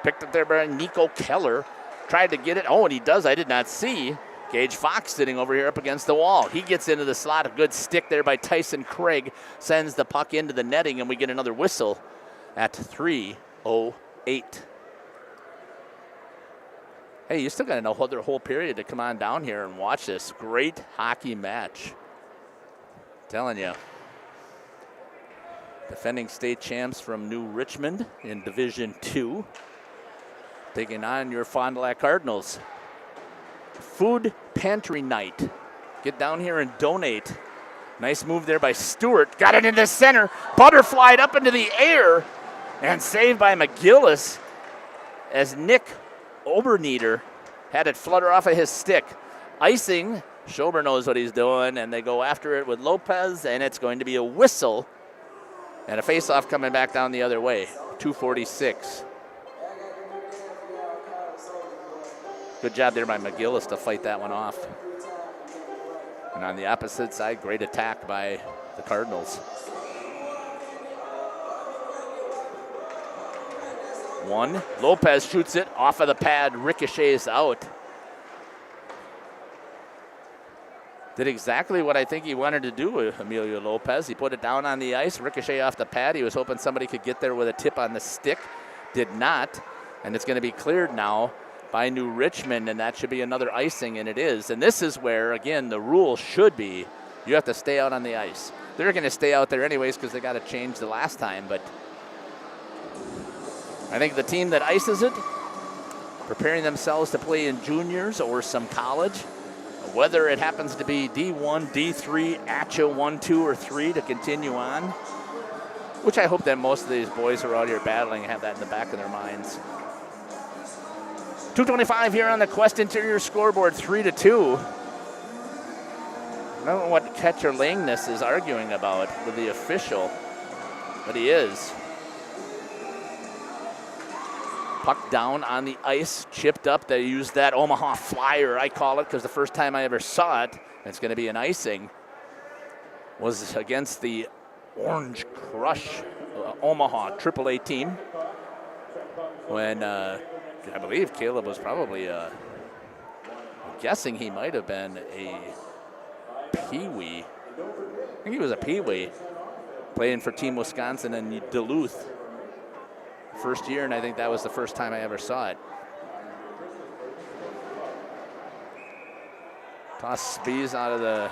Picked up there by Nico Keller. Tried to get it. Oh, and he does. I did not see. Gage Fox sitting over here up against the wall. He gets into the slot. A good stick there by Tyson Craig. Sends the puck into the netting, and we get another whistle at 3:08. Hey, you still got another whole period to come on down here and watch this great hockey match. Telling you. Defending state champs from New Richmond in Division II. Taking on your Fond du Lac Cardinals. Food pantry night. Get down here and donate. Nice move there by Stewart. Got it into center. Butterflied up into the air. And saved by McGillis as Nick Obernieder had it flutter off of his stick. Icing, Schober knows what he's doing, and they go after it with Lopez, and it's going to be a whistle and a face-off coming back down the other way. 2:46. Good job there by McGillis to fight that one off. And on the opposite side, great attack by the Cardinals. One. Lopez shoots it off of the pad, ricochets out. Did exactly what I think he wanted to do with Emilio Lopez. He put it down on the ice, ricochet off the pad. He was hoping somebody could get there with a tip on the stick. Did not. And it's going to be cleared now by New Richmond, and that should be another icing, and it is. And this is where, again, the rule should be you have to stay out on the ice. they're going to stay out there anyways because they got to change the last time. But I think the team that ices it, preparing themselves to play in juniors or some college, whether it happens to be D1, D3, ACHA 1, 2, or 3 to continue on, which I hope that most of these boys who are out here battling have that in the back of their minds. 2:25 here on the Quest Interior scoreboard, 3-2. I don't know what catcher Langness is arguing about with the official, but he is. Puck down on the ice, chipped up. They used that Omaha Flyer, I call it, because the first time I ever saw it, it's going to be an icing, was against the Orange Crush Omaha AAA team. When I believe Caleb was probably, I'm guessing he might have been a peewee. I think he was a peewee, playing for Team Wisconsin in Duluth. First year, and I think that was the first time I ever saw it. Toss Spies out of the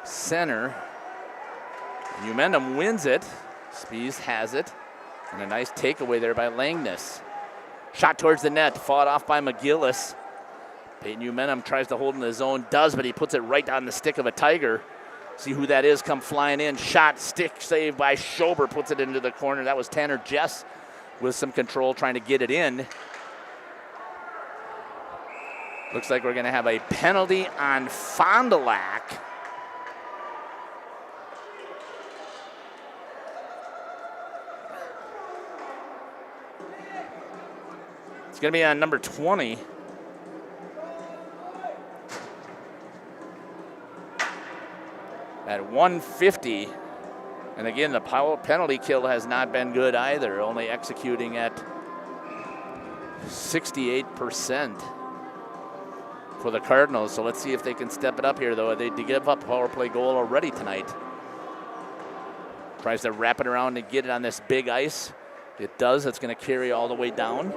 center. Umendum wins it. Spies has it. And a nice takeaway there by Langness. Shot towards the net, fought off by McGillis. Peyton Umendum tries to hold in the zone, does, but he puts it right on the stick of a Tiger. See who that is come flying in. Shot, stick save by Schober, puts it into the corner. That was Tanner Jess with some control trying to get it in. Looks like we're going to have a penalty on Fond du Lac. It's going to be on number 20. At 150. And again, the penalty kill has not been good either, only executing at 68% for the Cardinals. So let's see if they can step it up here, though. They give up a power play goal already tonight. Tries to wrap it around and get it on this big ice. It does. It's going to carry all the way down.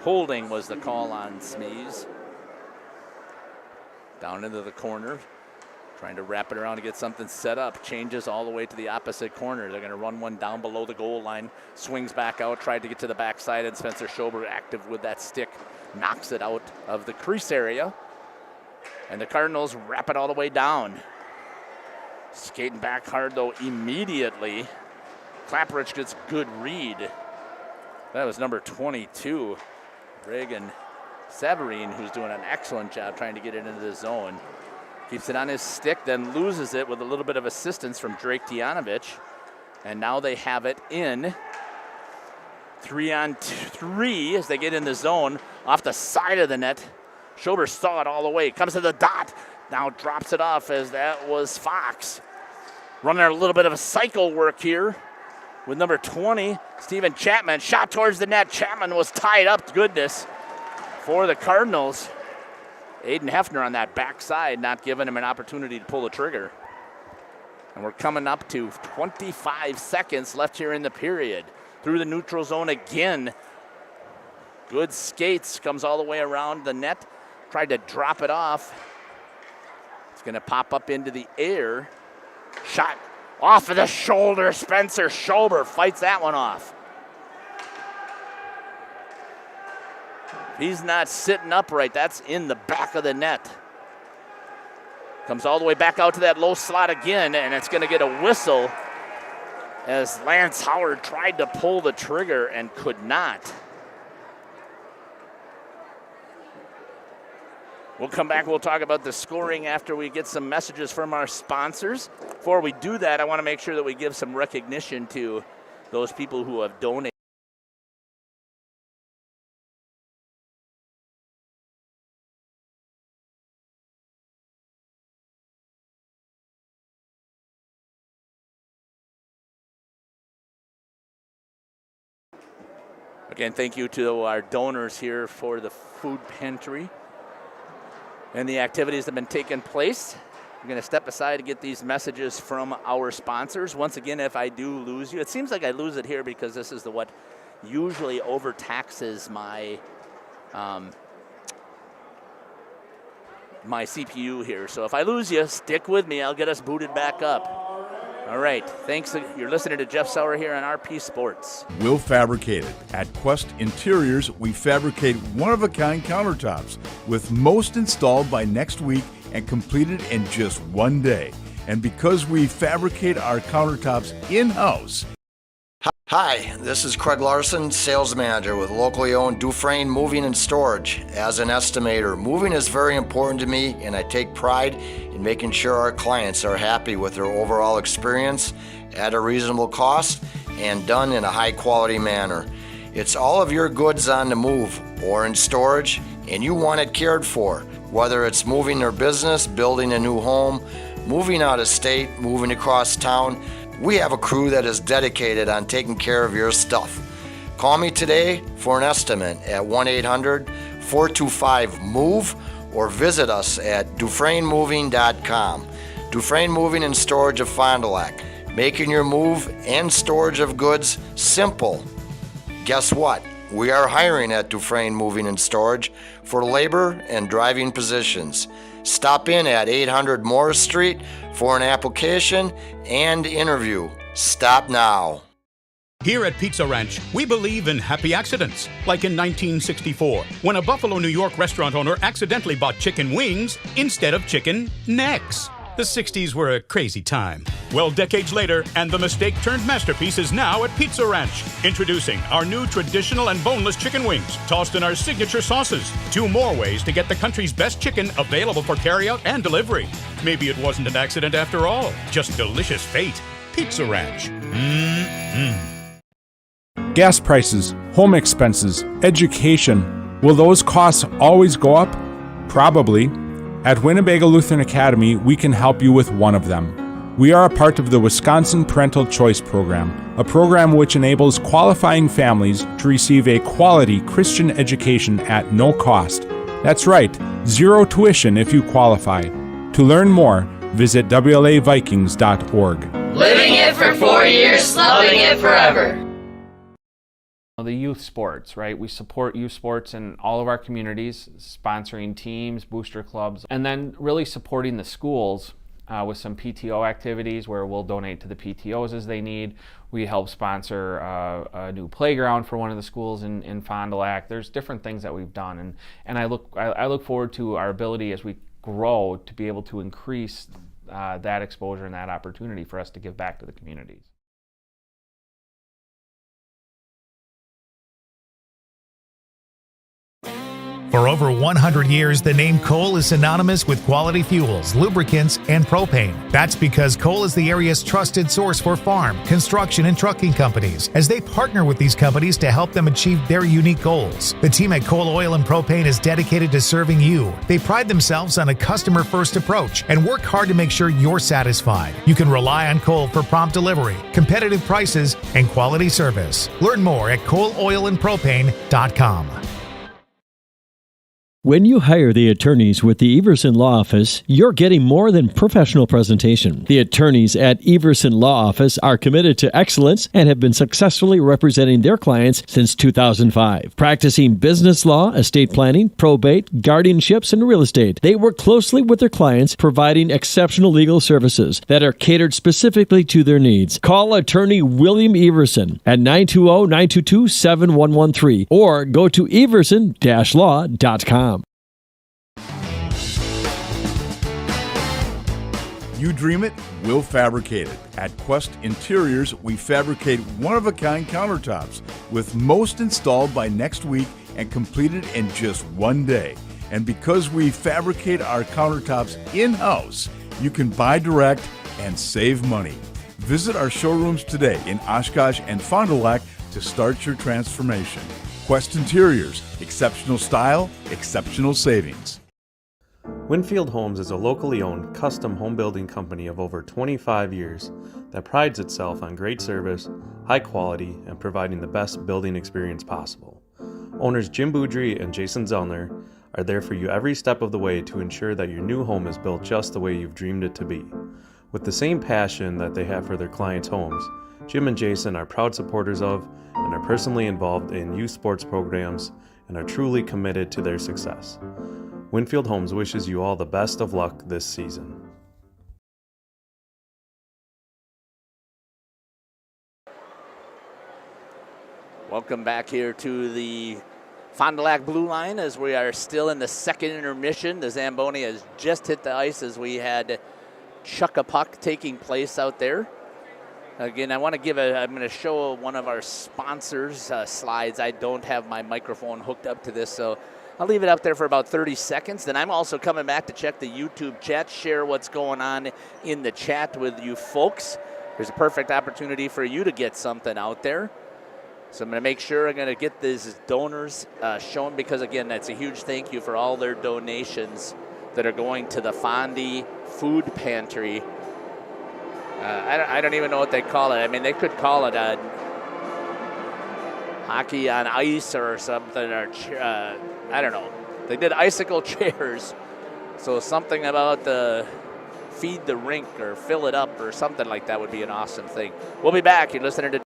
Holding was the call on Smees. Down into the corner, trying to wrap it around to get something set up. Changes all the way to the opposite corner. They're going to run one down below the goal line. Swings back out, tried to get to the backside, and Spencer Schober active with that stick. Knocks it out of the crease area. And the Cardinals wrap it all the way down. Skating back hard, though, immediately. Clapperich gets good read. That was number 22, Reagan Severine, who's doing an excellent job trying to get it into the zone. Keeps it on his stick, then loses it with a little bit of assistance from Drake Tianovich. And now they have it in 3-on-3 as they get in the zone off the side of the net. Schober saw it all the way, comes to the dot, now drops it off as that was Fox. Running a little bit of a cycle work here with number 20, Steven Chapman. Shot towards the net. Chapman was tied up, goodness, for the Cardinals. Aiden Hefner on that backside, not giving him an opportunity to pull the trigger. And we're coming up to 25 seconds left here in the period. Through the neutral zone again. Good skates, comes all the way around the net. Tried to drop it off. It's going to pop up into the air. Shot off of the shoulder. Spencer Schober fights that one off. He's not sitting upright. That's in the back of the net. Comes all the way back out to that low slot again, and it's going to get a whistle as Lance Howard tried to pull the trigger and could not. We'll come back. We'll talk about the scoring after we get some messages from our sponsors. Before we do that, I want to make sure that we give some recognition to those people who have donated. Again, thank you to our donors here for the food pantry and the activities that have been taking place. I'm going to step aside to get these messages from our sponsors. Once again, if I do lose you, it seems like I lose it here because this is what usually overtaxes my my CPU here. So if I lose you, stick with me. I'll get us booted back up. All right. Thanks. You're listening to Jeff Sauer here on RP Sports. Will Fabricated. At Quest Interiors, we fabricate one-of-a-kind countertops, with most installed by next week and completed in just one day. And because we fabricate our countertops in-house. Hi, this is Craig Larson, sales manager with locally owned Dufresne Moving and Storage. As an estimator, moving is very important to me, and I take pride in making sure our clients are happy with their overall experience at a reasonable cost and done in a high quality manner. It's all of your goods on the move or in storage, and you want it cared for, whether it's moving their business, building a new home, moving out of state, moving across town. We have a crew that is dedicated on taking care of your stuff. Call me today for an estimate at 1-800-425-MOVE or visit us at DufresneMoving.com. Dufresne Moving and Storage of Fond du Lac, making your move and storage of goods simple. Guess what? We are hiring at Dufresne Moving and Storage for labor and driving positions. Stop in at 800 Morris Street for an application and interview. Stop now. Here at Pizza Ranch, we believe in happy accidents, like in 1964, when a Buffalo, New York restaurant owner accidentally bought chicken wings instead of chicken necks. The 60s were a crazy time. Well, decades later, and the mistake-turned masterpiece is now at Pizza Ranch. Introducing our new traditional and boneless chicken wings, tossed in our signature sauces. 2 more ways to get the country's best chicken available for carryout and delivery. Maybe it wasn't an accident after all, just delicious fate. Pizza Ranch. Gas prices, home expenses, education. Will those costs always go up? Probably. At Winnebago Lutheran Academy, we can help you with one of them. We are a part of the Wisconsin Parental Choice Program, a program which enables qualifying families to receive a quality Christian education at no cost. That's right, 0 tuition if you qualify. To learn more, visit WLAVikings.org. Living it for 4 years, loving it forever. The youth sports, right? We support youth sports in all of our communities, sponsoring teams, booster clubs, and then really supporting the schools with some PTO activities where we'll donate to the PTOs as they need. We help sponsor a new playground for one of the schools in Fond du Lac. There's different things that we've done, and I look forward to our ability as we grow to be able to increase that exposure and that opportunity for us to give back to the communities. For over 100 years, the name Cole is synonymous with quality fuels, lubricants, and propane. That's because Cole is the area's trusted source for farm, construction, and trucking companies, as they partner with these companies to help them achieve their unique goals. The team at Cole Oil and Propane is dedicated to serving you. They pride themselves on a customer-first approach and work hard to make sure you're satisfied. You can rely on Cole for prompt delivery, competitive prices, and quality service. Learn more at ColeOilAndPropane.com. When you hire the attorneys with the Everson Law Office, you're getting more than professional presentation. The attorneys at Everson Law Office are committed to excellence and have been successfully representing their clients since 2005. Practicing business law, estate planning, probate, guardianships, and real estate, they work closely with their clients, providing exceptional legal services that are catered specifically to their needs. Call attorney William Everson at 920-922-7113 or go to everson-law.com. You dream it, we'll fabricate it. At Quest Interiors, we fabricate one-of-a-kind countertops, with most installed by next week and completed in just one day. And because we fabricate our countertops in-house, you can buy direct and save money. Visit our showrooms today in Oshkosh and Fond du Lac to start your transformation. Quest Interiors, exceptional style, exceptional savings. Winfield Homes is a locally owned custom home building company of over 25 years that prides itself on great service, high quality, and providing the best building experience possible. Owners Jim Boudry and Jason Zellner are there for you every step of the way to ensure that your new home is built just the way you've dreamed it to be. With the same passion that they have for their clients' homes, Jim and Jason are proud supporters of and are personally involved in youth sports programs and are truly committed to their success. Winfield Homes wishes you all the best of luck this season. Welcome back here to the Fond du Lac Blue Line as we are still in the second intermission. The Zamboni has just hit the ice as we had Chuck-a-Puck taking place out there. Again, I'm going to show one of our sponsors slides. I don't have my microphone hooked up to this, so I'll leave it up there for about 30 seconds. Then I'm also coming back to check the YouTube chat, share what's going on in the chat with you folks. There's a perfect opportunity for you to get something out there. So I'm going to make sure I'm going to get these donors shown because, again, that's a huge thank you for all their donations that are going to the Fondy Food Pantry. I don't even know what they call it. I mean, they could call it a hockey on ice or something, or I don't know. They did icicle chairs, so something about the feed the rink or fill it up or something like that would be an awesome thing. We'll be back. You're listening to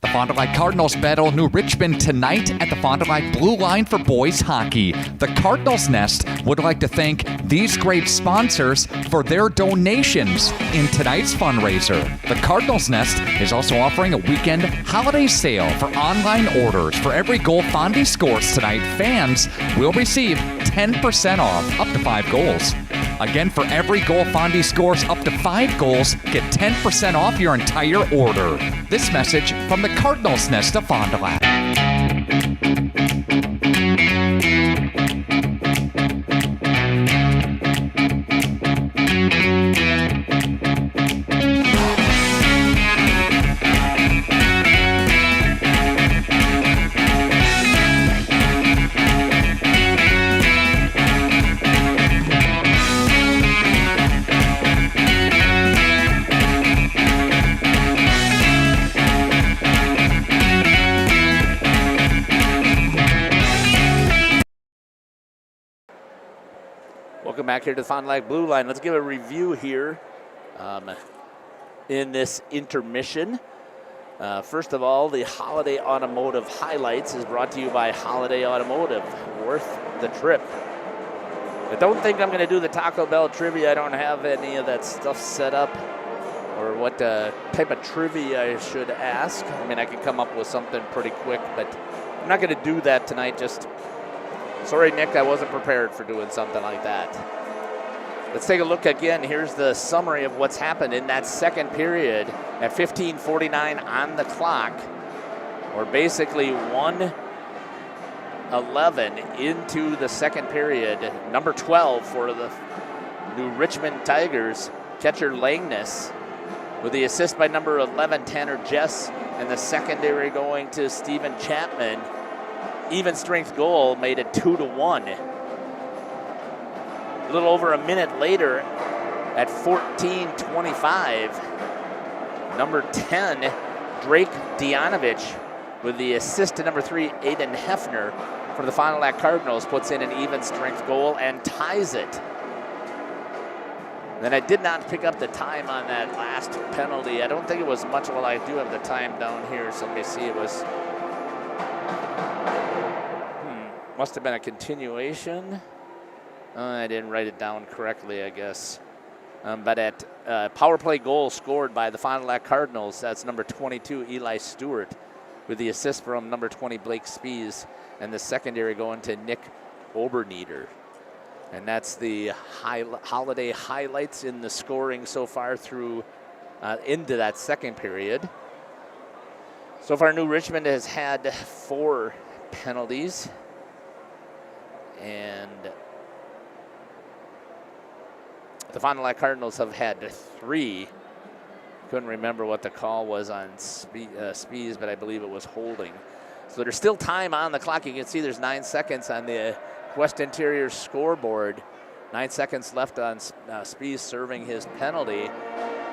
The Fond du Lac Cardinals battle New Richmond tonight at the Fond du Lac Blue Line for boys hockey. The Cardinals Nest would like to thank these great sponsors for their donations in tonight's fundraiser. The Cardinals Nest is also offering a weekend holiday sale for online orders. For every goal Fondy scores tonight, fans will receive 10% off up to 5 goals. Again, for every goal Fondy scores up to 5 goals, get 10% off your entire order. This message from the Cardinals Nest of Fond du Lac. Welcome back here to the Fond du Lac Blue Line. Let's give a review here in this intermission. First of all, the Holiday Automotive Highlights is brought to you by Holiday Automotive. Worth the trip. I don't think I'm going to do the Taco Bell trivia. I don't have any of that stuff set up, or what type of trivia I should ask. I mean, I can come up with something pretty quick, but I'm not going to do that tonight. Just sorry, Nick, I wasn't prepared for doing something like that. Let's take a look again. Here's the summary of what's happened in that second period at 15:49 on the clock. We're basically 1:11 into the second period. Number 12 for the New Richmond Tigers, catcher Langness, with the assist by number 11, Tanner Jess, and the secondary going to Stephen Chapman. Even strength goal made it 2-1. A little over a minute later, at 14:25, number 10, Drake Dianovich, with the assist to number 3, Aiden Hefner, for the Fond du Lac Cardinals, puts in an even strength goal and ties it. Then I did not pick up the time on that last penalty. I don't think it was much. Well, I do have the time down here, so let me see. It was must have been a continuation. I didn't write it down correctly, I guess. But at power play goal scored by the Fond du Lac Cardinals, that's number 22, Eli Stewart, with the assist from number 20, Blake Spies, and the secondary going to Nick Obernieder. And that's the holiday highlights in the scoring so far through into that second period. So far, New Richmond has had 4 penalties. And the Fond du Lac Cardinals have had 3. Couldn't remember what the call was on Spies, but I believe it was holding. So there's still time on the clock. You can see there's 9 seconds on the West Interior scoreboard. 9 seconds left on Spies serving his penalty.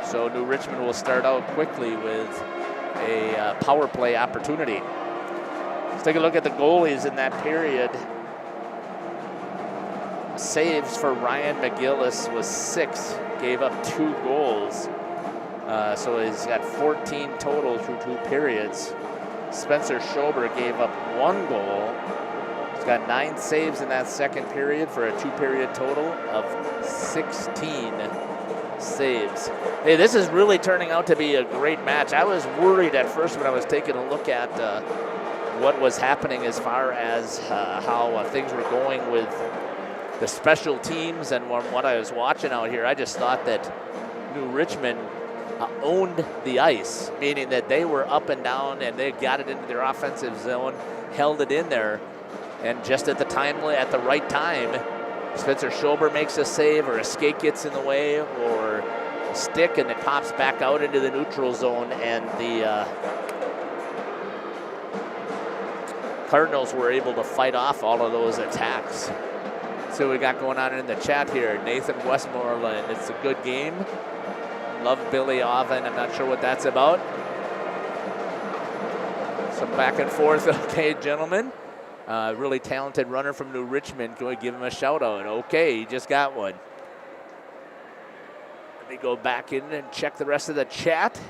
So New Richmond will start out quickly with a power play opportunity. Let's take a look at the goalies in that period. Saves for Ryan McGillis was 6, gave up 2 goals. So he's got 14 total through 2 periods. Spencer Schober gave up 1 goal. He's got 9 saves in that second period for a 2-period total of 16 saves. Hey, this is really turning out to be a great match. I was worried at first when I was taking a look at what was happening as far as how things were going with the special teams and what I was watching out here. I just thought that New Richmond owned the ice, meaning that they were up and down and they got it into their offensive zone, held it in there, and just at the right time, Spencer Schober makes a save, or a skate gets in the way, or a stick, and it pops back out into the neutral zone, and the Cardinals were able to fight off all of those attacks. So we got going on in the chat here. Nathan Westmoreland, it's a good game. Love Billy Oven. I'm not sure what that's about. Some back and forth. Okay, gentlemen. Really talented runner from New Richmond. Can we give him a shout out? Okay, he just got one. Let me go back in and check the rest of the chat.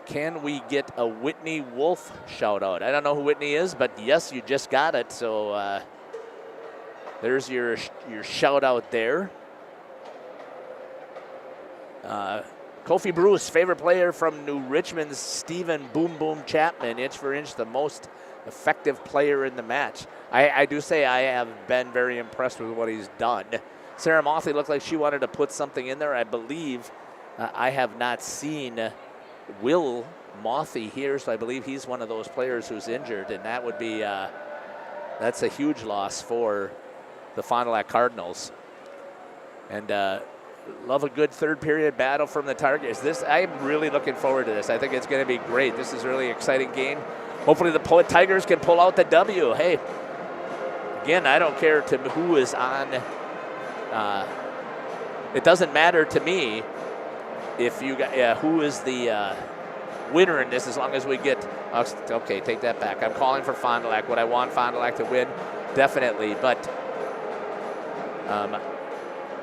Can we get a Whitney Wolf shout out? I don't know who Whitney is, but yes, you just got it. So there's your shout out there. Kofi Bruce, favorite player from New Richmond's Stephen Boom Boom Chapman, inch for inch the most effective player in the match. I do say I have been very impressed with what he's done. Sarah Mothy looked like she wanted to put something in there. I believe I have not seen Will Mothy here, so I believe he's one of those players who's injured, and that would be that's a huge loss for the Fond du Lac Cardinals. And love a good third period battle from the Tigers. I'm really looking forward to this. I think it's going to be great. This is a really exciting game. Hopefully the Tigers can pull out the W. Hey, again, I don't care who is on. It doesn't matter to me if you got who is the winner in this, as long as we get. Okay, take that back. I'm calling for Fond du Lac. Would I want Fond du Lac to win? Definitely, but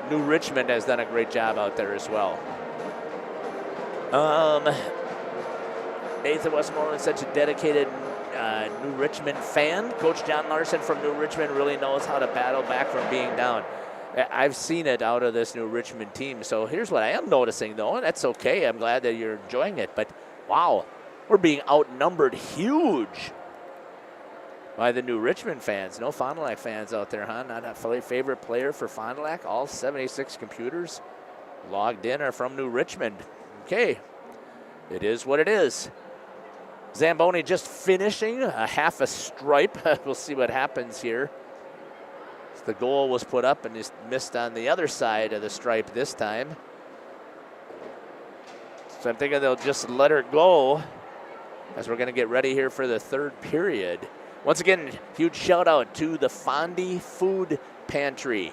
New Richmond has done a great job out there as well. Nathan Westmoreland, such a dedicated New Richmond fan. Coach John Larson from New Richmond really knows how to battle back from being down. I've seen it out of this New Richmond team. So here's what I am noticing, though, and that's okay. I'm glad that you're enjoying it. But, wow, we're being outnumbered huge by the New Richmond fans. No Fond du Lac fans out there, huh? Not a favorite player for Fond du Lac. All 76 computers logged in are from New Richmond. Okay, it is what it is. Zamboni just finishing a half a stripe. We'll see what happens here. The goal was put up and just missed on the other side of the stripe this time. So I'm thinking they'll just let her go as we're going to get ready here for the third period. Once again, huge shout out to the Fondy Food Pantry.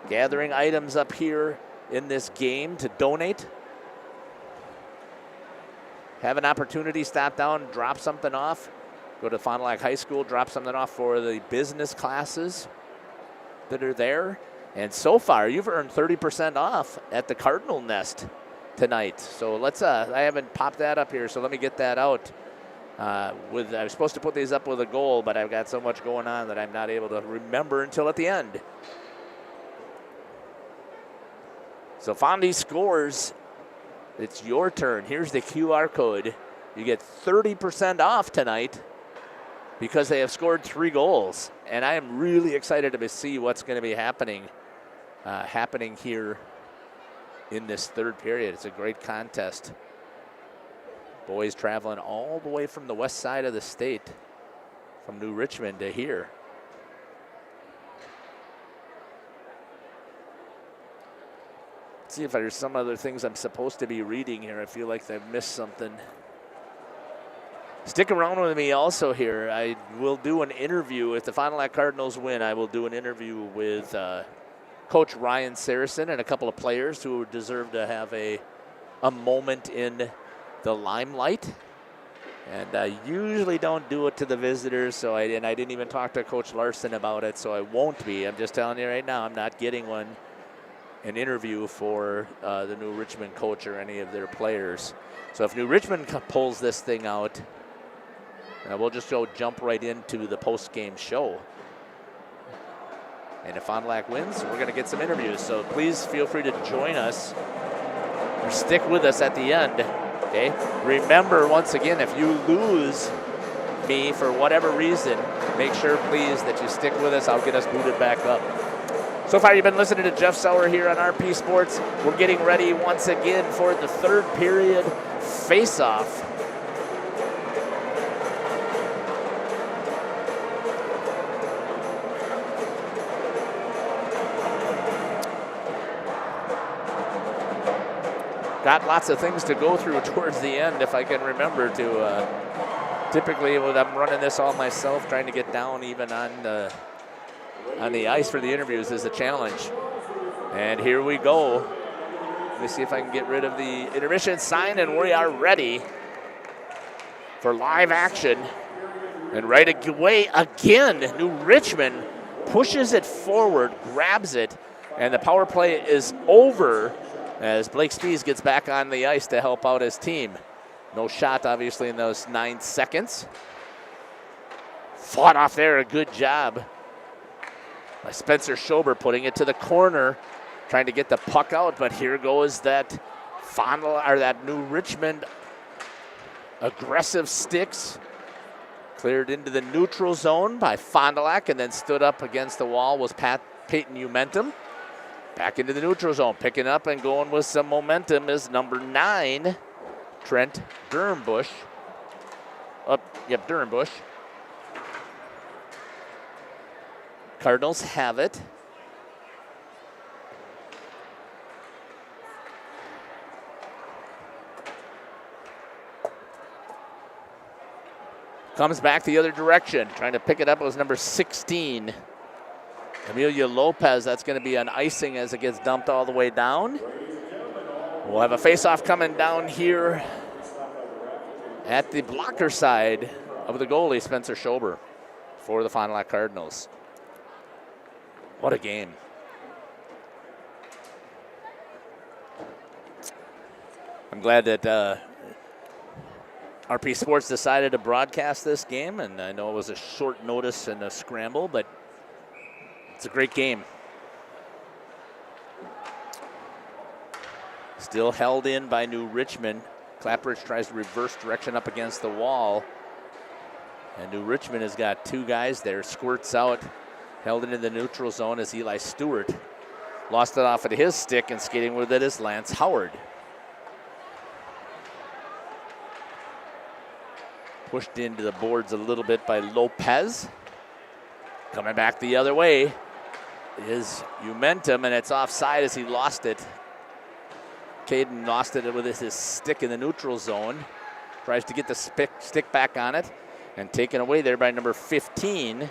Gathering items up here in this game to donate. Have an opportunity, stop down, drop something off. Go to Fond du Lac High School, drop something off for the business classes that are there. And so far, you've earned 30% off at the Cardinal Nest tonight. So let's, I haven't popped that up here, so let me get that out. I was supposed to put these up with a goal, but I've got so much going on that I'm not able to remember until at the end. So Fondy scores. It's your turn. Here's the QR code. You get 30% off tonight because they have scored 3 goals. And I am really excited to see what's going to be happening here in this third period. It's a great contest. Boys traveling all the way from the west side of the state, from New Richmond to here. Let's see if there's some other things I'm supposed to be reading here. I feel like I've missed something. Stick around with me also here. I will do an interview. If the Fond du Lac Cardinals win, I will do an interview with Coach Ryan Saracen and a couple of players who deserve to have a moment in the limelight. And I usually don't do it to the visitors, I didn't even talk to Coach Larson about it, so I won't be. I'm just telling you right now, I'm not getting an interview for the New Richmond coach or any of their players. So if New Richmond pulls this thing out, we'll just jump right into the post-game show. And if Fond du Lac wins, we're going to get some interviews. So please feel free to join us or stick with us at the end. Okay. Remember, once again, if you lose me for whatever reason, make sure, please, that you stick with us. I'll get us booted back up. So far, you've been listening to Jeff Sauer here on RP Sports. We're getting ready once again for the third period face-off. Got lots of things to go through towards the end, if I can remember to. Typically, when I'm running this all myself, trying to get down even on the ice for the interviews is a challenge. And here we go. Let me see if I can get rid of the intermission sign, and we are ready for live action. And right away again, New Richmond pushes it forward, grabs it, and the power play is over as Blake Spies gets back on the ice to help out his team. No shot, obviously, in those 9 seconds. Fought off there, a good job by Spencer Schober, putting it to the corner, trying to get the puck out, but here goes that New Richmond aggressive sticks. Cleared into the neutral zone by Fond du Lac, and then stood up against the wall was Peyton Umentum. Back into the neutral zone, picking up and going with some momentum is number 9, Trent Durnbush. Durnbush. Cardinals have it. Comes back the other direction, trying to pick it up. It was number 16. Amelia Lopez, that's going to be an icing as it gets dumped all the way down. We'll have a face-off coming down here at the blocker side of the goalie, Spencer Schober, for the Fond du Lac Cardinals. What a game. I'm glad that RP Sports decided to broadcast this game, and I know it was a short notice and a scramble, but it's a great game. Still held in by New Richmond. Clapbridge tries to reverse direction up against the wall. And New Richmond has got 2 guys there. Squirts out. Held into the neutral zone as Eli Stewart lost it off at his stick, and skating with it is Lance Howard. Pushed into the boards a little bit by Lopez. Coming back the other way is Umentum, and it's offside as he lost it. Caden lost it with his stick in the neutral zone. Tries to get the stick back on it, and taken away there by number 15,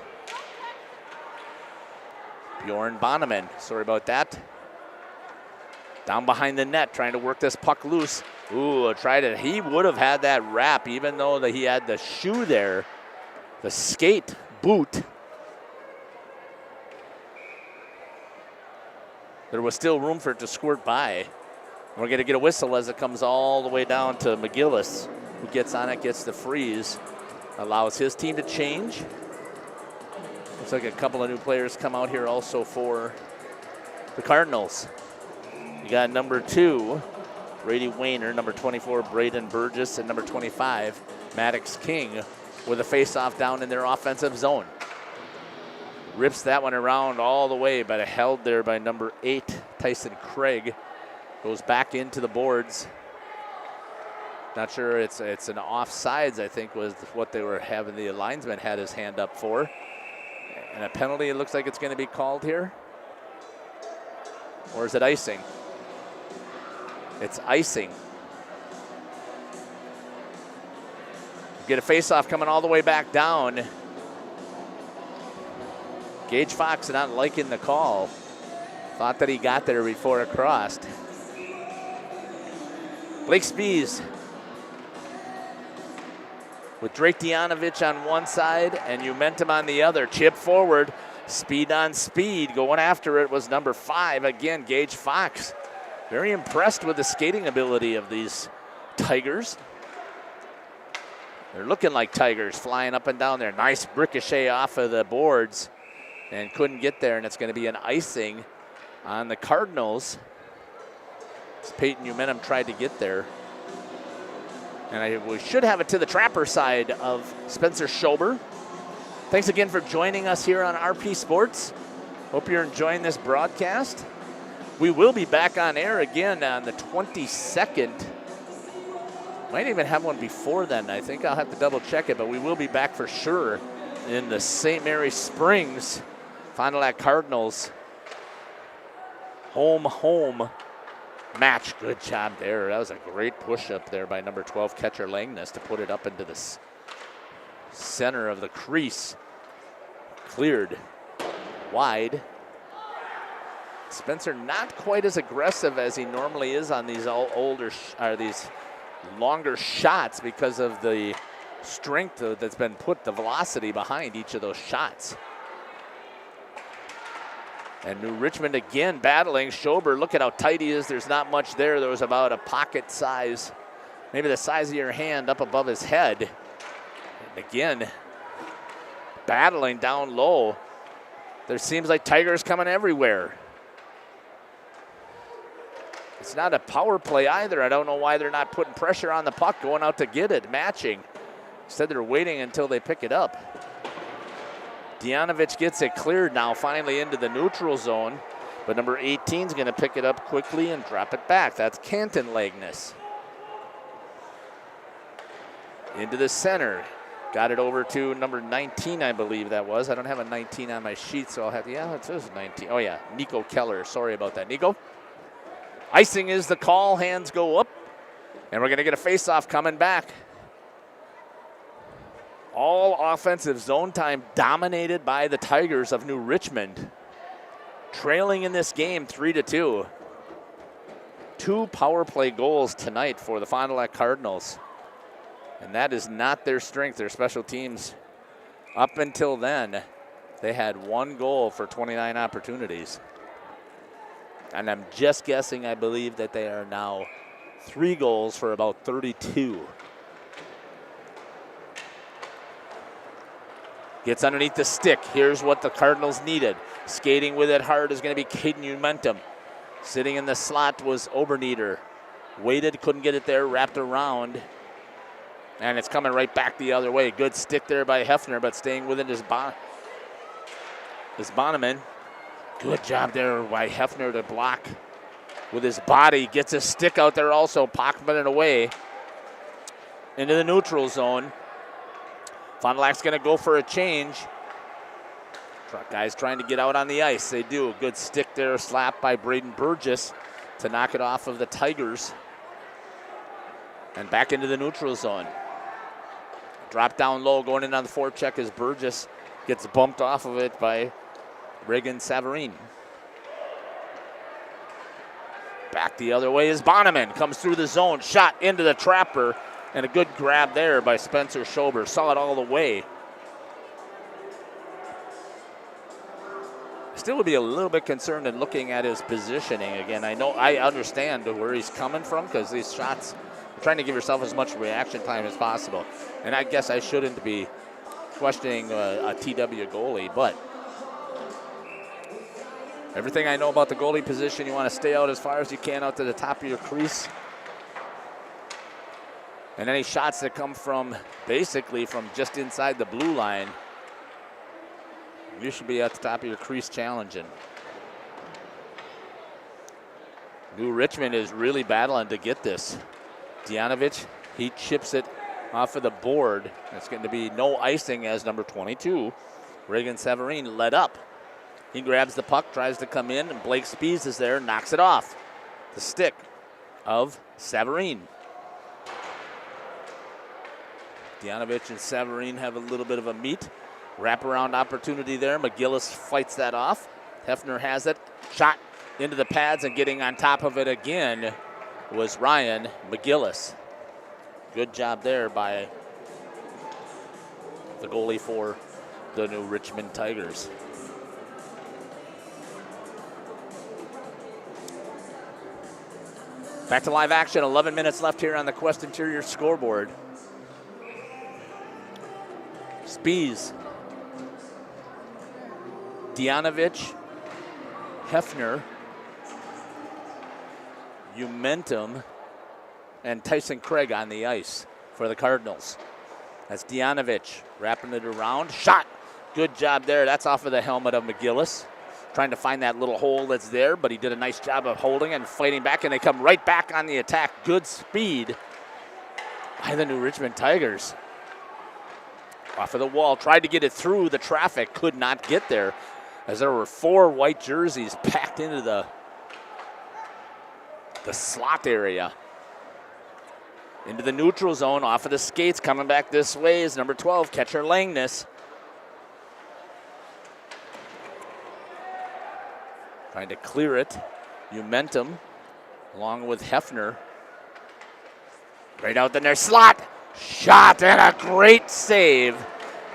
Bjorn Bonneman. Sorry about that. Down behind the net, trying to work this puck loose. Ooh, tried it. He would have had that wrap, even though he had the shoe there, the skate boot. There was still room for it to squirt by. We're going to get a whistle as it comes all the way down to McGillis, who gets on it, gets the freeze, allows his team to change. Looks like a couple of new players come out here also for the Cardinals. You got number 2, Brady Wayner, number 24, Braden Burgess, and number 25, Maddox King, with a face-off down in their offensive zone. Rips that one around all the way, but held there by number 8, Tyson Craig. Goes back into the boards. Not sure it's an offsides, I think, was what they were having. The linesman had his hand up for. And a penalty, it looks like it's going to be called here. Or is it icing? It's icing. Get a face-off coming all the way back down. Gage Fox not liking the call. Thought that he got there before it crossed. Blake Spies with Drake Dianovich on one side and Umentum on the other. Chip forward, speed on speed. Going after it was number 5, again, Gage Fox. Very impressed with the skating ability of these Tigers. They're looking like Tigers, flying up and down there. Nice ricochet off of the boards and couldn't get there, and it's going to be an icing on the Cardinals. As Peyton Umentum tried to get there. And we should have it to the Trapper side of Spencer Schober. Thanks again for joining us here on RP Sports. Hope you're enjoying this broadcast. We will be back on air again on the 22nd. Might even have one before then. I think I'll have to double check it, but we will be back for sure in the St. Mary Springs Fond du Lac Cardinals home match. Good job there. That was a great push up there by number 12 catcher Langness to put it up into the center of the crease. Cleared wide. Spencer not quite as aggressive as he normally is on these these longer shots because of the strength that's been put, the velocity behind each of those shots. And New Richmond again battling. Schober, look at how tight he is. There's not much there. There was about a pocket size, maybe the size of your hand up above his head. And again, battling down low. There seems like Tigers coming everywhere. It's not a power play either. I don't know why they're not putting pressure on the puck, going out to get it, matching. Instead, they're waiting until they pick it up. Dianovich gets it cleared now, finally into the neutral zone. But number 18 is going to pick it up quickly and drop it back. That's Canton Langness. Into the center. Got it over to number 19, I believe that was. I don't have a 19 on my sheet, so I'll have to, yeah, it says 19. Oh, yeah, Nico Keller. Sorry about that, Nico. Icing is the call. Hands go up. And we're going to get a face-off coming back. All offensive zone time dominated by the Tigers of New Richmond. Trailing in this game 3-2. 2 power play goals tonight for the Fond du Lac Cardinals. And that is not their strength, their special teams. Up until then, they had 1 goal for 29 opportunities. And I'm just guessing, I believe that they are now 3 goals for about 32. Gets underneath the stick. Here's what the Cardinals needed. Skating with it hard is going to be Caden Umentum. Sitting in the slot was Obernieder. Waited, couldn't get it there, wrapped around. And it's coming right back the other way. Good stick there by Hefner, but staying within his Bonneman. Good job there by Hefner to block with his body. Gets his stick out there also, pocketing it away into the neutral zone. Fond du Lac's going to go for a change. Guys trying to get out on the ice. They do. Good stick there, slap by Braden Burgess to knock it off of the Tigers. And back into the neutral zone. Drop down low, going in on the forecheck as Burgess gets bumped off of it by Reagan Savarine. Back the other way is Bonneman. Comes through the zone, shot into the Trapper, and a good grab there by Spencer Schober. Saw it all the way. Still would be a little bit concerned in looking at his positioning again. I understand where he's coming from because these shots, you're trying to give yourself as much reaction time as possible. And I guess I shouldn't be questioning a TW goalie, but Everything I know about the goalie position, you want to stay out as far as you can out to the top of your crease. And any shots that come from basically from just inside the blue line, you should be at the top of your crease challenging. New Richmond is really battling to get this. Dianovich, he chips it off of the board. It's going to be no icing as number 22, Reagan Severine, led up. He grabs the puck, tries to come in, and Blake Spees is there, knocks it off. The stick of Severine. Dianovich and Severine have a little bit of a meet. Wraparound opportunity there. McGillis fights that off. Hefner has it. Shot into the pads, and getting on top of it again was Ryan McGillis. Good job there by the goalie for the New Richmond Tigers. Back to live action. 11 minutes left here on the Quest Interior scoreboard. Spees, Dianovich, Hefner, Umentum, and Tyson Craig on the ice for the Cardinals. That's Dianovich wrapping it around. Shot. Good job there. That's off of the helmet of McGillis. Trying to find that little hole that's there, but he did a nice job of holding and fighting back, and they come right back on the attack. Good speed by the New Richmond Tigers. Off of the wall, tried to get it through the traffic, could not get there, as there were 4 white jerseys packed into the slot area. Into the neutral zone, off of the skates, coming back this way is number 12, catcher Langness. Trying to clear it. Umentum, along with Hefner. Right out the near slot. Shot and a great save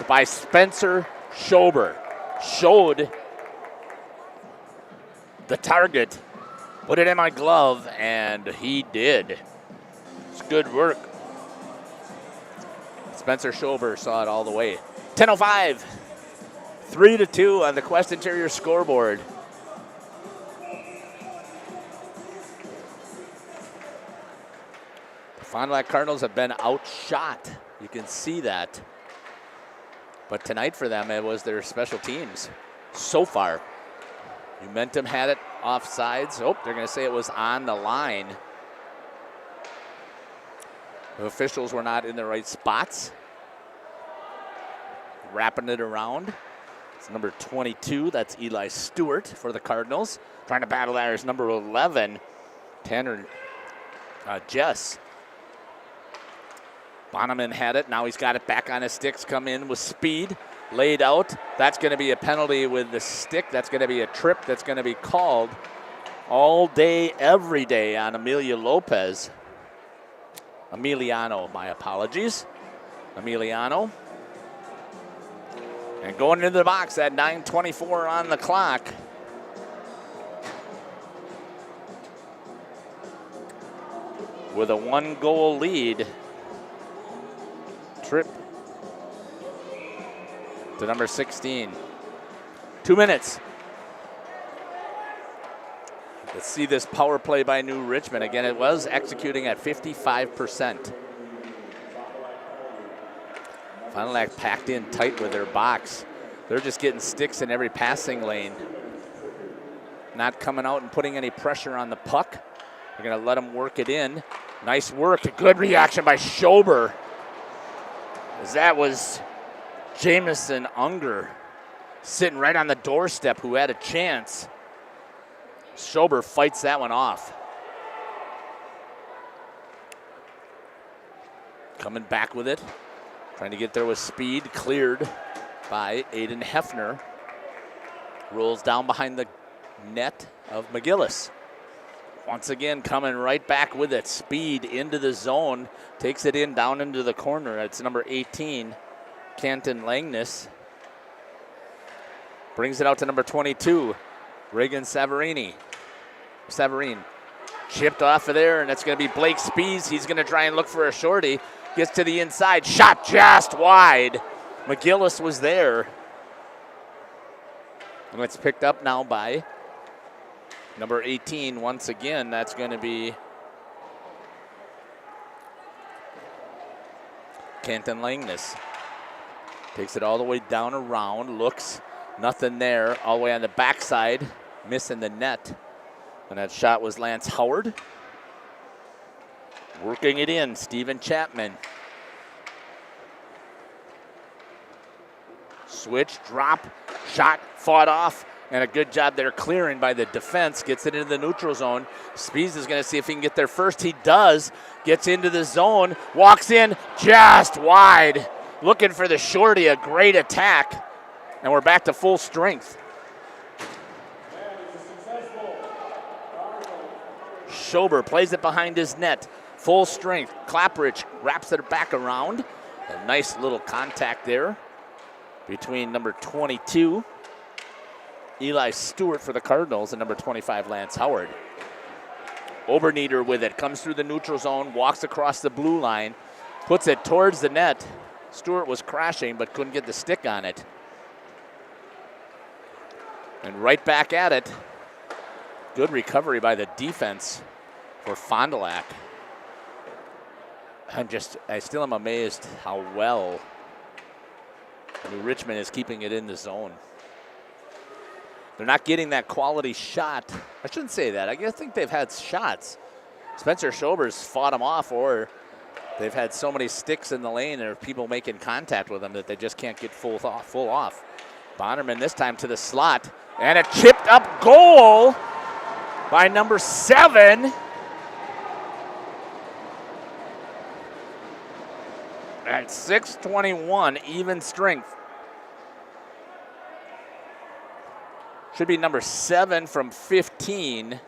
by Spencer Schober. Showed the target, put it in my glove, and he did. It's good work. Spencer Schober saw it all the way. 10:05, 3-2 on the Quest Interior scoreboard. Fond du Lac Cardinals have been outshot. You can see that. But tonight for them, it was their special teams so far. Umentum had it offsides. Oh, they're going to say it was on the line. The officials were not in the right spots. Wrapping it around. It's number 22. That's Eli Stewart for the Cardinals. Trying to battle there is number 11, Tanner Jess. Bonneman had it. Now he's got it back on his sticks. Come in with speed. Laid out. That's going to be a penalty with the stick. That's going to be a trip that's going to be called all day, every day on Emiliano, my apologies. Emiliano. And going into the box at 9:24 on the clock. With a 1-goal lead. Trip to number 16. 2 minutes. Let's see this power play by New Richmond. Again, it was executing at 55%. Fond du Lac packed in tight with their box. They're just getting sticks in every passing lane. Not coming out and putting any pressure on the puck. They're going to let them work it in. Nice work. A good reaction by Schober. As that was Jamison Unger sitting right on the doorstep who had a chance. Schober fights that one off. Coming back with it. Trying to get there with speed. Cleared by Aiden Hefner. Rolls down behind the net of McGillis. Once again, coming right back with it. Speed into the zone. Takes it in down into the corner. It's number 18, Canton Langness. Brings it out to number 22, Reagan Severine. Chipped off of there, and it's going to be Blake Spees. He's going to try and look for a shorty. Gets to the inside. Shot just wide. McGillis was there. And it's picked up now by Number 18, once again, that's going to be Canton Langness. Takes it all the way down around, looks, nothing there, all the way on the backside, missing the net. And that shot was Lance Howard. Working it in, Steven Chapman. Switch, drop, shot, fought off, and a good job there clearing by the defense. Gets it into the neutral zone. Spees is going to see if he can get there first. He does. Gets into the zone, walks in just wide. Looking for the shorty, a great attack. And we're back to full strength. Schober plays it behind his net. Full strength. Clapridge wraps it back around. A nice little contact there between number 22, Eli Stewart for the Cardinals, and number 25, Lance Howard. Obernieder with it, comes through the neutral zone, walks across the blue line, puts it towards the net. Stewart was crashing but couldn't get the stick on it. And right back at it. Good recovery by the defense for Fond du Lac. I still am amazed how well New Richmond is keeping it in the zone. They're not getting that quality shot. I shouldn't say that. I think they've had shots. Spencer Schober's fought them off, or they've had so many sticks in the lane or people making contact with them that they just can't get full off. Bonnerman this time to the slot, and a chipped up goal by number 7. At 6:21, even strength. Should be number 7 from 15.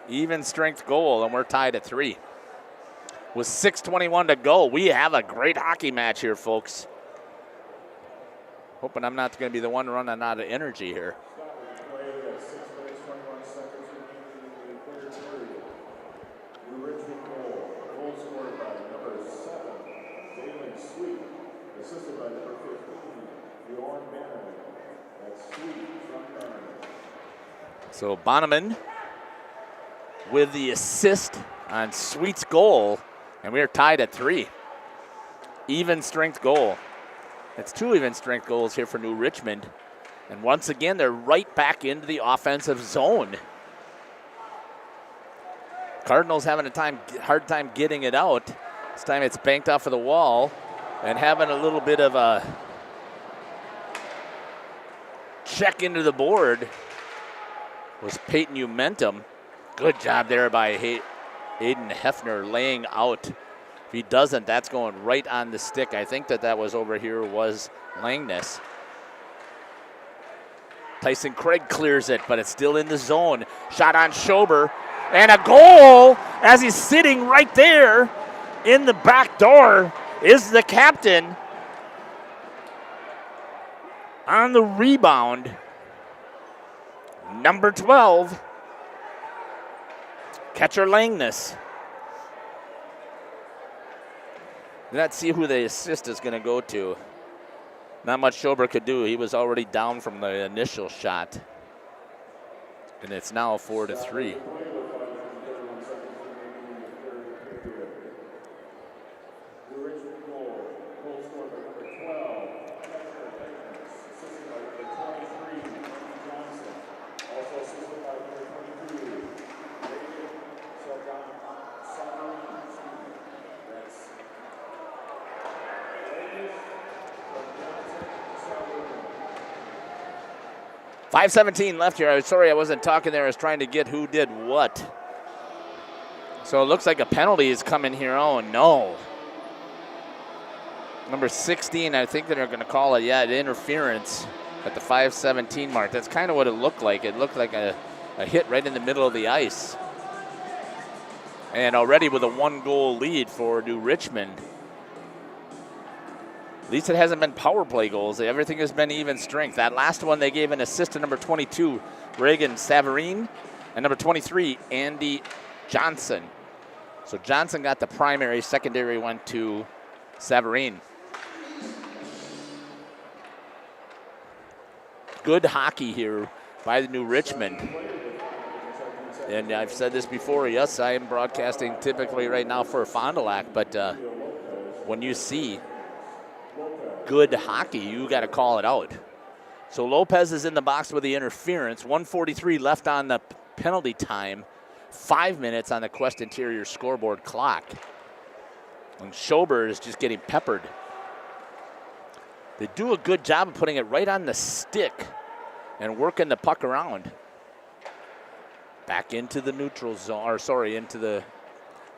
Even strength goal, and we're tied at 3. With 6:21 to go, we have a great hockey match here, folks. Hoping I'm not going to be the one running out of energy here. Assisted by number 15, Bjorn Bannerman. That's Sweet from Bannerman. So Bonneman with the assist on Sweet's goal, and we are tied at 3. Even strength goal. It's 2 even strength goals here for New Richmond. And once again, they're right back into the offensive zone. Cardinals having a hard time getting it out. This time it's banked off of the wall. And having a little bit of a check into the board was Peyton Umentum. Good job there by Aiden Hefner laying out. If he doesn't, that's going right on the stick. I think that was over here was Langness. Tyson Craig clears it, but it's still in the zone. Shot on Schober, and a goal as he's sitting right there in the back door. Is the captain on the rebound. Number 12, catcher Langness. Let's see who the assist is going to go to. Not much Schober could do. He was already down from the initial shot. And it's now 4-3. .5:17 left here. I'm sorry I wasn't talking there. I was trying to get who did what. So it looks like a penalty is coming here. Oh, no. Number 16, I think they're going to call it, interference at the 5:17 mark. That's kind of what it looked like. It looked like a hit right in the middle of the ice. And already with a 1-goal lead for New Richmond. At least it hasn't been power play goals. Everything has been even strength. That last one, they gave an assist to number 22, Reagan Savarine, and number 23, Andy Johnson. So Johnson got the primary. Secondary went to Savarine. Good hockey here by the New Richmond. And I've said this before, yes, I am broadcasting typically right now for Fond du Lac, but when you see good hockey, you got to call it out. So Lopez is in the box with the interference. 1:43 left on the penalty time. 5 minutes on the Quest Interior scoreboard clock. And Schober is just getting peppered. They do a good job of putting it right on the stick and working the puck around. Back into the neutral zone, or sorry, into the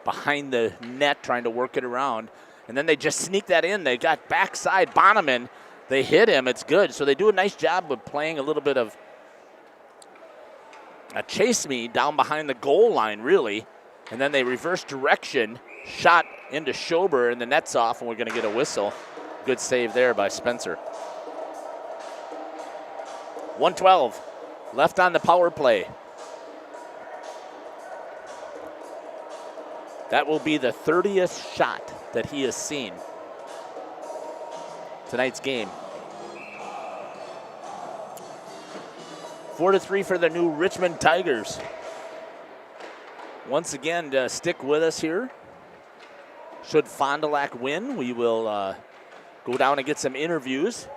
behind the net, trying to work it around. And then they just sneak that in. They got backside Bonneman. They hit him. It's good. So they do a nice job of playing a little bit of a chase me down behind the goal line, really. And then they reverse direction, shot into Schober, and the net's off, and we're going to get a whistle. Good save there by Spencer. 1:12 left on the power play. That will be the 30th shot that he has seen tonight's game. 4-3 for the New Richmond Tigers. Once again, stick with us here. Should Fond du Lac win, we will go down and get some interviews.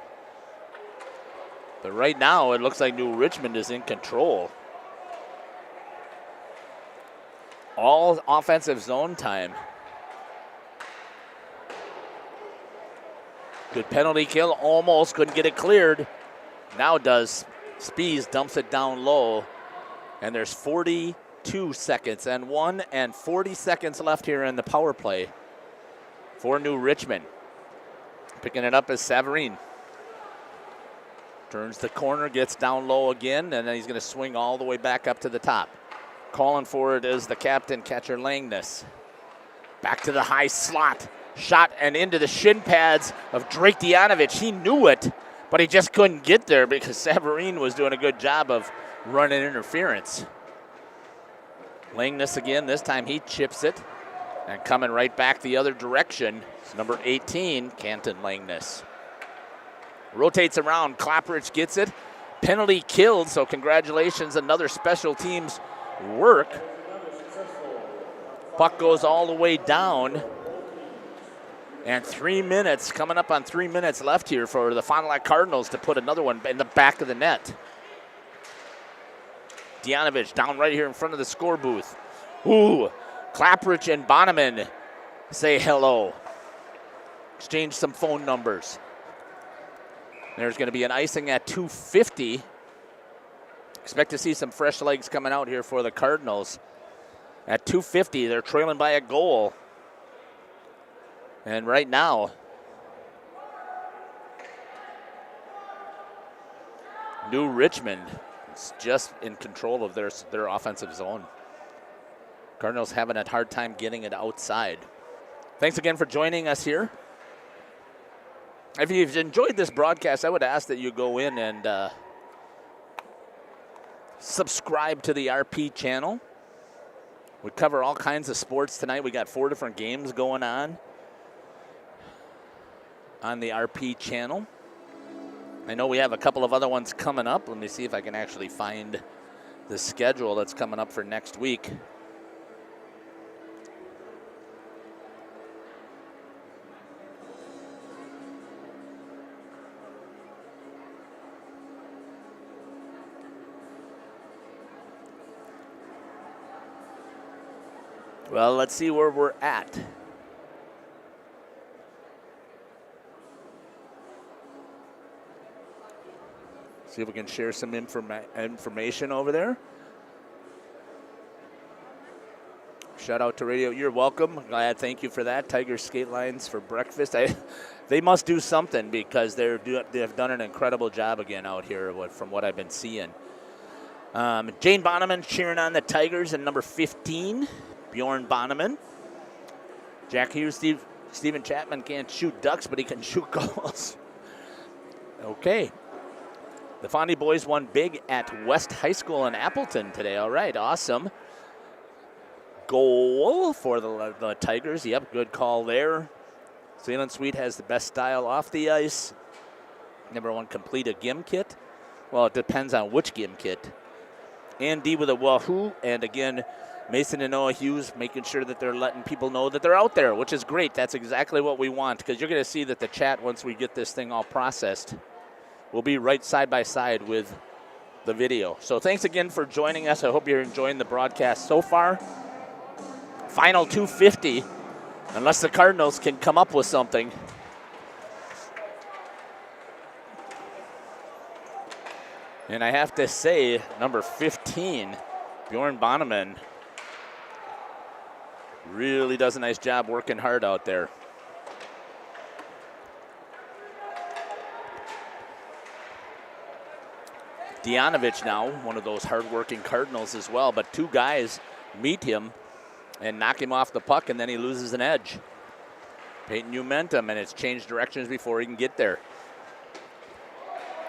But right now, it looks like New Richmond is in control. All offensive zone time. Good penalty kill, almost couldn't get it cleared. Now does. Spees dumps it down low, and there's 42 seconds and 40 seconds left here in the power play for New Richmond. Picking it up is Savarine. Turns the corner, gets down low again, and then he's going to swing all the way back up to the top. Calling for it is the captain, catcher Langness. Back to the high slot. Shot and into the shin pads of Drake Dianovich. He knew it, but he just couldn't get there because Savarine was doing a good job of running interference. Langness again. This time he chips it. And coming right back the other direction is number 18, Canton Langness. Rotates around. Clapperidge gets it. Penalty killed, so congratulations. Another special teams work. Puck goes all the way down. And 3 minutes, coming up on 3 minutes left here for the Fond du Lac Cardinals to put another one in the back of the net. Dianovich down right here in front of the score booth. Ooh, Clapperidge and Bonneman say hello. Exchange some phone numbers. There's going to be an icing at 2:50. Expect to see some fresh legs coming out here for the Cardinals. At 2:50, they're trailing by a goal. And right now, New Richmond is just in control of their offensive zone. Cardinals having a hard time getting it outside. Thanks again for joining us here. If you've enjoyed this broadcast, I would ask that you go in and subscribe to the RP channel. We cover all kinds of sports tonight. We got 4 different games going on the RP channel. I know we have a couple of other ones coming up. Let me see if I can actually find the schedule that's coming up for next week. Well, let's see where we're at. See if we can share some information over there. Shout out to Radio. You're welcome. Glad. Thank you for that. Tiger Skate Lines for breakfast. They must do something because they've done an incredible job again out here from what I've been seeing. Jane Bonneman cheering on the Tigers and number 15, Bjorn Bonneman. Jack Hughes, Stephen Chapman can't shoot ducks, but he can shoot goals. Okay. The Fondy boys won big at West High School in Appleton today. All right, awesome. Goal for the Tigers. Yep, good call there. Salem Sweet has the best style off the ice. Number 1, complete a gim kit. Well, it depends on which gim kit. Andy with a wahoo. And again, Mason and Noah Hughes making sure that they're letting people know that they're out there, which is great. That's exactly what we want, because you're going to see that the chat, once we get this thing all processed, will be right side by side with the video. So thanks again for joining us. I hope you're enjoying the broadcast so far. Final 250, unless the Cardinals can come up with something. And I have to say, number 15, Bjorn Bonneman, really does a nice job working hard out there. Dianovich now, one of those hard-working Cardinals as well, but two guys meet him and knock him off the puck, and then he loses an edge. Peyton Umentum, and it's changed directions before he can get there.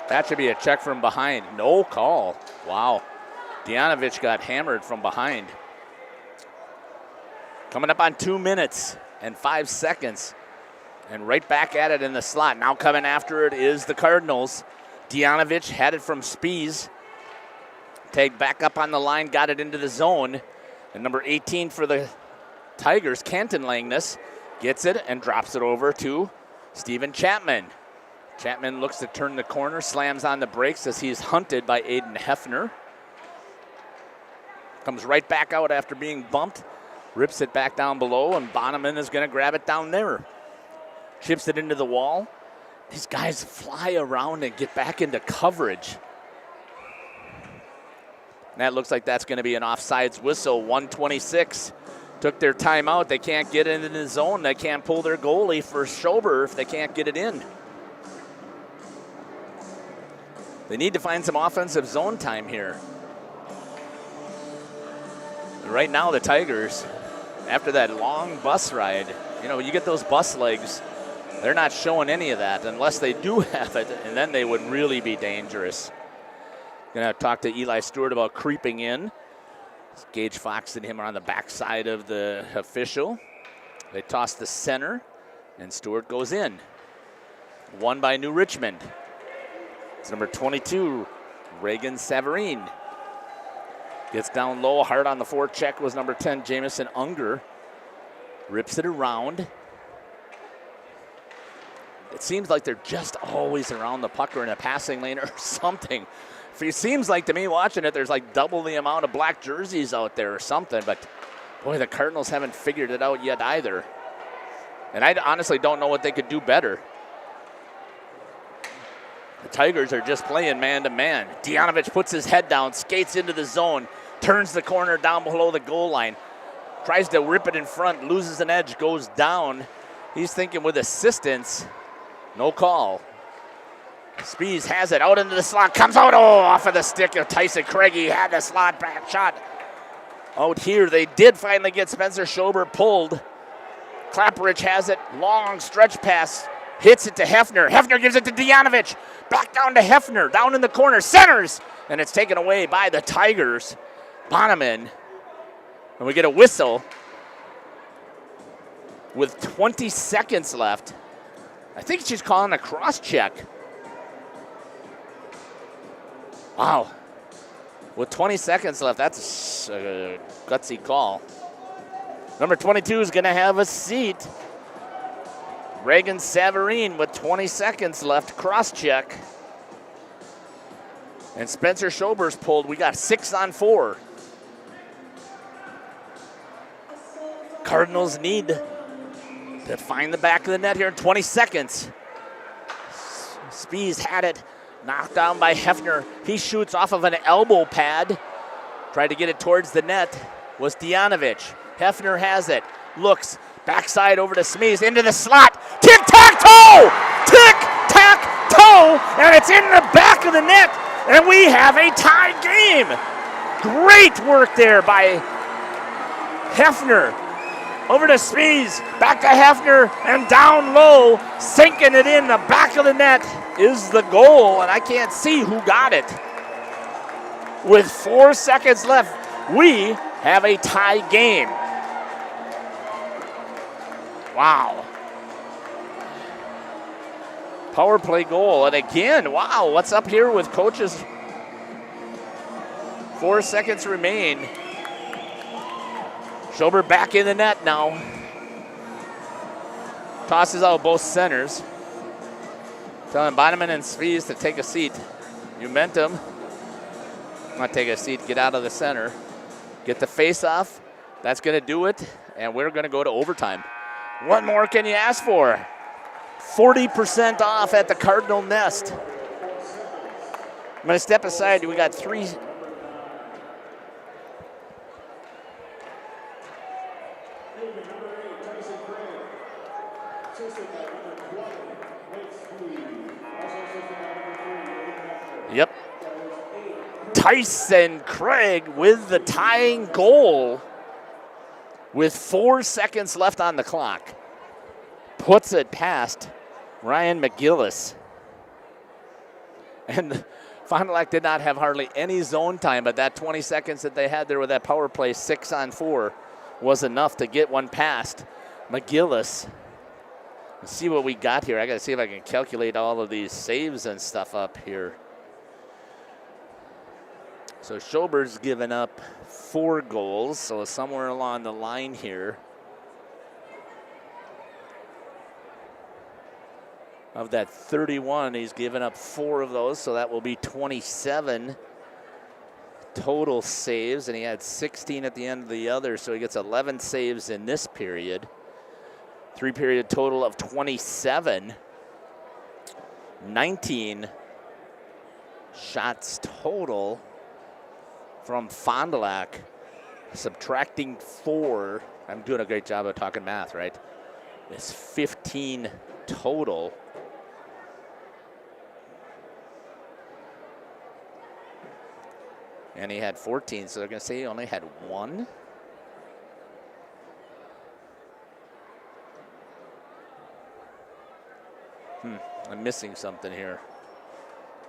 That should be a check from behind. No call. Wow. Dianovich got hammered from behind. Coming up on 2 minutes and 5 seconds. And right back at it in the slot. Now coming after it is the Cardinals. Dianovich had it from Spies. Tagged back up on the line, got it into the zone. And number 18 for the Tigers, Canton Langness, gets it and drops it over to Steven Chapman. Chapman looks to turn the corner, slams on the brakes as he's hunted by Aiden Hefner. Comes right back out after being bumped. Rips it back down below, and Bonneman is going to grab it down there. Chips it into the wall. These guys fly around and get back into coverage. And that looks like that's going to be an offsides whistle. 1:26 took their timeout. They can't get it into the zone. They can't pull their goalie for Schober if they can't get it in. They need to find some offensive zone time here. Right now, the Tigers, after that long bus ride, you get those bus legs, they're not showing any of that unless they do have it, and then they would really be dangerous. Going to talk to Eli Stewart about creeping in. Gage Fox and him are on the backside of the official. They toss the center, and Stewart goes in. Won by New Richmond. It's number 22, Reagan Savarine. Gets down low, hard on the forecheck was number 10, Jamison Unger. Rips it around. It seems like they're just always around the puck or in a passing lane or something. It seems like to me watching it, there's like double the amount of black jerseys out there or something, but boy, the Cardinals haven't figured it out yet either. And I honestly don't know what they could do better. The Tigers are just playing man-to-man. Dianovich puts his head down, skates into the zone, turns the corner down below the goal line, tries to rip it in front, loses an edge, goes down. He's thinking with assistance, no call. Spies has it out into the slot, comes out off of the stick of Tyson Craig. He had the slot back shot out here. They did finally get Spencer Schober pulled. Clapperidge has it, long stretch pass, hits it to Hefner. Hefner gives it to Dianovich. Back down to Hefner, down in the corner, centers, and it's taken away by the Tigers. Bonneman, and we get a whistle with 20 seconds left. I think she's calling a cross check. Wow. With 20 seconds left, that's a gutsy call. Number 22 is going to have a seat. Reagan Savarine with 20 seconds left, cross check. And Spencer Schober's pulled. We got 6-on-4. Cardinals need to find the back of the net here in 20 seconds. Spies had it, knocked down by Hefner. He shoots off of an elbow pad. Tried to get it towards the net was Dianovich. Hefner has it, looks, backside over to Smees, into the slot. Tic-tac-toe! Tic-tac-toe! And it's in the back of the net, and we have a tie game. Great work there by Hefner. Over to Smees, back to Hefner, and down low, sinking it in the back of the net is the goal, and I can't see who got it. With 4 seconds left, we have a tie game. Wow. Power play goal, and again, wow, what's up here with coaches 4 seconds remain. Schober back in the net now. Tosses out both centers. Telling Boneman and Spies to take a seat. Momentum. Not take a seat, get out of the center. Get the face off. That's going to do it. And we're going to go to overtime. What more can you ask for? 40% off at the Cardinal Nest. I'm going to step aside. We got 3. Yep. Tyson Craig with the tying goal with 4 seconds left on the clock. Puts it past Ryan McGillis. And Fond du Lac did not have hardly any zone time, but that 20 seconds that they had there with that power play, 6-on-4, was enough to get one past McGillis. Let's see what we got here. I got to see if I can calculate all of these saves and stuff up here. So Schober's given up 4 goals, so somewhere along the line here. Of that 31, he's given up 4 of those, so that will be 27 total saves, and he had 16 at the end of the other, so he gets 11 saves in this period. 3-period total of 27. 19 shots total from Fond du Lac, subtracting 4. I'm doing a great job of talking math, right? It's 15 total. And he had 14, so they're going to say he only had 1. I'm missing something here.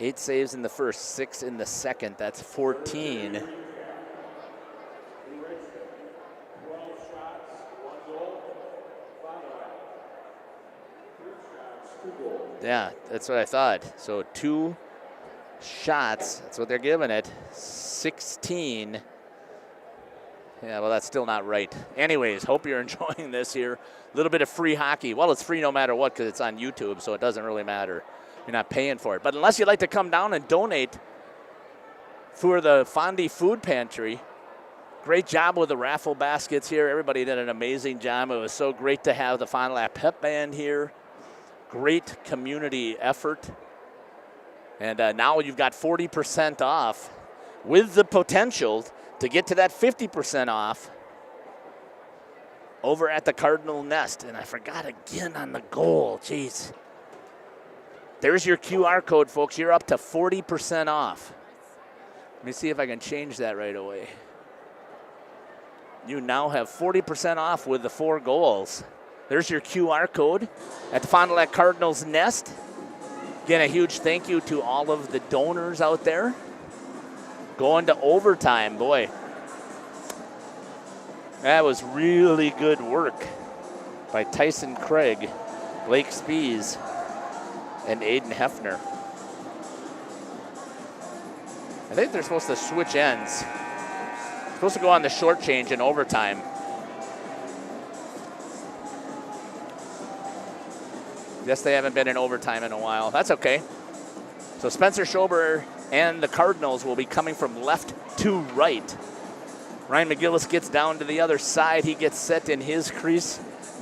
8 saves in the first, 6 in the second. That's 14. Yeah, that's what I thought. So 2 shots, that's what they're giving it. 16. Yeah, well, that's still not right. Anyways, hope you're enjoying this here. A little bit of free hockey. Well, it's free no matter what because it's on YouTube, so it doesn't really matter. You're not paying for it. But unless you'd like to come down and donate for the Fondy Food Pantry, great job with the raffle baskets here. Everybody did an amazing job. It was so great to have the Fond du Lac Pep Band here. Great community effort. And now you've got 40% off with the potential to get to that 50% off over at the Cardinal Nest. And I forgot again on the goal. Jeez. There's your QR code, folks. You're up to 40% off. Let me see if I can change that right away. You now have 40% off with the 4 goals. There's your QR code at the Fond du Lac Cardinals Nest. Again, a huge thank you to all of the donors out there. Going to overtime, boy. That was really good work by Tyson Craig, Blake Spies, and Aiden Hefner. I think they're supposed to switch ends. Supposed to go on the short change in overtime. Guess they haven't been in overtime in a while. That's okay. So Spencer Schober and the Cardinals will be coming from left to right. Ryan McGillis gets down to the other side. He gets set in his crease.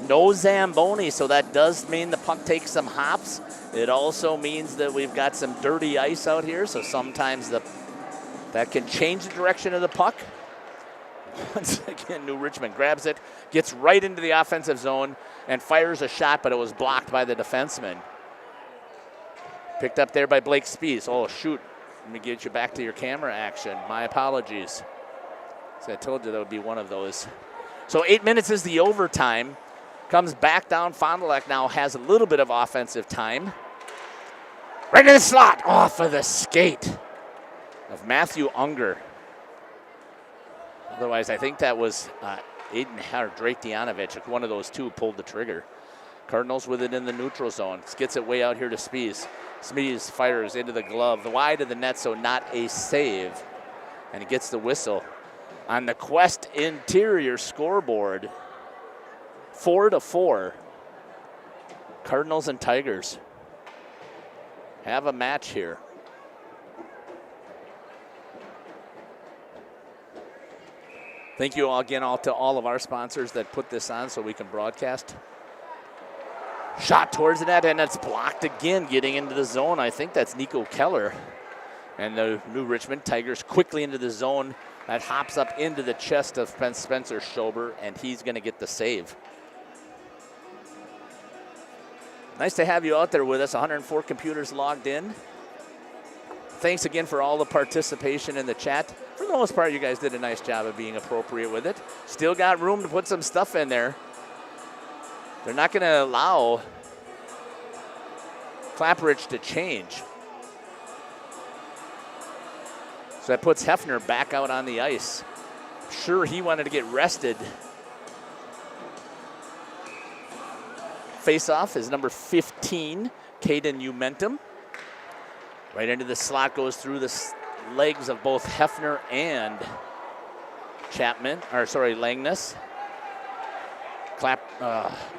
No Zamboni, so that does mean the puck takes some hops. It also means that we've got some dirty ice out here, so sometimes that can change the direction of the puck. Once again, New Richmond grabs it, gets right into the offensive zone, and fires a shot, but it was blocked by the defenseman. Picked up there by Blake Spies. Oh, shoot. Let me get you back to your camera action. My apologies. So I told you that would be one of those. So 8 minutes is the overtime. Comes back down. Fond du Lac now has a little bit of offensive time. Right in the slot. Off of the skate of Matthew Unger. Otherwise, I think that was Aiden or Drake Dianovich. One of those two pulled the trigger. Cardinals with it in the neutral zone. Gets it way out here to Spies. Spies fires into the glove. Wide of the net, so not a save. And he gets the whistle. On the Quest Interior scoreboard, 4-4. Cardinals and Tigers have a match here. Thank you all again to all of our sponsors that put this on so we can broadcast. Shot towards the net, and it's blocked again, getting into the zone. I think that's Nico Keller. And the New Richmond Tigers quickly into the zone. That hops up into the chest of Spencer Schober, and he's going to get the save. Nice to have you out there with us. 104 computers logged in. Thanks again for all the participation in the chat. For the most part, you guys did a nice job of being appropriate with it. Still got room to put some stuff in there. They're not going to allow Clapperidge to change. So that puts Hefner back out on the ice. Sure, he wanted to get rested. Face-off is number 15, Caden Umentum. Right into the slot, goes through the legs of both Hefner and Langness.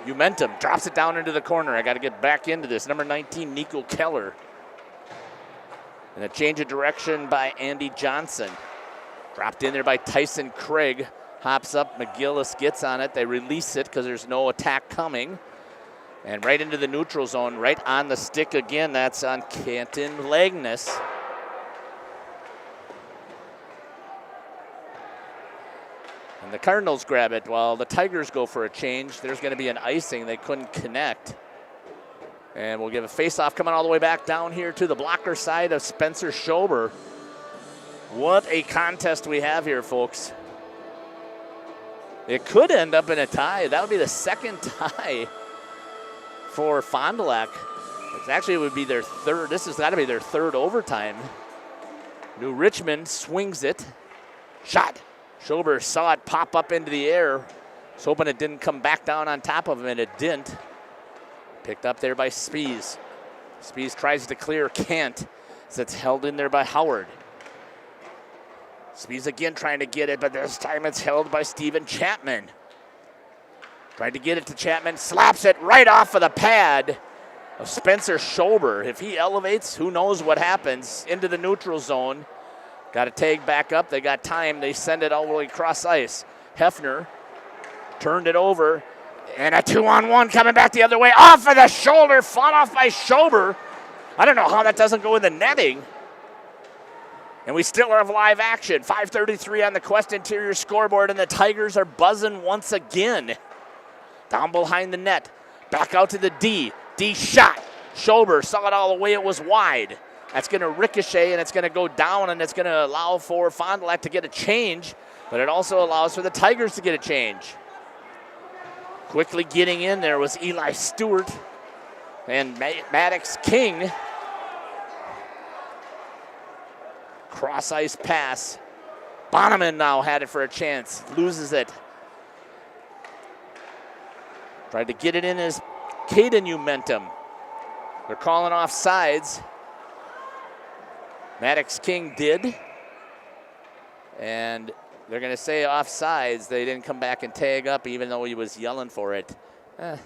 Umentum drops it down into the corner. I got to get back into this. Number 19, Nico Keller. And a change of direction by Andy Johnson. Dropped in there by Tyson Craig. Hops up, McGillis gets on it. They release it because there's no attack coming. And right into the neutral zone, right on the stick again. That's on Canton Langness. And the Cardinals grab it while the Tigers go for a change. There's going to be an icing. They couldn't connect. And we'll give a face-off coming all the way back down here to the blocker side of Spencer Schober. What a contest we have here, folks. It could end up in a tie. That would be the second tie for Fond du Lac. It would be their third. This has got to be their third overtime. New Richmond swings it. Shot. Schober saw it pop up into the air. Was hoping it didn't come back down on top of him, and it didn't. Picked up there by Spies. Spies tries to clear, can't. So it's held in there by Howard. Spies again trying to get it, but this time it's held by Steven Chapman. Tried to get it to Chapman, slaps it right off of the pad of Spencer Schober. If he elevates, who knows what happens into the neutral zone. Got to tag back up. They got time. They send it all the way across ice. Hefner turned it over. And a 2-on-1 coming back the other way. Off of the shoulder, fought off by Schober. I don't know how that doesn't go in the netting. And we still have live action. 5:33 on the Quest Interior scoreboard, and the Tigers are buzzing once again. Down behind the net. Back out to the D. D shot. Schober saw it all the way. It was wide. That's going to ricochet, and it's going to go down, and it's going to allow for Fond du Lac to get a change, but it also allows for the Tigers to get a change. Quickly getting in there was Eli Stewart and Maddox King. Cross ice pass. Bonneman now had it for a chance. Loses it. Tried to get it in as Caden Umentum. They're calling off sides. Maddox King did. And they're going to say offsides. They didn't come back and tag up even though he was yelling for it. That's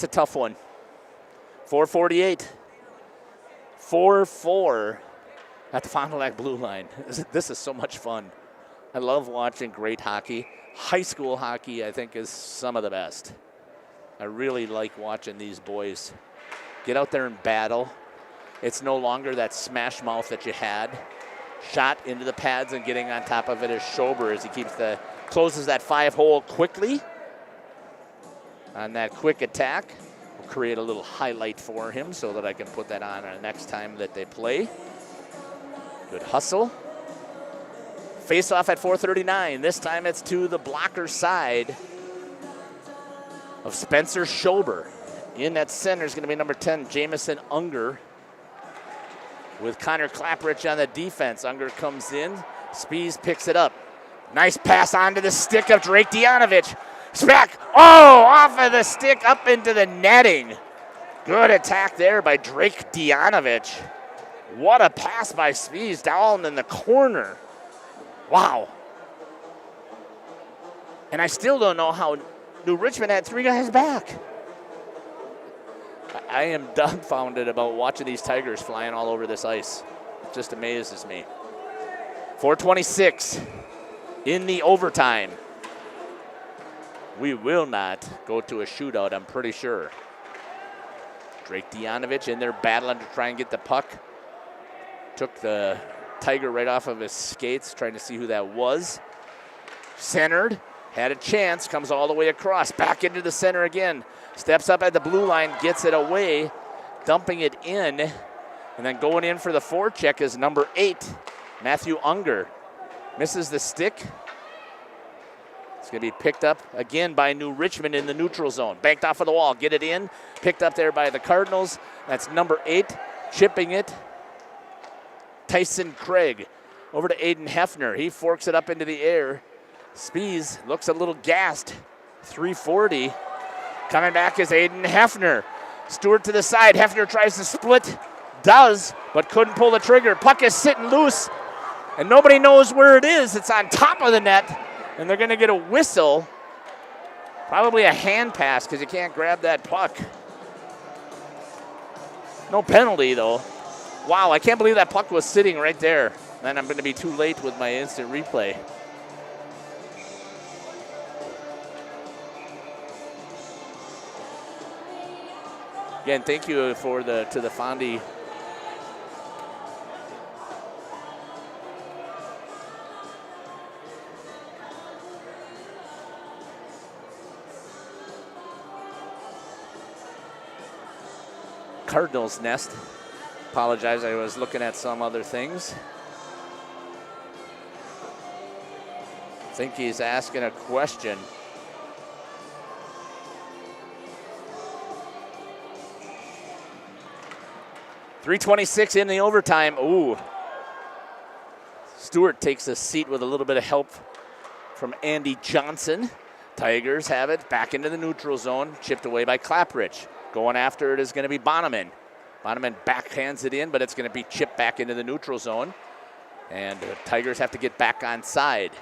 a tough one. 4:48. 4-4 at the Fond du Lac blue line. This is so much fun. I love watching great hockey. High school hockey, I think, is some of the best. I really like watching these boys get out there and battle. It's no longer that smash mouth that you had. Shot into the pads and getting on top of it is Schober as he closes that 5-hole quickly. On that quick attack, we'll create a little highlight for him so that I can put that on the next time that they play. Good hustle. Face off at 4:39. This time it's to the blocker side of Spencer Schober. In that center is going to be number 10, Jamison Unger, with Connor Clapperidge on the defense. Unger comes in. Spies picks it up. Nice pass onto the stick of Drake Dianovich. Smack! Oh, off of the stick up into the netting. Good attack there by Drake Dianovich. What a pass by Spees down in the corner. Wow. And I still don't know how New Richmond had 3 guys back. I am dumbfounded about watching these Tigers flying all over this ice. It just amazes me. 4:26 in the overtime. We will not go to a shootout, I'm pretty sure. Drake Dianovich in there battling to try and get the puck. Took the Tiger right off of his skates, trying to see who that was. Centered, had a chance, comes all the way across, back into the center again. Steps up at the blue line, gets it away, dumping it in, and then going in for the forecheck is number 8, Matthew Unger. Misses the stick. It's going to be picked up again by New Richmond in the neutral zone. Banked off of the wall, get it in, picked up there by the Cardinals. That's number 8, chipping it. Tyson Craig over to Aiden Hefner. He forks it up into the air. Spees looks a little gassed. 340. Coming back is Aiden Hefner. Stewart to the side. Hefner tries to split. Does, but couldn't pull the trigger. Puck is sitting loose, and nobody knows where it is. It's on top of the net, and they're going to get a whistle. Probably a hand pass because you can't grab that puck. No penalty, though. Wow, I can't believe that puck was sitting right there. Then I'm going to be too late with my instant replay. Again, thank you to the Fondy Cardinals Nest. Apologize, I was looking at some other things. I think he's asking a question. .326 in the overtime. Ooh. Stewart takes a seat with a little bit of help from Andy Johnson. Tigers have it back into the neutral zone, chipped away by Clapridge. Going after it is going to be Bonneman. Bonneman backhands it in, but it's going to be chipped back into the neutral zone. And the Tigers have to get back on side.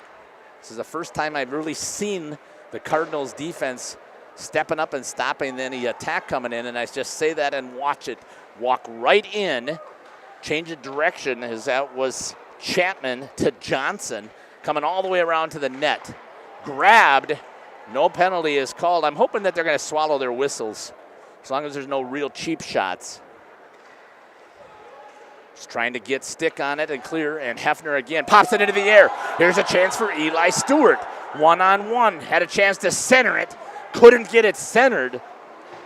This is the first time I've really seen the Cardinals defense stepping up and stopping any attack coming in, and I just say that and watch it walk right in, change of direction, as that was Chapman to Johnson, coming all the way around to the net. Grabbed, no penalty is called. I'm hoping that they're going to swallow their whistles, as long as there's no real cheap shots. Just trying to get stick on it and clear, and Hefner again pops it into the air. Here's a chance for Eli Stewart. One-on-one, had a chance to center it, couldn't get it centered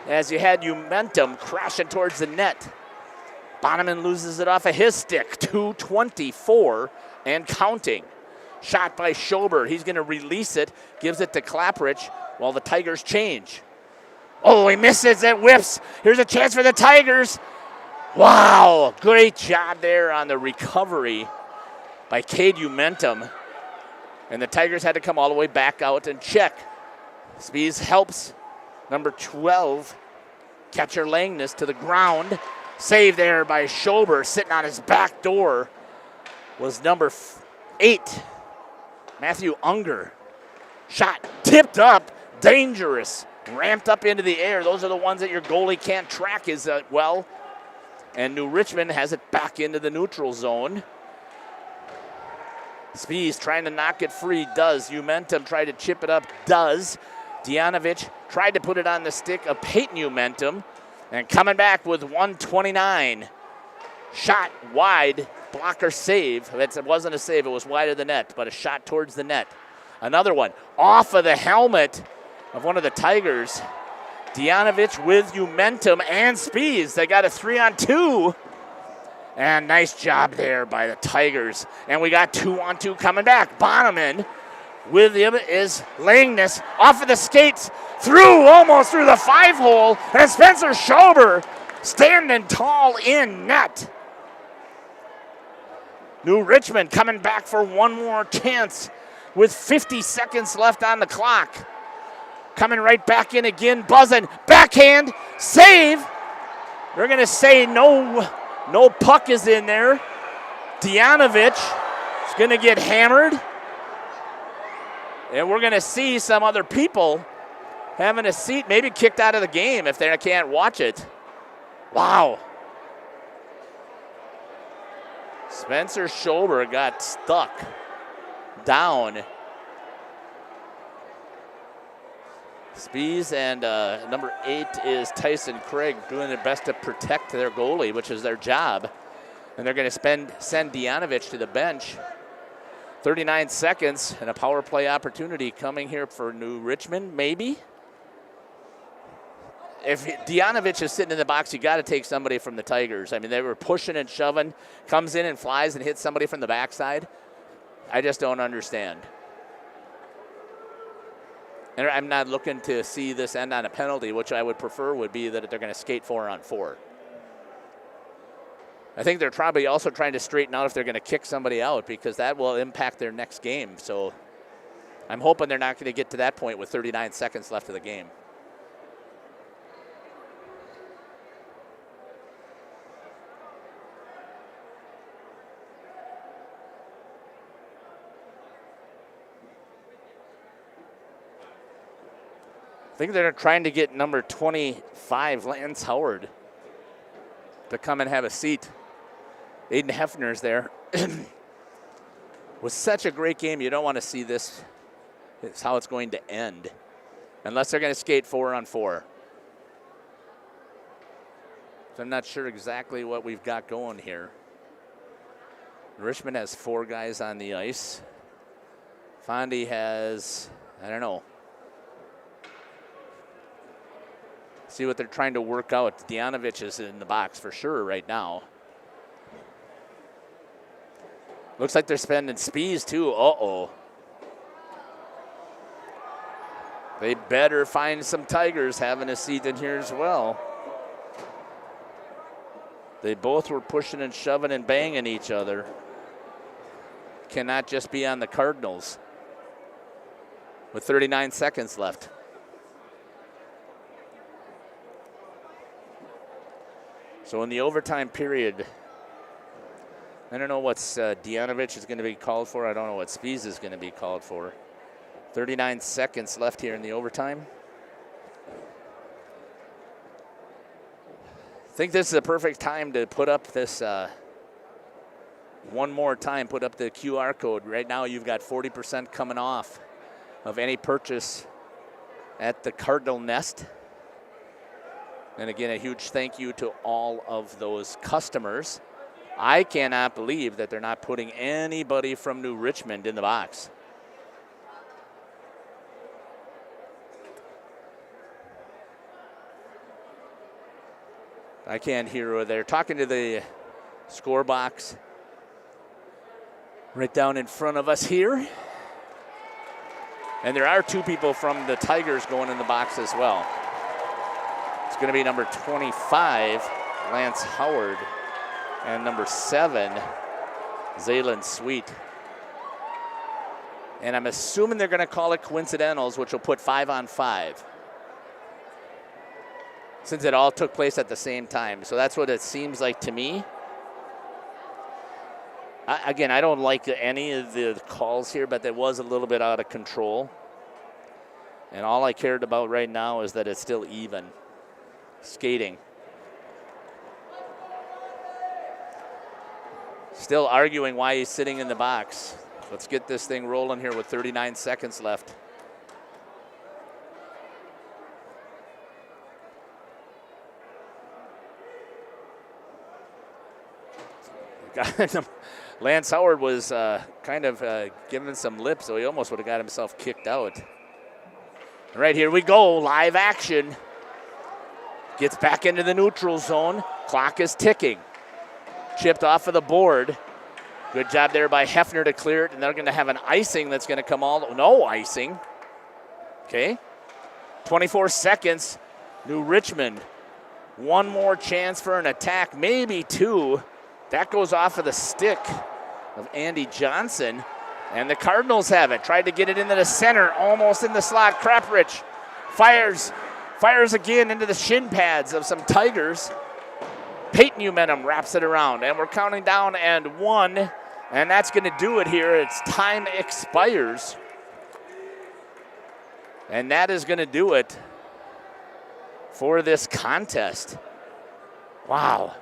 as you had momentum crashing towards the net. Bonneman loses it off of his stick. 2:24 and counting. Shot by Schober. He's going to release it, gives it to Clapridge while the Tigers change. Oh, he misses it, whips. Here's a chance for the Tigers. Wow, great job there on the recovery by Cade Umentum. And the Tigers had to come all the way back out and check. Spees helps number 12, catcher Langness, to the ground. Save there by Schober, sitting on his back door was number 8, Matthew Unger. Shot tipped up, dangerous, ramped up into the air. Those are the ones that your goalie can't track as well. And New Richmond has it back into the neutral zone. Spees trying to knock it free, does. Umentum tried to chip it up, does. Dianovich tried to put it on the stick of Peyton Umentum, and coming back with 1:29. Shot wide, blocker save. It wasn't a save, it was wide of the net, but a shot towards the net. Another one off of the helmet of one of the Tigers. Dianovich with Umentum and Spees. They got a 3-on-2. And nice job there by the Tigers. And we got 2-on-2 coming back. Bonneman with him is Langness off of the skates, through, almost through the 5-hole. And Spencer Schober standing tall in net. New Richmond coming back for one more chance with 50 seconds left on the clock. Coming right back in again, buzzing, backhand, save. They're going to say no No puck is in there. Dianovich is going to get hammered. And we're going to see some other people having a seat, maybe kicked out of the game if they can't watch it. Wow. Spencer Schober got stuck down. Spees and number 8 is Tyson Craig doing their best to protect their goalie, which is their job. And they're going to send Dianovich to the bench. 39 seconds and a power play opportunity coming here for New Richmond, maybe. If Dianovich is sitting in the box, you got to take somebody from the Tigers. I mean, they were pushing and shoving, comes in and flies and hits somebody from the backside. I just don't understand. And I'm not looking to see this end on a penalty, which I would prefer would be that they're going to skate 4-on-4. I think they're probably also trying to straighten out if they're going to kick somebody out, because that will impact their next game. So I'm hoping they're not going to get to that point with 39 seconds left of the game. I think they're trying to get number 25, Lance Howard, to come and have a seat. Aiden Hefner's there. Was such a great game. You don't want to see this. It's how it's going to end, unless they're going to skate 4-on-4. So I'm not sure exactly what we've got going here. Richmond has 4 guys on the ice. Fondy has, I don't know. See what they're trying to work out. Dianovich is in the box for sure right now. Looks like they're spending Spees too. Uh-oh. They better find some Tigers having a seat in here as well. They both were pushing and shoving and banging each other. Cannot just be on the Cardinals. With 39 seconds left. So in the overtime period, I don't know what Dianovich is going to be called for. I don't know what Spees is going to be called for. 39 seconds left here in the overtime. I think this is a perfect time to put up this, one more time, put up the QR code. Right now you've got 40% coming off of any purchase at the Cardinal Nest. And again, a huge thank you to all of those customers. I cannot believe that they're not putting anybody from New Richmond in the box. I can't hear. They're talking to the score box right down in front of us here. And there are 2 people from the Tigers going in the box as well. It's going to be number 25, Lance Howard, and number 7, Zaylen Sweet. And I'm assuming they're going to call it coincidentals, which will put 5-on-5. Since it all took place at the same time. So that's what it seems like to me. Again, I don't like any of the calls here, but it was a little bit out of control. And all I cared about right now is that it's still even. Skating. Still arguing why he's sitting in the box. Let's get this thing rolling here with 39 seconds left. Lance Howard was kind of giving some lip, so he almost would have got himself kicked out. Right, here we go, live action. Gets back into the neutral zone. Clock is ticking. Chipped off of the board. Good job there by Hefner to clear it, and they're going to have an icing that's going to come all. No icing. Okay. 24 seconds. New Richmond. One more chance for an attack, maybe 2. That goes off of the stick of Andy Johnson. And the Cardinals have it. Tried to get it into the center, almost in the slot. Kraprich fires again into the shin pads of some Tigers. Peyton Umenum wraps it around, and we're counting down and 1, and that's going to do it here. It's time expires, and that is going to do it for this contest. Wow.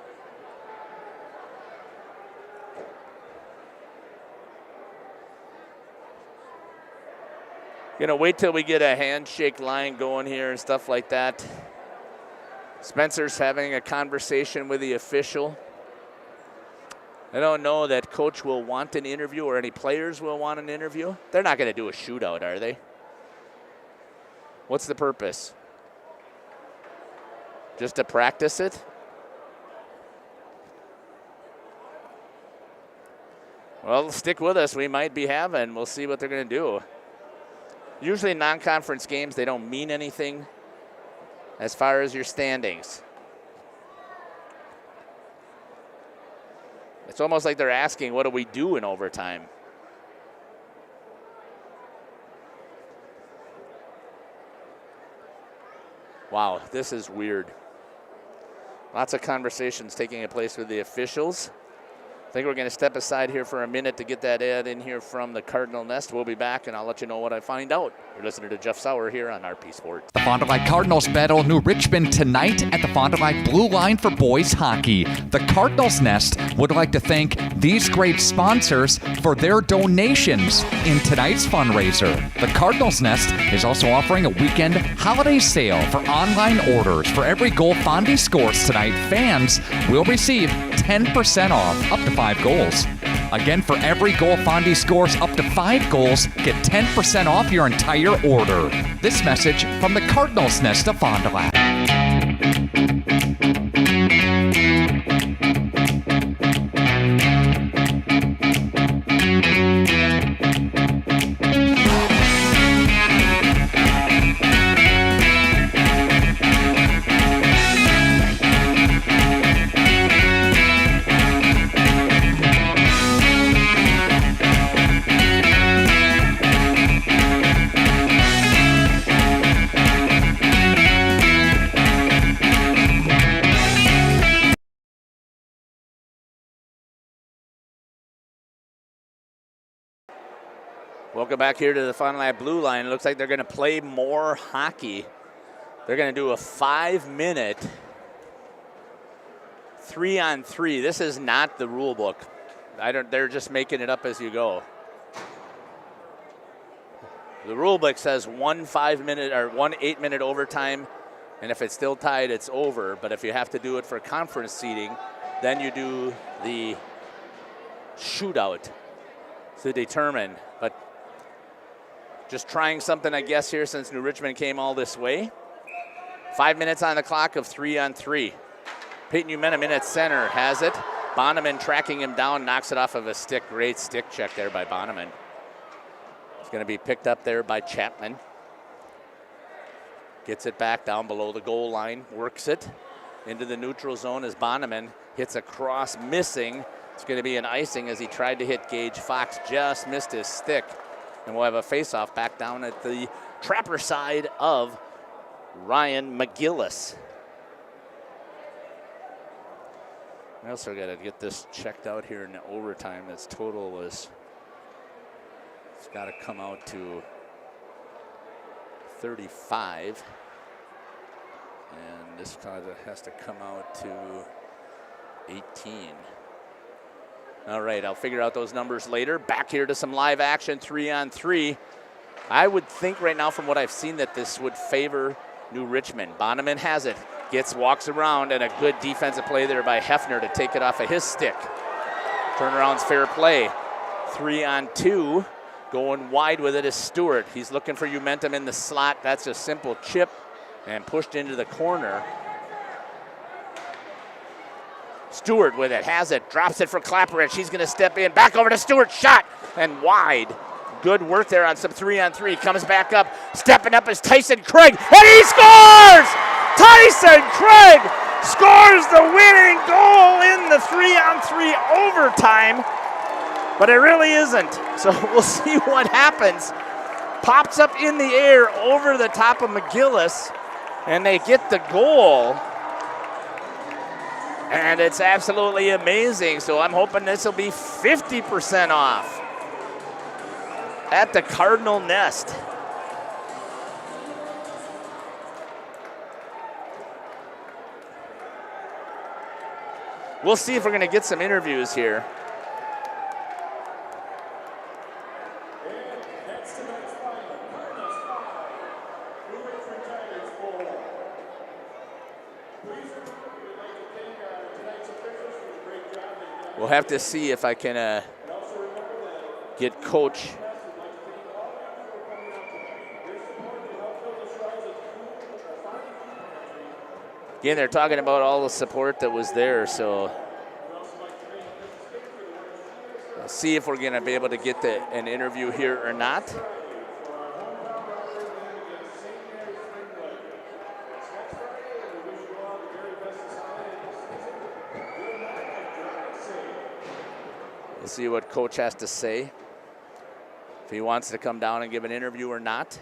Gonna wait till we get a handshake line going here and stuff like that. Spencer's having a conversation with the official. I don't know that coach will want an interview or any players will want an interview. They're not gonna do a shootout, are they? What's the purpose? Just to practice it? Well, stick with us. We might be having. We'll see what they're gonna do. Usually in non-conference games, they don't mean anything as far as your standings. It's almost like they're asking, what do we do in overtime? Wow, this is weird. Lots of conversations taking place with the officials. I think we're going to step aside here for a minute to get that ad in here from the Cardinal Nest. We'll be back, and I'll let you know what I find out. You're listening to Jeff Sauer here on RP Sports. The Fond du Lac Cardinals battle New Richmond tonight at the Fond du Lac Blue Line for boys hockey. The Cardinals Nest would like to thank these great sponsors for their donations in tonight's fundraiser. The Cardinals Nest is also offering a weekend holiday sale for online orders. For every goal Fondy scores tonight, fans will receive 10% off up to 5 goals. Again, for every goal Fondy scores up to 5 goals, get 10% off your entire order. This message from the Cardinals Nest of Fond du Lac. Welcome back here to the Fond du Lac Blue Line. It looks like they're going to play more hockey. They're going to do a 5-minute 3-on-3. This is not the rule book. They're just making it up as you go. The rule book says 1 5-minute or 1 8-minute overtime, and if it's still tied, it's over. But if you have to do it for conference seeding, then you do the shootout to determine. But just trying something, I guess, here since New Richmond came all this way. 5 minutes on the clock of 3-on-3. Peyton Umenum in at center has it. Bonneman tracking him down, knocks it off of a stick. Great stick check there by Bonneman. It's going to be picked up there by Chapman. Gets it back down below the goal line, works it into the neutral zone as Bonneman hits a cross, missing. It's going to be an icing as he tried to hit Gage Fox, just missed his stick. And we'll have a face-off back down at the Trapper side of Ryan McGillis. I also got to get this checked out here in the overtime. Its total was, it's got to come out to 35. And this has to come out to 18. All right, I'll figure out those numbers later. Back here to some live action, 3-on-3. I would think right now from what I've seen that this would favor New Richmond. Bonneman has it, walks around, and a good defensive play there by Hefner to take it off of his stick. Turnaround's fair play. 3-on-2. Going wide with it is Stewart. He's looking for Umenum in the slot. That's a simple chip and pushed into the corner. Stewart with it, has it, drops it for Clapperidge. He's going to step in, back over to Stewart, shot, and wide. Good work there on some 3-on-3. Comes back up, stepping up is Tyson Craig, and he scores! Tyson Craig scores the winning goal in the 3-on-3 overtime, but it really isn't. So we'll see what happens. Pops up in the air over the top of McGillis, and they get the goal. And it's absolutely amazing. So I'm hoping this will be 50% off at the Cardinal Nest. We'll see if we're going to get some interviews here. We'll have to see if I can get Coach. Again, they're talking about all the support that was there, so we'll see if we're going to be able to get an interview here or not. We'll see what Coach has to say, if he wants to come down and give an interview or not.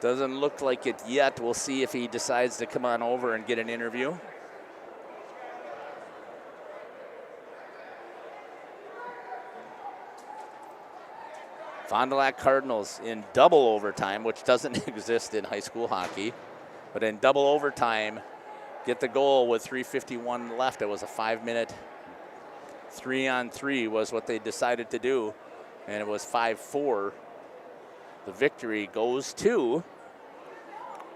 Doesn't look like it yet. We'll see if he decides to come on over and get an interview. Fond du Lac Cardinals in double overtime, which doesn't exist in high school hockey. But in double overtime, get the goal with 3:51 left. It was a 5-minute 3-on-3 was what they decided to do. And it was 5-4. The victory goes to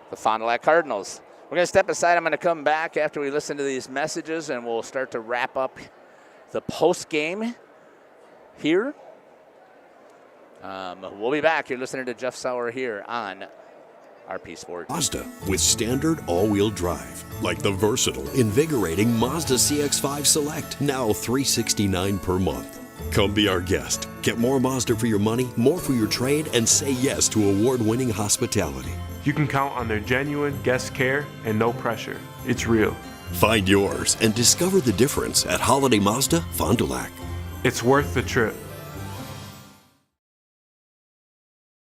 the Fond du Lac Cardinals. We're going to step aside. I'm going to come back after we listen to these messages, and we'll start to wrap up the post game here. We'll be back. You're listening to Jeff Sauer here on RP Sports. Mazda with standard all-wheel drive, like the versatile, invigorating Mazda CX-5 Select, now $369 per month. Come be our guest. Get more Mazda for your money, more for your trade, and say yes to award-winning hospitality. You can count on their genuine guest care and no pressure. It's real. Find yours and discover the difference at Holiday Mazda Fond du Lac. It's worth the trip.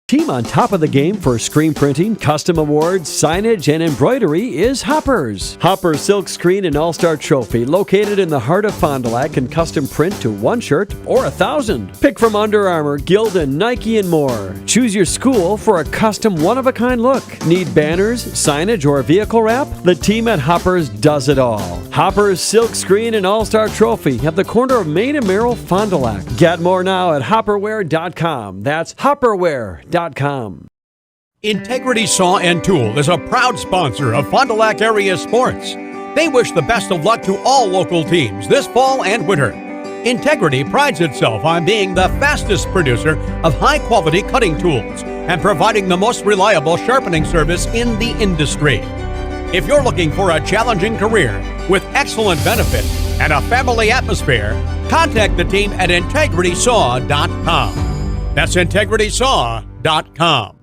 Team on top of the game for screen printing, custom awards, signage, and embroidery is Hoppers. Hoppers Silk Screen and All-Star Trophy, located in the heart of Fond du Lac, can custom print to 1 shirt or 1,000. Pick from Under Armour, Gildan, Nike, and more. Choose your school for a custom one-of-a-kind look. Need banners, signage, or vehicle wrap? The team at Hoppers does it all. Hoppers Silk Screen and All-Star Trophy at the corner of Main and Merrill, Fond du Lac. Get more now at hopperware.com. That's hopperware.com. Integrity Saw and Tool is a proud sponsor of Fond du Lac area sports. They wish the best of luck to all local teams this fall and winter. Integrity prides itself on being the fastest producer of high-quality cutting tools and providing the most reliable sharpening service in the industry. If you're looking for a challenging career with excellent benefits and a family atmosphere, contact the team at integritysaw.com. That's integritysaw.com.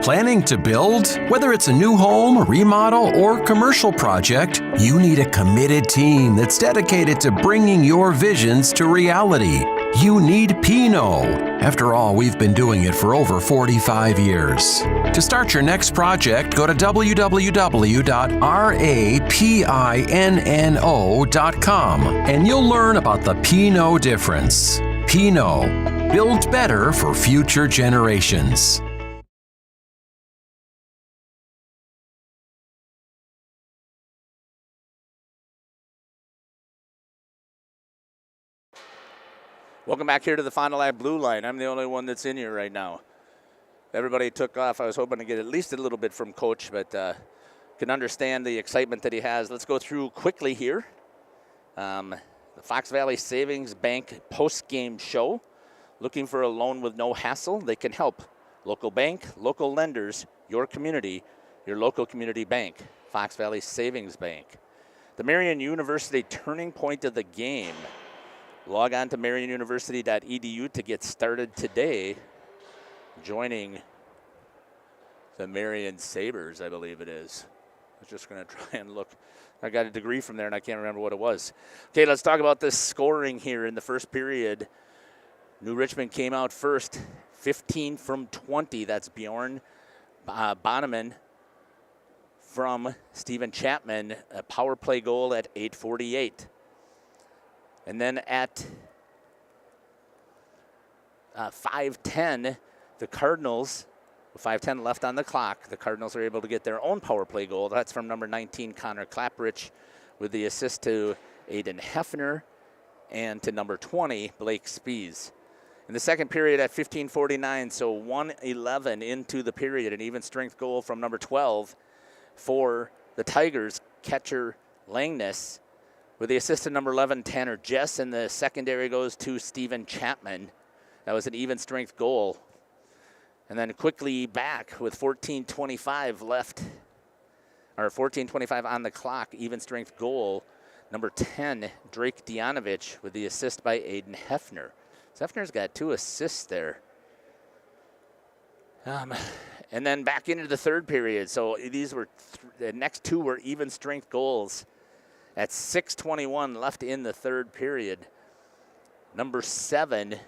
Planning to build? Whether it's a new home, remodel, or commercial project, you need a committed team that's dedicated to bringing your visions to reality. You need Pinot. After all, we've been doing it for over 45 years. To start your next project, go to www.rapinno.com and you'll learn about the Pinot difference. Pinot. Build better for future generations. Welcome back here to the Fond du Lac Blue Line. I'm the only one that's in here right now. Everybody took off. I was hoping to get at least a little bit from Coach, but can understand the excitement that he has. Let's go through quickly here. The Fox Valley Savings Bank post-game show. Looking for a loan with no hassle? They can help. Local bank, local lenders, your community, your local community bank, Fox Valley Savings Bank. The Marion University turning point of the game. Log on to marionuniversity.edu to get started today. Joining the Marion Sabres, I believe it is. I was just going to try and look. I got a degree from there, and I can't remember what it was. Okay, let's talk about this scoring here in the first period. New Richmond came out first, 15 from 20. That's Bjorn Bonneman from Stephen Chapman, a power play goal at 8:48. And then at 5:10, the Cardinals, with 5:10 left on the clock, the Cardinals are able to get their own power play goal. That's from number 19, Connor Clapprich, with the assist to Aiden Hefner and to number 20, Blake Spees. In the second period at 15:49, so 1:11 into the period, an even strength goal from number 12 for the Tigers, catcher Langness, with the assist to number 11, Tanner Jess, and the secondary goes to Stephen Chapman. That was an even strength goal. And then quickly back with 14:25 left, or 14:25 on the clock, even strength goal, number 10, Drake Dianovich, with the assist by Aiden Hefner. So Hefner's got 2 assists there. And then back into the third period. So these were the next 2 were even strength goals. At 6:21 left in the third period, number 7,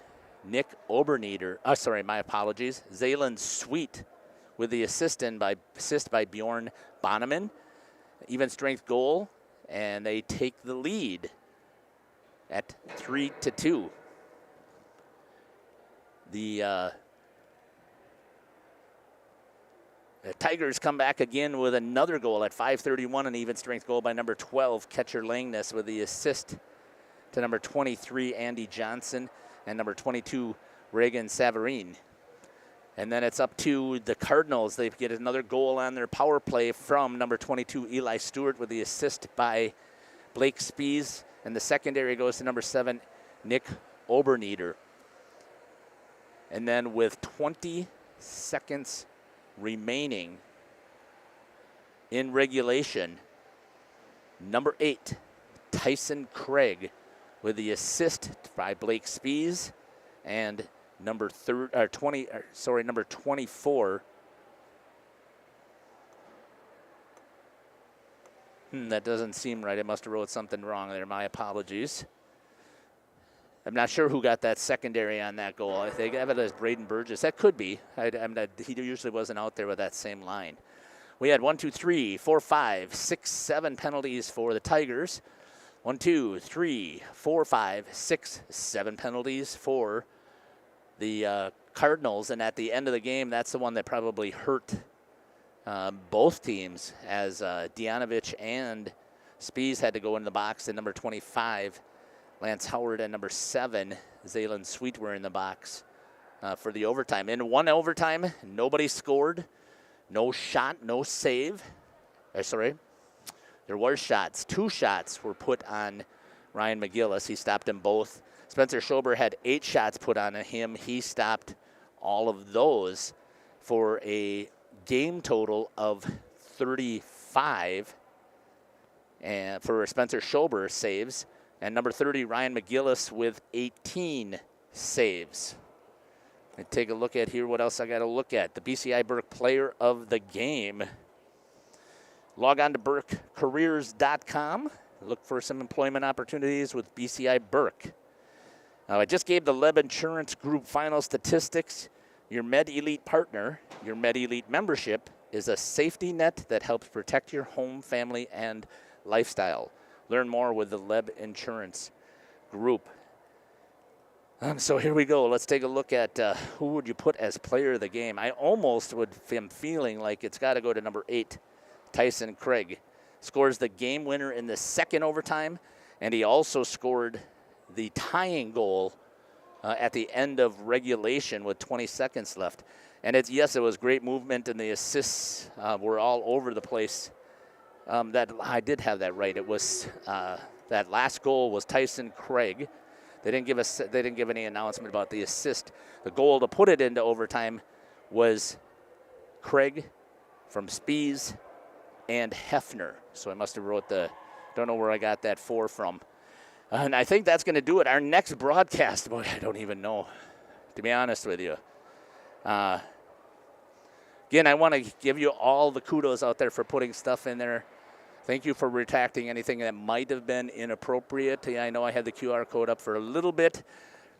Nick Obernieder. My apologies. Zaylen Sweet with the assist by Bjorn Bonneman. Even strength goal, and they take the lead at 3-2. The Tigers come back again with another goal at 5:31, an even strength goal by number 12, catcher Langness, with the assist to number 23, Andy Johnson, and number 22, Reagan Savarine. And then it's up to the Cardinals. They get another goal on their power play from number 22, Eli Stewart, with the assist by Blake Spees, and the secondary goes to number 7, Nick Obernieder. And then with 20 seconds remaining in regulation, number 8, Tyson Craig, with the assist by Blake Spees, and number 24. That doesn't seem right. I must have wrote something wrong there. My apologies. I'm not sure who got that secondary on that goal. I think I have it as Braden Burgess. That could be. He usually wasn't out there with that same line. We had 1, 2, 3, 4, 5, 6, 7 penalties for the Tigers. 1, 2, 3, 4, 5, 6, 7 penalties for the Cardinals. And at the end of the game, that's the one that probably hurt both teams, as Dianovich and Spees had to go in the box, and number 25, Lance Howard, and number 7, Zaylen Sweet, were in the box for the overtime. In one overtime, nobody scored. No shot, no save. There were shots. 2 shots were put on Ryan McGillis. He stopped them both. Spencer Schober had 8 shots put on him. He stopped all of those for a game total of 35 and for Spencer Schober saves. And number 30, Ryan McGillis, with 18 saves. And take a look at here what else I got to look at. The BCI Burke Player of the Game. Log on to burkecareers.com. Look for some employment opportunities with BCI Burke. Now, I just gave the Leb Insurance Group final statistics. Your Med Elite partner, your Med Elite membership, is a safety net that helps protect your home, family, and lifestyle. Learn more with the Leb Insurance Group. So here we go. Let's take a look at who would you put as player of the game. I almost am feeling like it's got to go to number 8, Tyson Craig. Scores the game winner in the second overtime, and he also scored the tying goal at the end of regulation with 20 seconds left. And it was great movement, and the assists were all over the place. I did have that right. It was that last goal was Tyson Craig. They didn't give any announcement about the assist. The goal to put it into overtime was Craig from Spies and Hefner. So I must have wrote don't know where I got that 4 from. And I think that's going to do it. Our next broadcast, boy, I don't even know, to be honest with you. Again, I want to give you all the kudos out there for putting stuff in there. Thank you for retracting anything that might have been inappropriate. I know I had the QR code up for a little bit.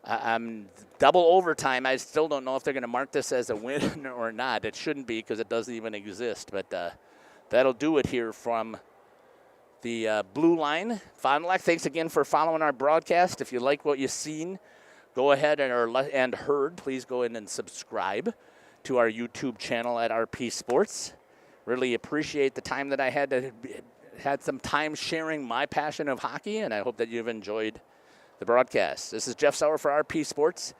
I'm double overtime. I still don't know if they're going to mark this as a win or not. It shouldn't be because it doesn't even exist. But that'll do it here from the Blue Line. Fond du Lac, thanks again for following our broadcast. If you like what you've seen, go ahead and heard, please go in and subscribe to our YouTube channel at RP Sports. Really appreciate the time that I had some time sharing my passion of hockey, and I hope that you've enjoyed the broadcast. This is Jeff Sauer for RP Sports.